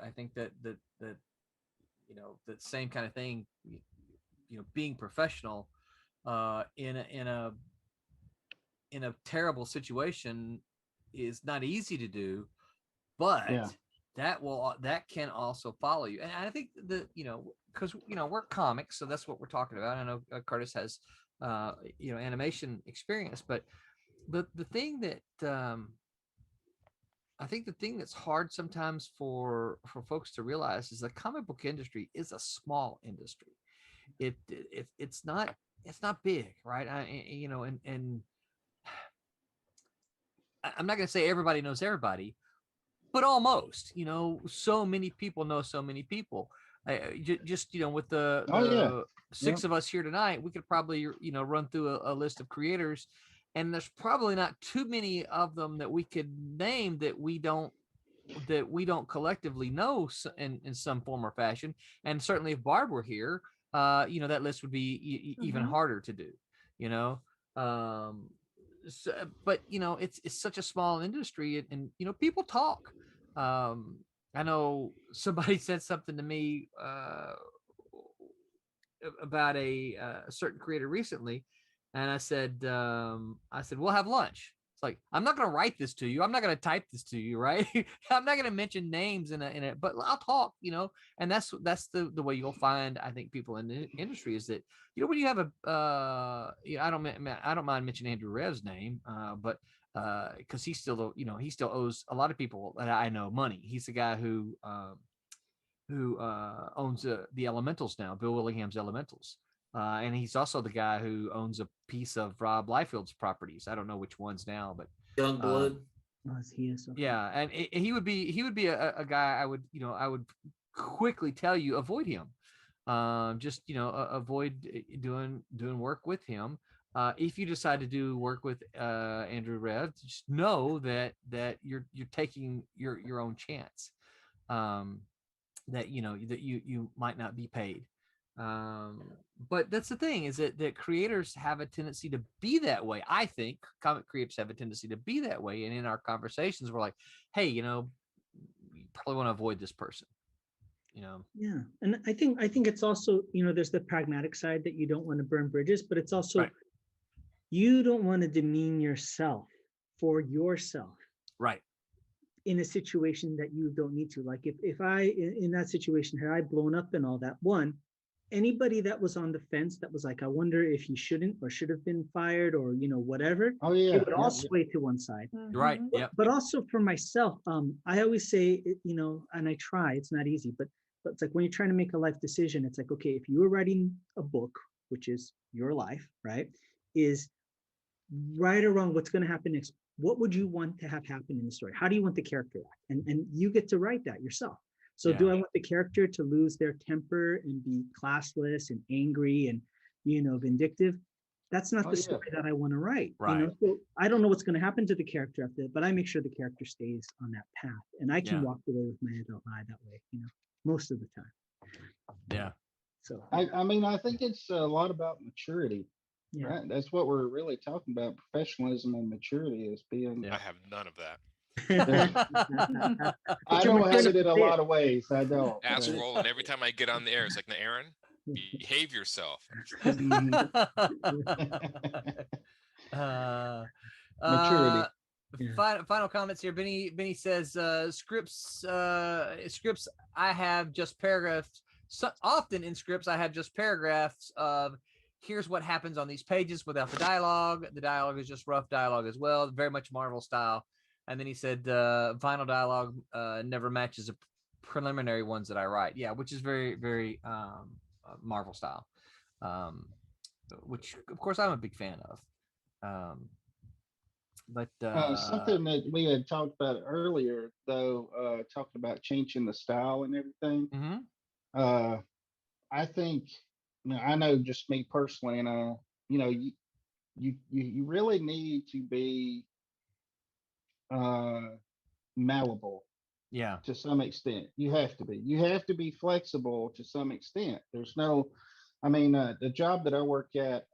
B: you know, that same kind of thing, you know, being professional in a terrible situation is not easy to do, but
G: yeah,
B: that can also follow you. And I think that, you know, because, you know, we're comics, so that's what we're talking about. I know Curtis has you know, animation experience, but the thing that I think the thing that's hard sometimes for folks to realize is the comic book industry is a small industry. It's not big, right? You know, and I'm not going to say everybody knows everybody, but almost. You know, so many people know so many people. Just, you know, with
G: oh yeah,
B: the
G: yeah,
B: 6 of us here tonight, we could probably, you know, run through a list of creators, and there's probably not too many of them that we could name that we don't collectively know in some form or fashion. And certainly if Barb were here, you know, that list would be even harder to do, you know. So, but you know, it's such a small industry, and you know, people talk. I know somebody said something to me about a certain creator recently, and I said, we'll have lunch. It's like, I'm not going to write this to you. I'm not going to type this to you, right? I'm not going to mention names in it, but I'll talk, you know. And that's the way you'll find, I think, people in the industry is that, you know, when you have you know, I don't mind mentioning Andrew Rev's name, but because he still, you know, he still owes a lot of people that I know money. He's the guy who owns the Elementals now, Bill Willingham's Elementals. And he's also the guy who owns a piece of Rob Liefeld's properties. I don't know which ones now, but
F: Young blood.
C: He is. Okay.
B: yeah, and he would be a guy I would, you know, I would quickly tell you avoid him. Just, you know, avoid doing work with him. If you decide to do work with Andrew Rev, just know that you're taking your own chance. That, you know, that you might not be paid. But that's the thing, is that creators have a tendency to be that way. I think comic creators have a tendency to be that way, and in our conversations we're like, hey, you know, you probably want to avoid this person, you know.
C: Yeah, and I think it's also, you know, there's the pragmatic side that you don't want to burn bridges, but it's also
B: Right.
C: You don't want to demean yourself for yourself
B: Right.
C: in a situation that you don't need to. Like if I in that situation had I blown up and all that, one, anybody that was on the fence that was like, I wonder if he shouldn't or should have been fired, or, you know, whatever,
G: oh yeah,
C: it would all
G: yeah,
C: sway to one side.
B: Right.
E: Mhm.
B: Yeah.
C: But also for myself, I always say, you know, and I try, it's not easy, but it's like when you're trying to make a life decision, it's like, okay, if you were writing a book, which is your life, right, is right or wrong, what's going to happen next? what would you want to have happen in the story? How do you want the character to act? And you get to write that yourself. So do I want the character to lose their temper and be classless and angry and, vindictive? That's not the story that I want to write.
B: Right.
C: So I don't know what's going to happen to the character after that, but I make sure the character stays on that path, and I can walk away with my adult eye that way, most of the time.
B: Yeah.
C: So
G: I mean, I think it's a lot about maturity.
C: yeah.
G: Right. That's what we're really talking about. Professionalism and maturity is being.
D: I have none of that.
G: I don't have it in a lot of ways. I don't.
D: Ask
G: but-
D: Roland every time I get on the air. It's like, "Now, Aaron, behave yourself."
G: Maturity.
B: Final comments here. Benny says scripts. I have just paragraphs. So often in scripts, I have just paragraphs of here's what happens on these pages without the dialogue. The dialogue is just rough dialogue as well, very much Marvel style. And then he said final dialogue never matches the preliminary ones that I write. Yeah, which is very, very Marvel style, which of course I'm a big fan of. But
G: something that we had talked about earlier, though, talking about changing the style and everything.
B: Mm-hmm.
G: I think, I know just me personally, and you really need to be malleable.
B: Yeah.
G: To some extent, you have to be flexible to some extent. There's no, the job that I work at,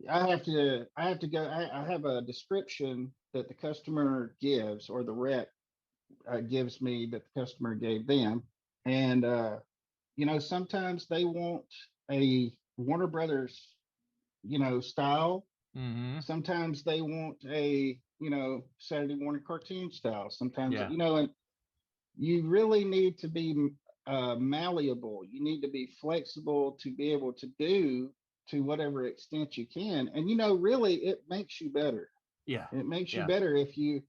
G: I have to go. I have a description that the customer gives, or the rep gives me, that the customer gave them, and sometimes they want a Warner Brothers, style.
B: Mm-hmm.
G: Sometimes they want a Saturday morning cartoon style. Sometimes and you really need to be malleable. You need to be flexible to be able to do to whatever extent you can. And really it makes you better.
B: Yeah.
G: It makes you better if you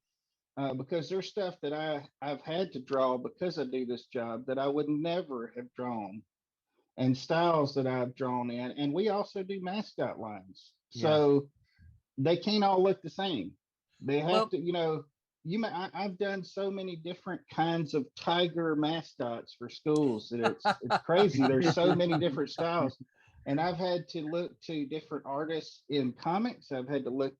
G: because there's stuff that I've had to draw because I do this job that I would never have drawn, and styles that I've drawn in. And we also do mascot lines. So they can't all look the same. They have to, I've done so many different kinds of tiger mascots for schools that it's crazy. There's so many different styles. And I've had to look to different artists in comics. I've had to look,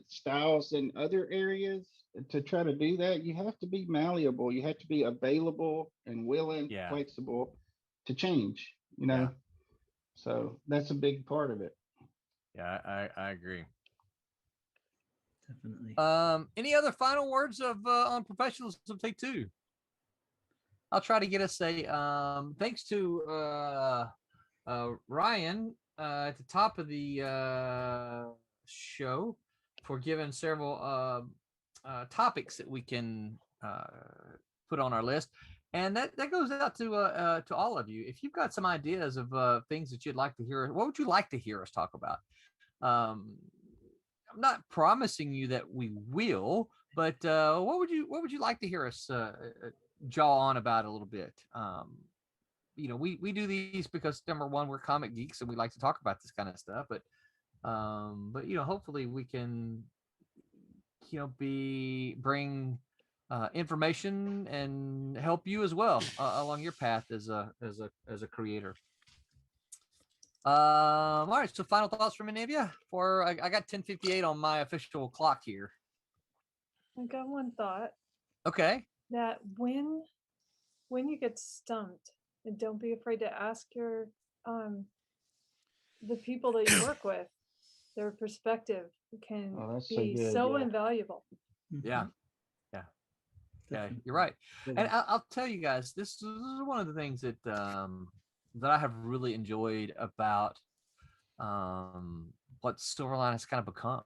G: styles in other areas to try to do that. You have to be malleable. You have to be available and willing, flexible to change, So that's a big part of it.
B: Yeah, I agree.
C: Definitely.
B: Any other final words of on Professionalism Take Two? I'll try to get us a thanks to Ryan at the top of the show for giving several topics that we can put on our list. And that goes out to all of you. If you've got some ideas of things that you'd like to hear, what would you like to hear us talk about? I'm not promising you that we will, but what would you like to hear us jaw on about a little bit? We do these because number one, we're comic geeks and we like to talk about this kind of stuff, but hopefully we can bring information and help you as well along your path as a creator. All right, so final thoughts from any of you? I got 10:58 on my official clock here.
E: I got one thought.
B: Okay.
E: That when you get stumped, and don't be afraid to ask your the people that you work with, their perspective can be so invaluable.
B: Yeah. Yeah, you're right. And I'll tell you guys, this is one of the things that that I have really enjoyed about what Silverline has kind of become.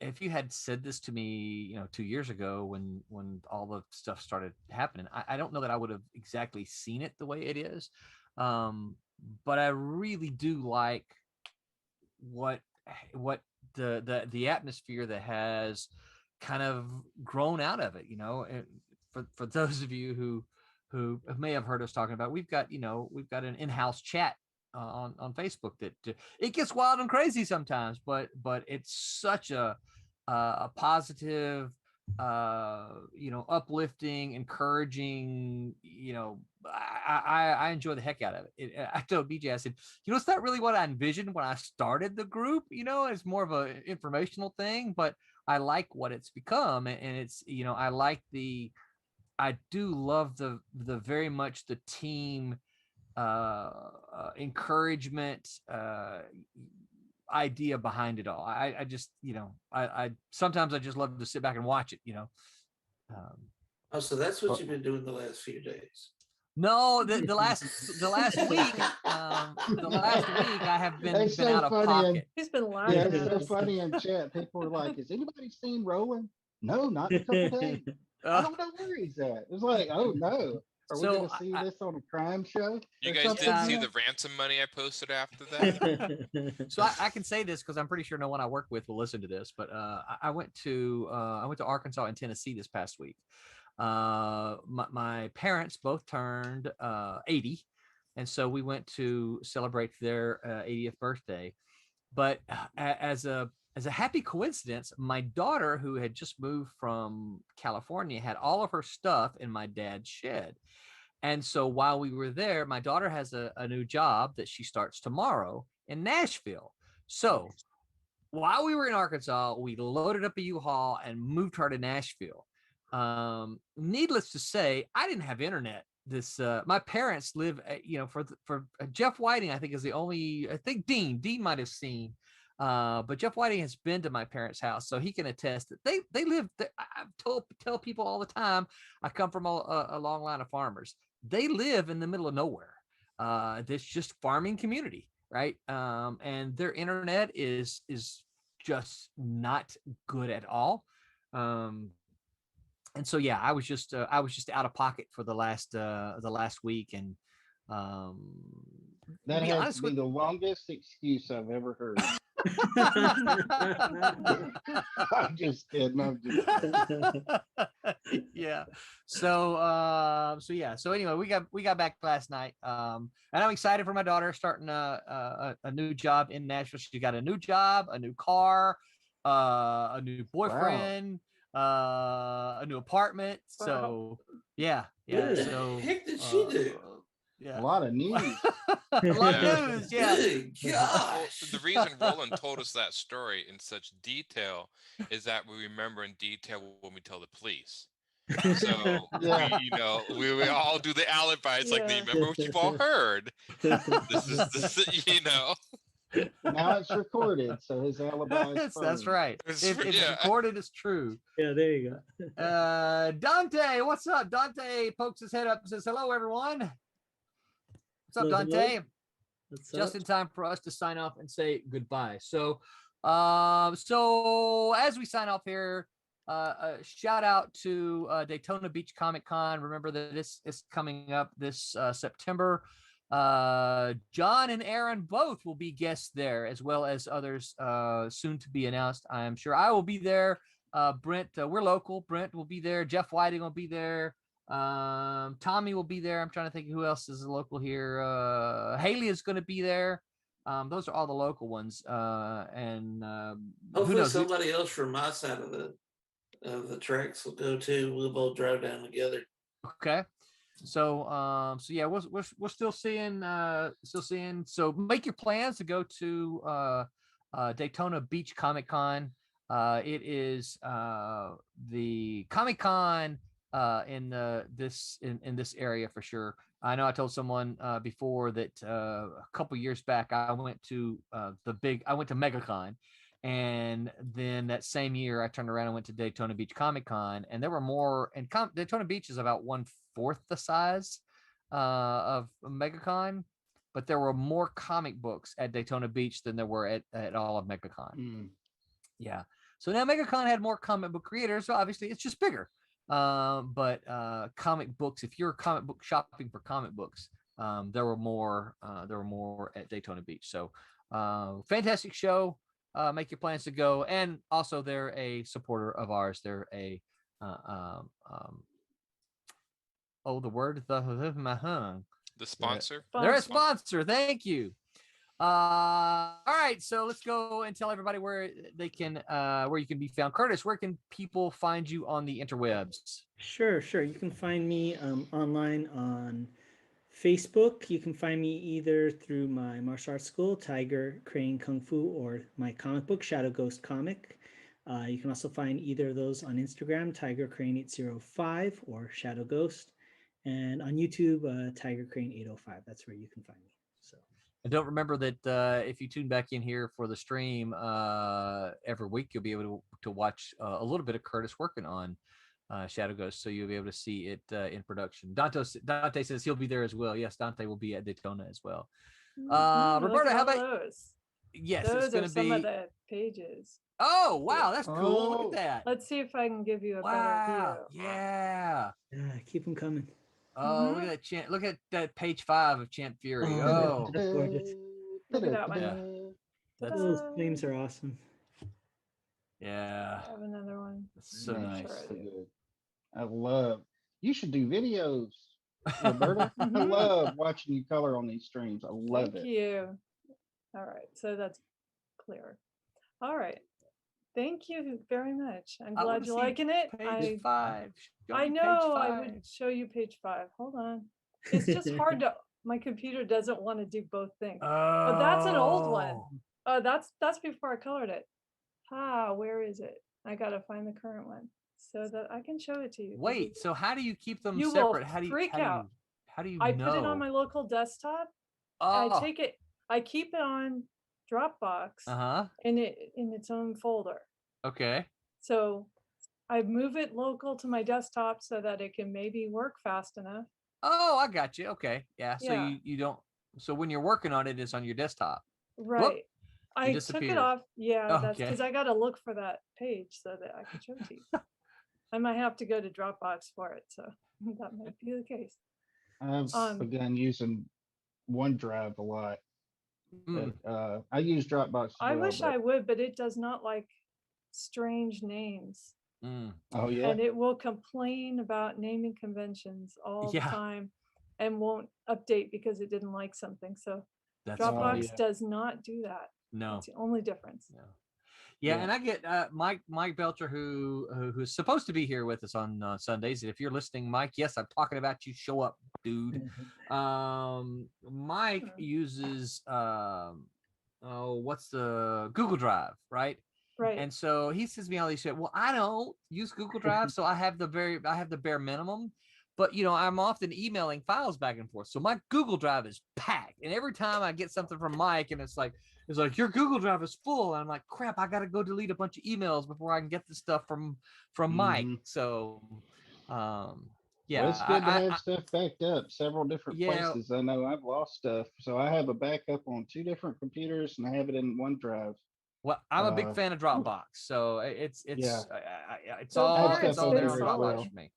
B: If you had said this to me, 2 years ago when all the stuff started happening, I don't know that I would have exactly seen it the way it is. But I really do like what the atmosphere that has kind of grown out of it. For those of you who may have heard us talking about, we've got an in-house chat on Facebook that it gets wild and crazy sometimes, but it's such a positive, uplifting, encouraging. I enjoy the heck out of it. I told BJ, I said, it's not really what I envisioned when I started the group. It's more of an informational thing, but I like what it's become, and it's I do love the very much the team encouragement idea behind it all. I just I sometimes I just love to sit back and watch it.
F: Oh, so that's what you've been doing the last few days.
B: No, the last week, the last week I have been
G: It's so
B: out of
G: funny,
B: pocket.
E: He's been
G: Yeah,
E: laughing
G: it's
E: at
G: so
E: us.
G: funny in chat. People were like, "Has anybody seen Roland?" No, not in a couple days. I don't know where he's at. It's like, oh no. Are we
B: So
G: going to see this on a crime show?
D: You
G: or
D: guys
G: something
D: didn't see
G: now?
D: the ransom money I posted after that?
B: So I can say this because I'm pretty sure no one I work with will listen to this, but I went to Arkansas and Tennessee this past week. My parents both turned 80, and so we went to celebrate their 80th birthday. But as a happy coincidence, my daughter, who had just moved from California, had all of her stuff in my dad's shed. And so while we were there, my daughter has a new job that she starts tomorrow in Nashville. So while we were in Arkansas, we loaded up a U-Haul and moved her to Nashville. Needless to say, I didn't have internet. My parents live, for Jeff Whiting, I think is the only, I think Dean might have seen, but Jeff Whiting has been to my parents' house, so he can attest that they live. I tell people all the time, I come from a long line of farmers. They live in the middle of nowhere. That's just farming community, right? And their internet is just not good at all. And so yeah, I was just out of pocket for the last week, and
G: That
B: be
G: has
B: honest
G: to be
B: with
G: the longest excuse I've ever heard. I'm just kidding. I'm just kidding.
B: yeah. So anyway, we got back last night. And I'm excited for my daughter starting a new job in Nashville. She got a new job, a new car, a new boyfriend, a new apartment. So yeah.
F: What the
B: So
F: heck did she do?
B: yeah.
G: A lot of news.
B: A lot of news, yeah.
F: Good gosh.
D: The reason Roland told us that story in such detail is that we remember in detail when we tell the police. So
G: Yeah.
D: we all do the alibi. It's like,
E: Yeah.
D: remember what you've all heard. This is.
G: Now it's recorded, so his alibi is
B: That's
G: firm.
B: right. If it's
D: Yeah.
B: recorded, it's true.
C: Yeah, there you go.
B: Dante, what's up? Dante pokes his head up and says, "Hello, everyone." What's up,
C: Hello, hello.
B: Dante?
C: What's
B: Just
C: up?
B: in time for us to sign off and say goodbye. So as we sign off here, shout out to Daytona Beach Comic Con. Remember that this is coming up this September. John and Aaron both will be guests there, as well as others soon to be announced. I'm sure I will be there. Brent, we're local. Brent will be there. Jeff Whiting will be there. Tommy will be there. I'm trying to think who else is local here. Haley is going to be there. Those are all the local ones. And who
F: Hopefully
B: knows?
F: somebody else from my side of the tracks will go too. We'll both drive down together.
B: Okay. So yeah, we're still seeing. So make your plans to go to Daytona Beach Comic Con. It is the Comic Con in this area for sure. I know I told someone before that a couple years back I went to MegaCon, and then that same year I turned around and went to Daytona Beach Comic Con, and there were more. And Daytona Beach is about 1/4 the size of MegaCon, but there were more comic books at Daytona Beach than there were at all of MegaCon. Yeah. So now MegaCon had more comic book creators, so obviously it's just bigger. But comic books, if you're comic book shopping for comic books, there were more at Daytona Beach. So fantastic show. Make your plans to go. And also they're a supporter of ours. They're a the
D: The sponsor.
B: they're a sponsor. Thank you. All right, so let's go and tell everybody where they can, where you can be found. Curtis, where can people find you on the interwebs?
C: Sure, sure. You can find me online on Facebook. You can find me either through my martial arts school, Tiger Crane Kung Fu, or my comic book, Shadow Ghost Comic. You can also find either of those on Instagram, Tiger Crane 805 or Shadow Ghost, and on YouTube, Tiger Crane 805. That's where you can find me. So.
B: And don't remember that if you tune back in here for the stream every week, you'll be able to watch a little bit of Curtis working on Shadow Ghost, so you'll be able to see it in production. Dante says he'll be there as well. Yes, Dante will be at Daytona as well. Roberta, how about
E: those?
B: Yes,
E: Those
B: it's going
E: are
B: to
E: some of
B: be.
E: the pages.
B: Oh wow, that's cool. Look
G: Oh.
B: at that.
E: Let's see if I can give you a
B: Wow.
E: better view.
B: Yeah.
C: Yeah, keep them coming.
B: Oh, look at that Champ. Look at that page 5 of Champ Fury.
C: Oh,
B: Oh,
C: that's gorgeous.
E: Look at that one.
B: Yeah. That's
C: Those flames are awesome.
B: yeah.
E: I have another one.
B: That's so
G: Man,
B: nice.
E: Sure I
G: so
E: do.
G: good. I love. You should do videos, Roberta. I
E: Mhm.
G: love watching you color on these streams. I love
E: Thank
G: it.
E: you. All right, so that's clear. All right. Thank you very much. I'm
B: I wanna
E: glad you're
B: see
E: liking it.
B: Page 5. Show
E: I
B: me
E: know
B: page
E: I
B: 5.
E: would show you page 5. Hold on. It's just hard to, my computer doesn't want to do both things. Oh, that's an old one. Oh, that's before I colored it. Where is it? I gotta find the current one so that I can show it to you. 'cause
B: Wait, so how do you keep them
E: You will
B: separate?
E: freak out.
B: How do you
E: I
B: know?
E: put it on my local desktop. I take it, I keep it on Dropbox
B: Uh-huh.
E: in its own folder.
B: Okay.
E: So I move it local to my desktop so that it can maybe work fast enough.
B: Oh, I got you. Okay. Yeah. So
E: Yeah.
B: you don't, so when you're working on it, it's on your desktop.
E: Right. I took
B: disappeared.
E: it off. Yeah, that's
B: Okay.
E: because I got to look for that page so that I can show it to you. I might have to go to Dropbox for it. So that might be the case.
G: I've begun using OneDrive a lot.
B: Mm.
G: But, I use Dropbox. As
E: I
G: well,
E: wish
G: but-
E: I would, but it does not like strange names.
B: Mm.
G: Oh yeah.
E: And it will complain about naming conventions all the
B: Yeah.
E: time and won't update because it didn't like something. So
B: That's
G: Dropbox
B: funny.
E: Dropbox does not do that.
B: No.
E: That's the only difference.
B: No. Yeah,
G: Yeah.
B: and I get Mike Belcher, who's supposed to be here with us on Sundays. And if you're listening, Mike, yes, I'm talking about you. Show up, dude. Mike uses what's the Google Drive, right?
E: Right.
B: And so he says to me all these shit. Well, I don't use Google Drive, so I have the bare minimum. But I'm often emailing files back and forth. So my Google Drive is packed. And every time I get something from Mike and it's like your Google Drive is full. And I'm like, crap, I gotta go delete a bunch of emails before I can get the stuff from Mike. So yeah.
G: Well, it's good to have stuff backed up several different
B: Yeah.
G: places. I know I've lost stuff. So I have a backup on 2 different computers and I have it in OneDrive.
B: Well, I'm a big fan of Dropbox. So it's
G: Yeah.
B: it's
E: So
B: all
E: far,
B: it's
E: it's
B: all
E: been
B: there on Dropbox
E: solid.
B: for me.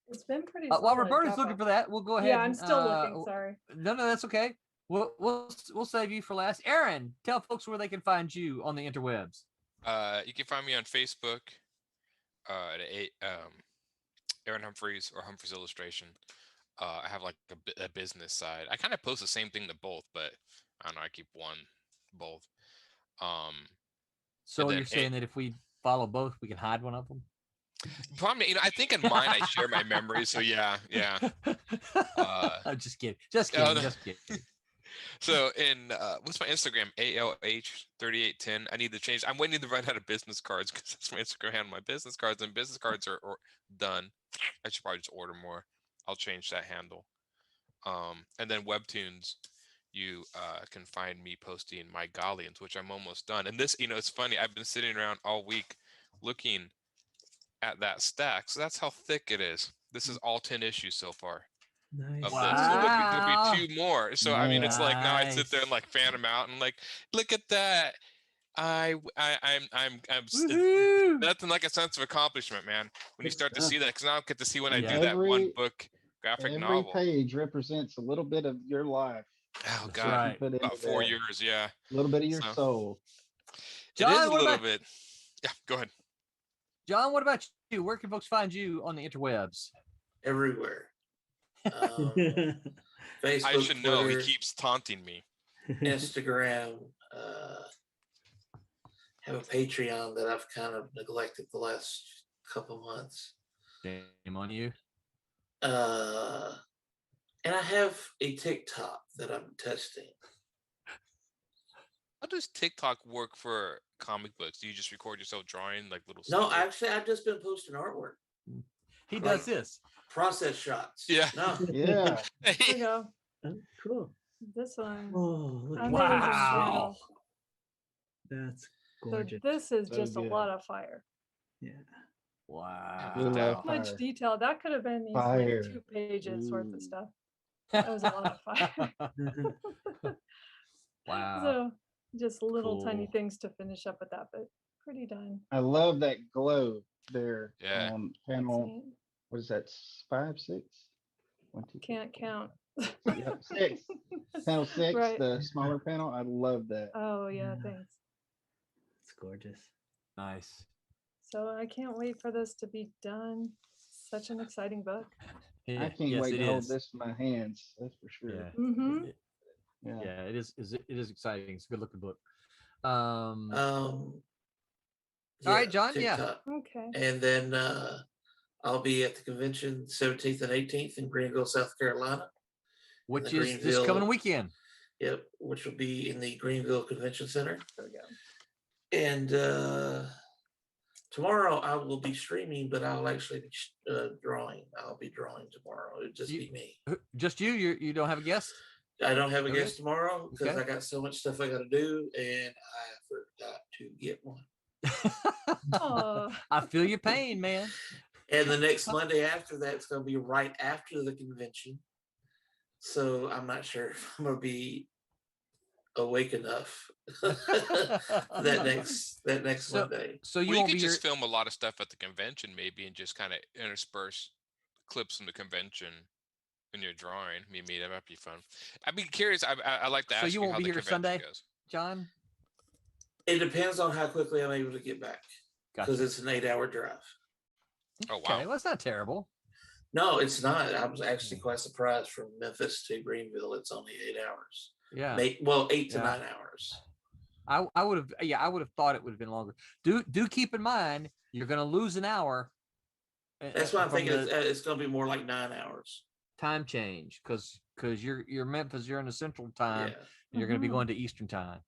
E: It's been pretty
B: While
E: solid,
B: Roberta's looking
E: Dropbox.
B: for that, we'll go ahead.
E: Yeah, I'm
B: and,
E: still looking. Sorry.
B: No, that's okay. We'll save you for last. Aaron, tell folks where they can find you on the interwebs.
D: You can find me on Facebook at Aaron Humphreys or Humphreys Illustration. I have like a business side. I kind of post the same thing to both, but I don't know. I keep both.
B: So
D: then
B: you're saying that if we follow both, we can hide one of them?
D: Probably, I think in mine I share my memories. So yeah.
B: I'm just kidding. Just
D: no.
B: kidding. Just kidding.
D: So in what's my Instagram? ALH3810. I need to change. I'm waiting to run out of business cards because that's my Instagram handle. My business cards are done. I should probably just order more. I'll change that handle. And then Webtoons, you can find me posting my Galleons, which I'm almost done. And this, it's funny. I've been sitting around all week looking at that stack. So that's how thick it is. This is all 10 issues so far.
C: Nice.
D: Of this. So
B: Wow.
D: there'll be 2 more. So I mean, it's like now I sit there and like fan them out and like, look at that. I'm
B: Woohoo!
D: nothing like a sense of accomplishment, man. When you
G: Good
D: start to
G: stuff.
D: see that, because now I get to see when I
B: Yeah.
D: do that one
G: Every-
D: book graphic
G: Every
D: novel.
G: page represents a little bit of your life.
D: Oh
B: That's
D: God,
B: right.
G: Put into
D: about 4
G: that.
D: years, yeah.
G: A little bit of your
D: So-
G: soul.
B: John,
D: it is a
B: what
D: little
B: about-
D: bit. Yeah, go ahead.
B: John, what about you? Where can folks find you on the interwebs?
F: Everywhere. Facebook,
D: I should know. He
F: Twitter.
D: keeps taunting me.
F: Instagram, have a Patreon that I've kind of neglected the last couple months.
B: Shame on you.
F: And I have a TikTok that I'm testing.
D: How does TikTok work for comic books? Do you just record yourself drawing like little?
F: No,
D: snippets?
F: actually, I've just been posting artwork,
B: He
F: Like-
B: does this.
F: process shots.
D: Yeah.
F: No,
G: Yeah.
E: There you go.
C: Oh, cool.
E: This one.
C: Oh, look
E: I
C: at
E: made it
C: that.
B: Wow.
C: That's
E: So
C: gorgeous.
E: this is
G: So
E: just a
G: good.
E: lot of fire.
C: Yeah.
G: Really
B: Wow.
G: love
E: Much
G: fire.
E: detail. That could have been easily
G: Fire.
E: 2 pages worth
G: Ooh.
E: of stuff. That was a lot of fire.
B: Wow.
E: So just little tiny
B: Cool.
E: things to finish up with that, but pretty done.
G: I love that glow there
D: Yeah.
G: on panel.
E: See,
G: What is that? 5, 6? 1, 2, 3,
E: can't count.
G: Yep, 6. Panel 6,
E: Right.
G: the smaller panel. I love that.
E: Oh yeah,
C: Yeah.
E: thanks.
C: It's gorgeous.
B: Nice.
E: So I can't wait for this to be done. Such an exciting book.
G: I
B: Yeah,
G: can't
B: yes,
G: wait
B: it
G: to hold
B: is.
G: this in my hands. That's for sure.
B: Yeah.
E: Mm-hmm.
G: Yeah.
B: Yeah, it is exciting. It's a good looking book.
F: all
B: right, John, yeah.
F: TikTok.
E: Okay.
F: And then I'll be at the convention 17th and 18th in Greenville, South Carolina.
B: Which
F: the
B: is this coming
F: Greenville-
B: weekend.
F: Yep, which will be in the Greenville Convention Center.
E: There we go.
F: And tomorrow I will be streaming, but I'll actually be drawing. I'll be drawing tomorrow. It'll just be me.
B: Just you? You don't have a guest?
F: I don't have a
B: Okay.
F: guest tomorrow because
B: Okay.
F: I got so much stuff I got to do, and I forgot to get one.
E: Oh,
B: I feel your pain, man.
F: And the next Monday after that's going to be right after the convention. So I'm not sure if I'm going to be awake enough that next
B: So-
F: Monday.
B: So
D: Well,
B: you
D: you
B: won't
D: could
B: be
D: just film a lot of stuff at the convention, maybe, and just kind of intersperse clips from the convention in your drawing. Maybe that might be fun. I'd be curious. I like to
B: So
D: ask
B: you
D: you
B: won't
D: how
B: be
D: the
B: here
D: convention
B: Sunday?
D: goes.
B: John.
F: It depends on how quickly I'm able to get back because
B: Gotcha.
F: it's an 8-hour drive.
D: Oh
B: Okay,
D: wow!
B: well, that's not terrible.
F: No, it's not. I was actually quite surprised from Memphis to Greenville. It's only 8 hours.
B: Yeah.
F: 8 to
B: Yeah.
F: 9 hours.
B: I would have I would have thought it would have been longer. Do keep in mind you're going to lose an hour.
F: That's why I'm
B: from
F: thinking
B: the
F: it's going to be more like 9 hours.
B: time change because you're Memphis, you're in the Central Time,
F: Yeah.
B: and you're going to be
E: Mhm.
B: going to Eastern Time.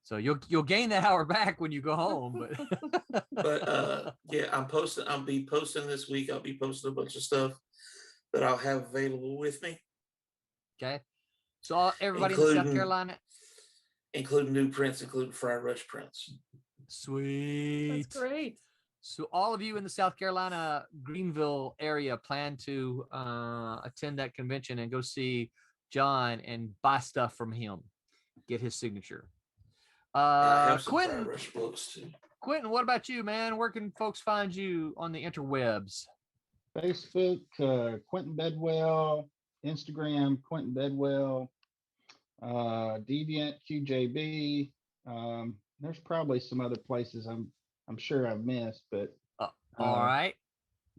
B: So you'll gain that hour back when you go home. But
F: But yeah, I'll be posting this week. I'll be posting a bunch of stuff that I'll have available with me,
B: okay. So everybody in South
F: Including-
B: Carolina,
F: including new prints, including Fried Rush prints.
B: sweet.
E: that's great.
B: So all of you in the South Carolina, Greenville area plan to attend that convention and go see John and buy stuff from him, get his signature.
F: I have some Fried
B: Quentin,
F: Rush books too.
B: Quentin, what about you, man? Where can folks find you on the interwebs?
G: Facebook, Quentin Bedwell, Instagram, Quentin Bedwell, Deviant, QJB. There's probably some other places I'm sure I've missed, but
B: All right.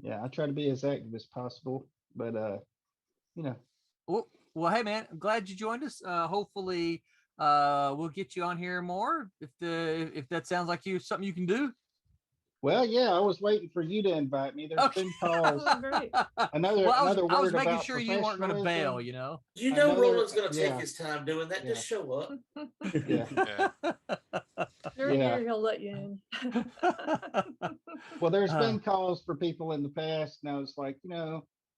G: yeah, I try to be as active as possible. But you know,
B: Well, hey, man, I'm glad you joined us. Hopefully, we'll get you on here more if that sounds like something you can do.
G: well, yeah, I was waiting for you to invite me. There's
B: Okay.
G: been calls.
E: Oh, great.
G: Another
B: Well,
G: another
B: I was
G: word
B: making
G: about
B: sure you weren't going to bail,
G: professionalism.
B: you know.
F: You know,
G: Another-
F: Roland's going to take
G: yeah.
F: his time doing that. Just show up.
G: Yeah.
D: Yeah.
E: You're
G: Yeah.
E: here, he'll let you in.
G: Well, there's
B: Uh.
G: been calls for people in the past. Now it's like,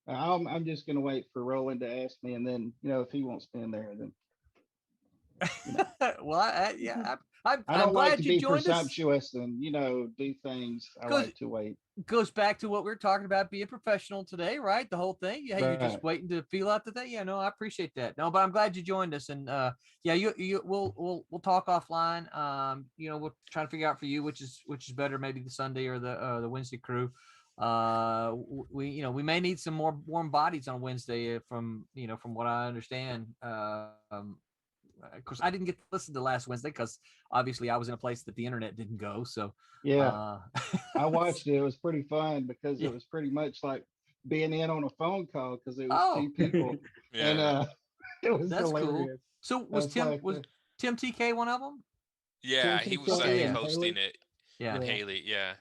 G: I'm just going to wait for Roland to ask me, and then if he wants me in there, then
B: Well, I'm
G: I don't like
B: glad
G: to
B: you
G: be
B: joined us.
G: presumptuous and do things. I
B: 'Cause-
G: like to wait.
B: Goes back to what we were talking about being professional today, right? The whole thing. Yeah, you're just
G: Right.
B: waiting to feel out the thing. Yeah, no, I appreciate that. No, but I'm glad you joined us, and yeah, we'll talk offline. We'll try to figure out for you which is better, maybe the Sunday or the Wednesday crew. We may need some more warm bodies on Wednesday from what I understand. Of course, I didn't get to listen to last Wednesday because obviously I was in a place that the internet didn't go. So
G: Yeah, I watched it. It was pretty fun because
B: Yeah.
G: it was pretty much like being in on a phone call because it was
B: Oh.
G: two people,
D: Yeah.
G: and it was
B: That's cool.
G: hilarious.
B: So was
G: That's
B: Tim
G: like
B: was
G: the-
B: Tim TK one of them?
D: Yeah, he was I think
B: Yeah.
D: hosting it.
B: Yeah,
D: And
G: Yeah.
D: Haley, yeah.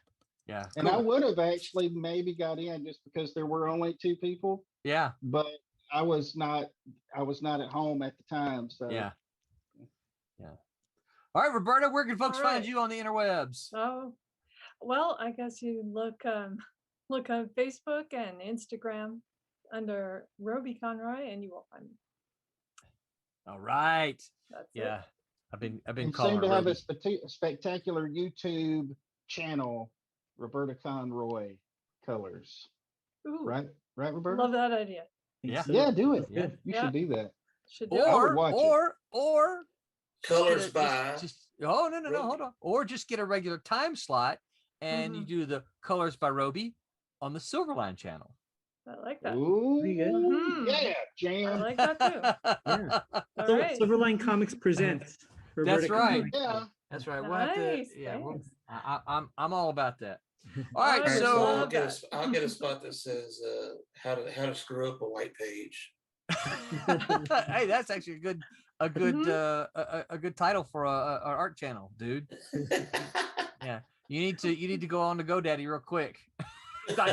B: yeah,
G: And I
B: cool.
G: would have actually maybe got in just because there were only 2 people,
B: Yeah,
G: but I was not at home at the time. So
B: yeah. All right, Roberta, where can folks
E: All
B: find
E: right.
B: you on the interwebs?
E: Oh, well, I guess you look on Facebook and Instagram under Roby Conroy, and you will find me.
B: All right.
E: That's
B: Yeah. I've been
G: and
B: calling
G: soon to
B: her
G: have a
B: Roby.
G: spectacular YouTube channel, Roberta Conroy Colors.
E: it. Ooh,
G: Right, Roberta?
E: love that idea.
C: Think
B: Yeah.
C: so.
G: Yeah, do it.
C: That's good.
G: You
E: Yeah.
G: should do that.
E: Should do it.
G: I would
B: Or
G: watch it.
B: or just
F: Colors
B: get
F: by
B: just oh no
F: Roby.
B: hold on. Or just get a regular time slot and you do the Colors by Roby on the Silverline channel.
E: I like that.
G: Ooh,
C: Pretty good.
E: Mhm.
G: yeah,
E: I
G: Jam.
E: like that too.
C: Yeah.
E: All right.
C: Silverline Comics presents.
B: That's
C: Roberta
B: right.
C: Conroy.
G: Yeah.
B: That's right. We'll have to
E: Nice,
B: yeah,
E: thanks.
B: I'm all about that. All right,
E: I would
B: so
E: love
F: I'll get a spot that says how to screw up a white page.
B: hey, that's actually a good
E: Mhm.
B: a good title for a art channel, dude. Yeah, you need to go on to GoDaddy real quick.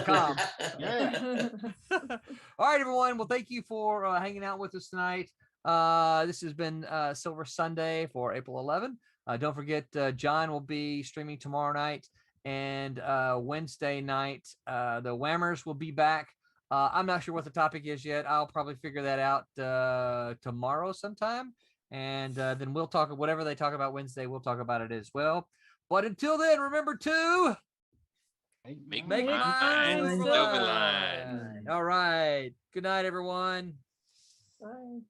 B: .com.
G: Yeah.
B: All right, everyone. Well, thank you for hanging out with us tonight. This has been Silver Sunday for April 11. Don't forget, John will be streaming tomorrow night, and Wednesday night, the Whammers will be back. I'm not sure what the topic is yet. I'll probably figure that out tomorrow sometime, and then we'll talk whatever they talk about Wednesday. We'll talk about it as well. But until then, remember to
D: Make
B: make
E: Make
B: mine
E: mine
B: Silverline.
D: Silverline.
B: All right. Good night, everyone.
E: Bye.